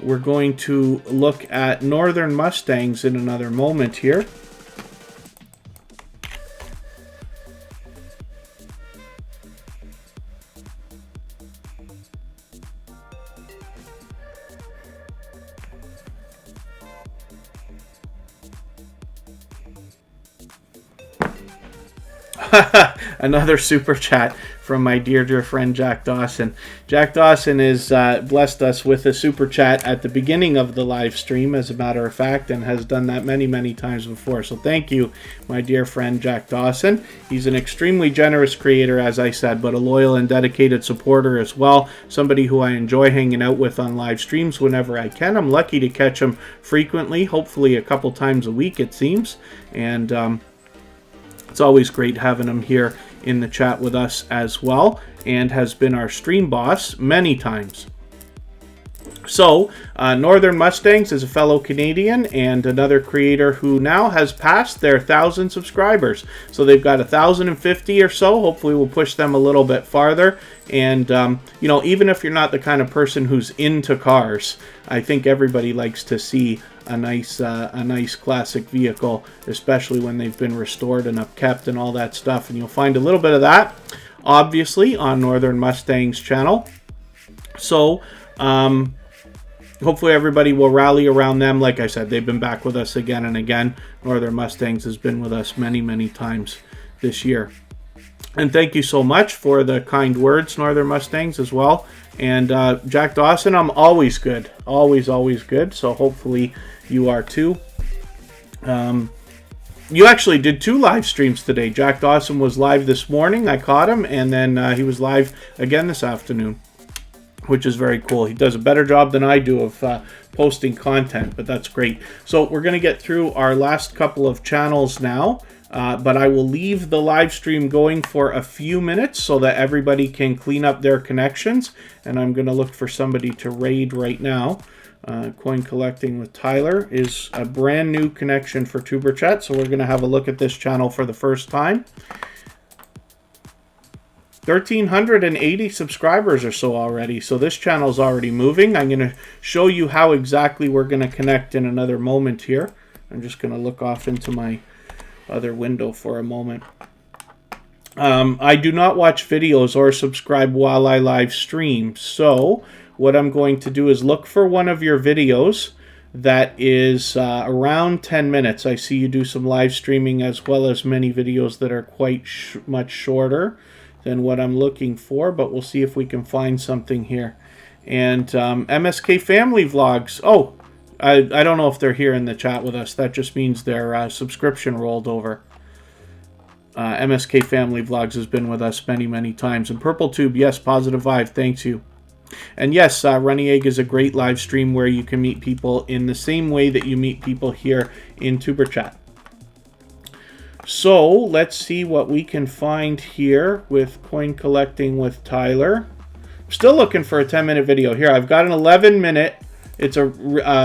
We're going to look at Northern Mustangs in another moment here. Another super chat from my dear friend Jack Dawson. Jack Dawson has blessed us with a super chat at the beginning of the live stream, as a matter of fact, and has done that many times before. So thank you, my dear friend Jack Dawson. He's an extremely generous creator, as I said, but a loyal and dedicated supporter as well. Somebody who I enjoy hanging out with on live streams whenever I can. I'm lucky to catch him frequently, hopefully a couple times a week it seems. And it's always great having him here in the chat with us as well, and has been our stream boss many times. So, Northern Mustangs is a fellow Canadian and another creator who now has passed their 1,000 subscribers. So they've got 1,050 or so. Hopefully we'll push them a little bit farther. And, you know, even if you're not the kind of person who's into cars, I think everybody likes to see a nice classic vehicle, especially when they've been restored and upkept and all that stuff. And you'll find a little bit of that, obviously, on Northern Mustangs channel. So, hopefully everybody will rally around them. Like I said, they've been back with us again and again. Northern Mustangs has been with us many times this year. And thank you so much for the kind words, Northern Mustangs, as well. And Jack Dawson, I'm always good. Always good. So hopefully you are too. You actually did 2 live streams today. Jack Dawson was live this morning. I caught him. And then he was live again this afternoon, which is very cool. He does a better job than I do of posting content, but that's great. So we're going to get through our last couple of channels now. But I will leave the live stream going for a few minutes so that everybody can clean up their connections. And I'm going to look for somebody to raid right now. Coin Collecting with Tyler is a brand new connection for tuberchat. So we're going to have a look at this channel for the first time. 1,380 subscribers or so already. So this channel is already moving. I'm going to show you how exactly we're going to connect in another moment here. I'm just going to look off into my other window for a moment. I do not watch videos or subscribe while I live stream. So what I'm going to do is look for one of your videos that is around 10 minutes. I see you do some live streaming as well as many videos that are quite much shorter than what I'm looking for, but we'll see if we can find something here. And MSK Family Vlogs. Oh, I don't know if they're here in the chat with us. That just means their subscription rolled over. MSK Family Vlogs has been with us many times. And Purple Tube, yes, Positive Vibe, thanks you. And yes, Runny Egg is a great live stream where you can meet people in the same way that you meet people here in tuberchat. So let's see what we can find here with Coin Collecting with Tyler. I'm still looking for a 10-minute video. Here, I've got an 11-minute. It's a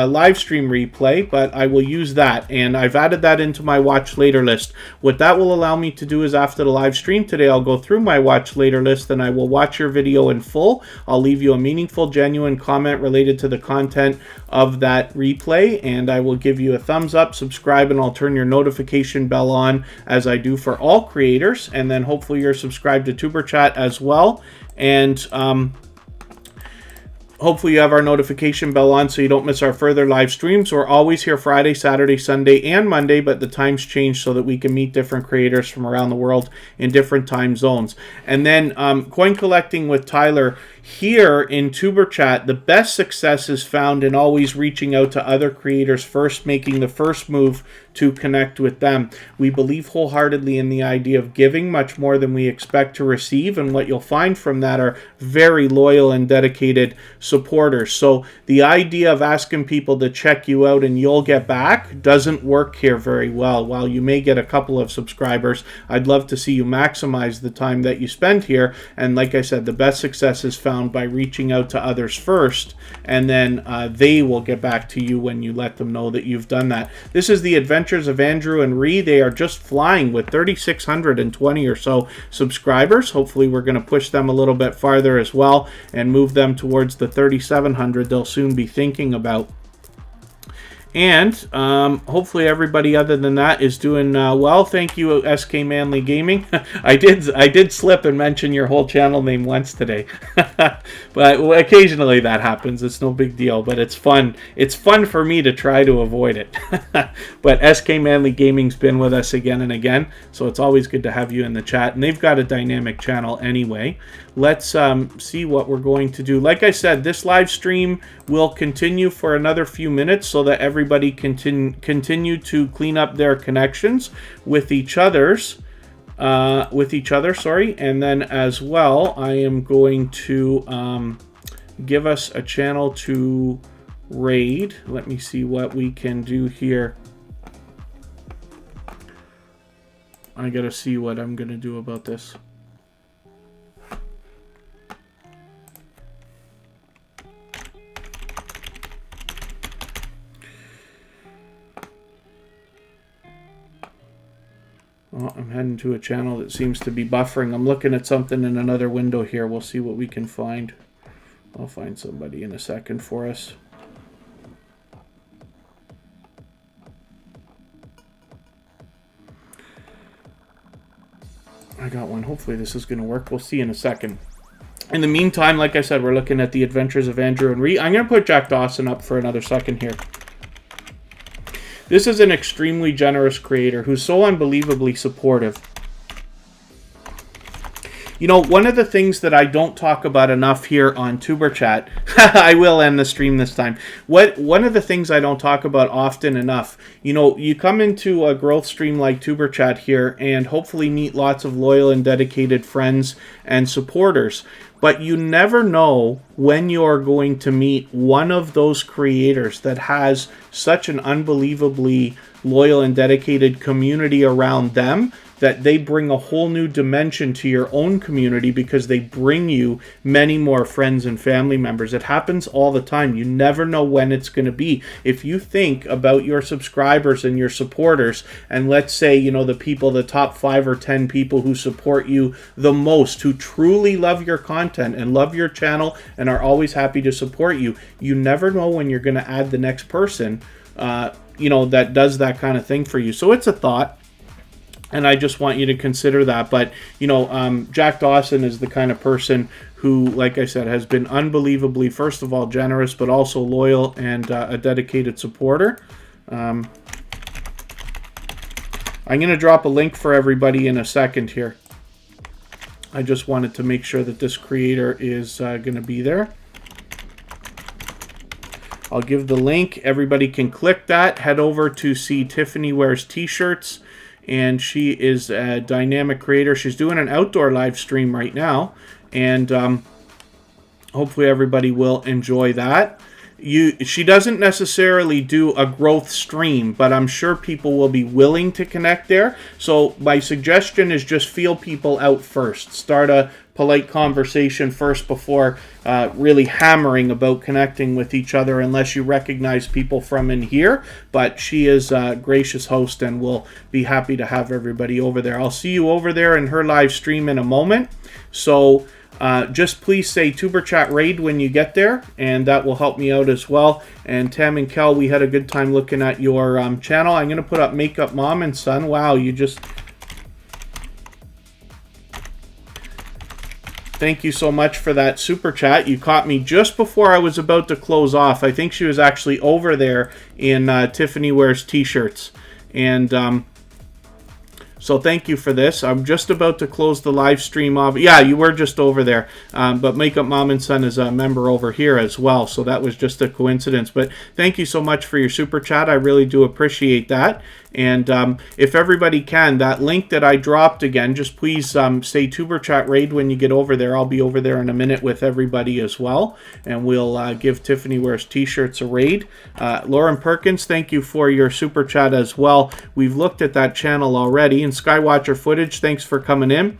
live stream replay, but I will use that. And I've added that into my watch later list. What that will allow me to do is after the live stream today, I'll go through my watch later list and I will watch your video in full. I'll leave you a meaningful, genuine comment related to the content of that replay. And I will give you a thumbs up, subscribe, and I'll turn your notification bell on as I do for all creators. And then hopefully you're subscribed to tuberchat as well. And hopefully you have our notification bell on so you don't miss our further live streams. We're always here Friday, Saturday, Sunday, and Monday, but the times change so that we can meet different creators from around the world in different time zones. And then Coin Collecting with Tyler, here in tuberchat, the best success is found in always reaching out to other creators first, making the first move to connect with them. We believe wholeheartedly in the idea of giving much more than we expect to receive, and what you'll find from that are very loyal and dedicated supporters. So the idea of asking people to check you out and you'll get back doesn't work here very well. While you may get a couple of subscribers, I'd love to see you maximize the time that you spend here. And like I said, the best success is found by reaching out to others first, and then they will get back to you when you let them know that you've done that. This is the Adventures of Andrew and Ree. They are just flying with 3,620 or so subscribers. Hopefully we're going to push them a little bit farther as well and move them towards the 3,700 they'll soon be thinking about. And hopefully everybody other than that is doing well. Thank you, SK Manly Gaming. I did slip and mention your whole channel name once today, but occasionally that happens. It's no big deal, but it's fun. It's fun for me to try to avoid it. But SK Manly Gaming's been with us again and again, so it's always good to have you in the chat. And they've got a dynamic channel anyway. Let's see what we're going to do. Like I said, this live stream will continue for another few minutes so that everybody can continue to clean up their connections with each other, sorry. And then as well, I am going to give us a channel to raid. Let me see what we can do here. I gotta see what I'm gonna do about this. Well, I'm heading to a channel that seems to be buffering. I'm looking at something in another window here. We'll see what we can find. I'll find somebody in a second for us. I got one. Hopefully this is going to work. We'll see in a second. In the meantime, like I said, we're looking at the adventures of Andrew and Ree. I'm going to put Jack Dawson up for another second here. This is an extremely generous creator who's so unbelievably supportive. You know, one of the things that I don't talk about enough here on tuberchat, I will end the stream this time. One of the things I don't talk about often enough, you know, you come into a growth stream like tuberchat here and hopefully meet lots of loyal and dedicated friends and supporters. But you never know when you're going to meet one of those creators that has such an unbelievably loyal and dedicated community around them that they bring a whole new dimension to your own community because they bring you many more friends and family members. It happens all the time. You never know when it's going to be. If you think about your subscribers and your supporters, and let's say, you know, the people, the top 5 or 10 people who support you the most, who truly love your content and love your channel and are always happy to support you, you never know when you're going to add the next person, you know, that does that kind of thing for you. So it's a thought. And I just want you to consider that. But, you know, Jack Dawson is the kind of person who, like I said, has been unbelievably, first of all, generous, but also loyal and a dedicated supporter. I'm going to drop a link for everybody in a second here. I just wanted to make sure that this creator is going to be there. I'll give the link. Everybody can click that. Head over to see Tiffany Wears T-shirts. And she is a dynamic creator. She's doing an outdoor live stream right now. And hopefully everybody will enjoy that. She doesn't necessarily do a growth stream, but I'm sure people will be willing to connect there. So my suggestion is just feel people out first. Start a polite conversation first before really hammering about connecting with each other, unless you recognize people from in here. But she is a gracious host and will be happy to have everybody over there. I'll see you over there in her live stream in a moment. So just please say tuberchat raid when you get there, and that will help me out as well. And Tam and Kel, we had a good time looking at your channel. I'm going to put up Makeup Mom and Son. Wow, you just... Thank you so much for that super chat. You caught me just before I was about to close off. I think she was actually over there in Tiffany Wears T-shirts. And so thank you for this. I'm just about to close the live stream off. Yeah, you were just over there. But Makeup Mom and Son is a member over here as well. So that was just a coincidence. But thank you so much for your super chat. I really do appreciate that. And if everybody can, that link that I dropped again, just please say tuberchat raid when you get over there. I'll be over there in a minute with everybody as well. And we'll give Tiffany Wears T-shirts a raid. Lauren Perkins, thank you for your super chat as well. We've looked at that channel already. And Skywatcher Footage, thanks for coming in.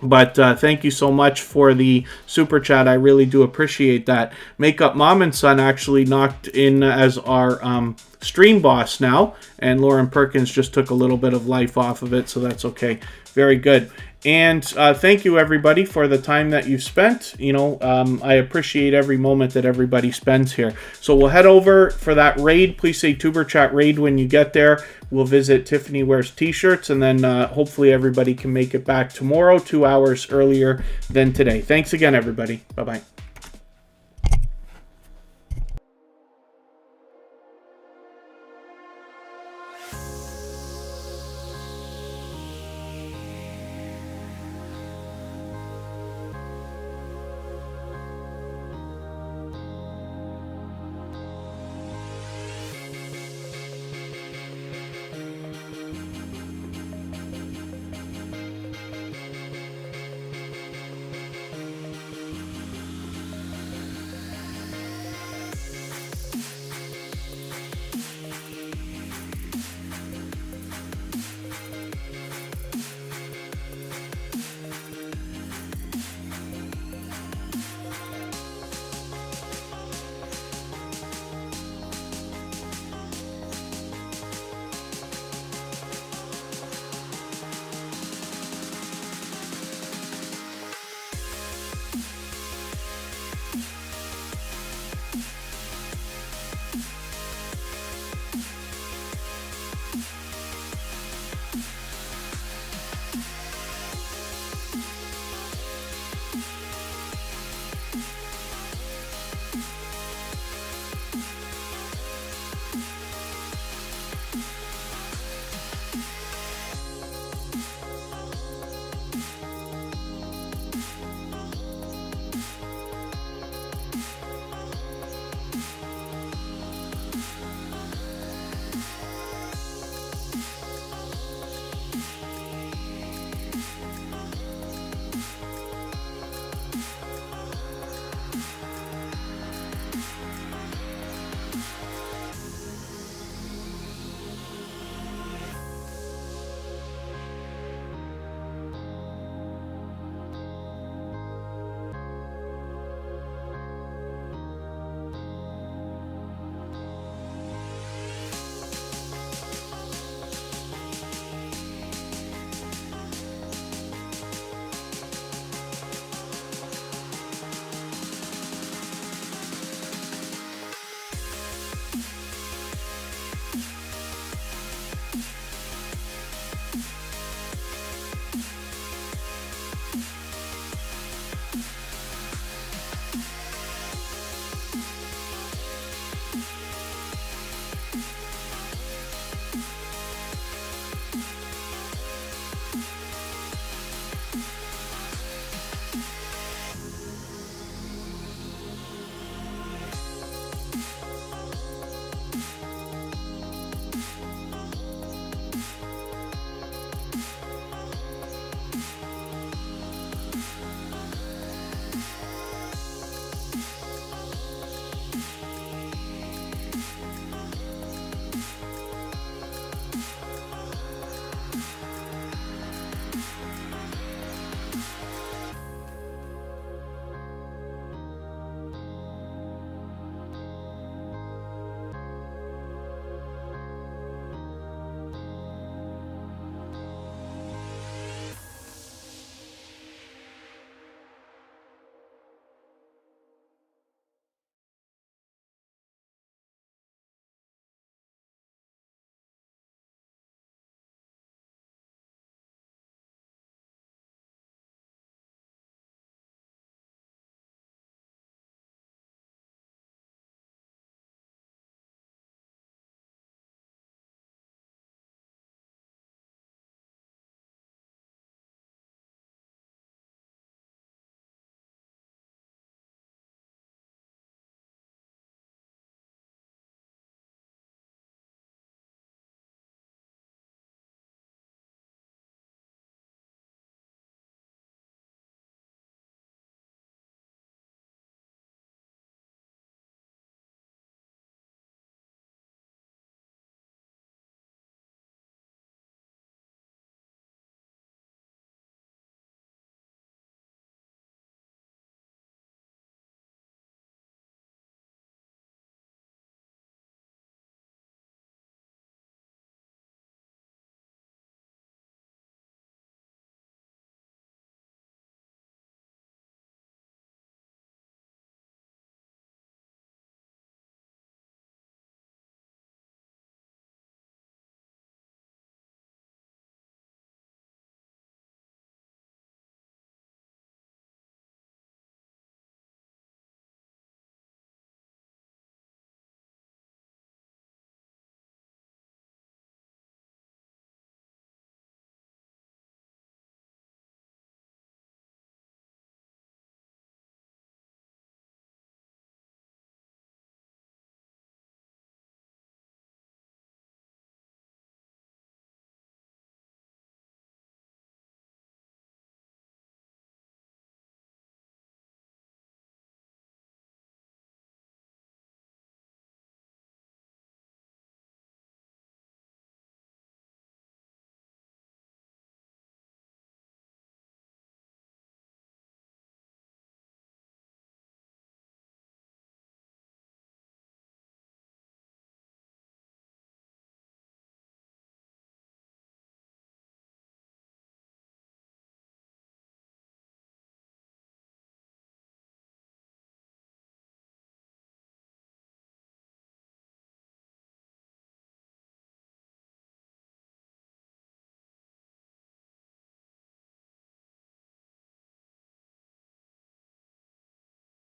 But thank you so much for the super chat. I really do appreciate that. Makeup Mom and Son actually knocked in as our stream boss now, and Lauren Perkins just took a little bit of life off of it, so that's okay. Very good. And thank you, everybody, for the time that you've spent. You know, I appreciate every moment that everybody spends here. So we'll head over for that raid. Please say tuberchat raid when you get there. We'll visit Tiffany Wears T-shirts, and then hopefully everybody can make it back tomorrow 2 hours earlier than today. Thanks again, everybody. Bye-bye.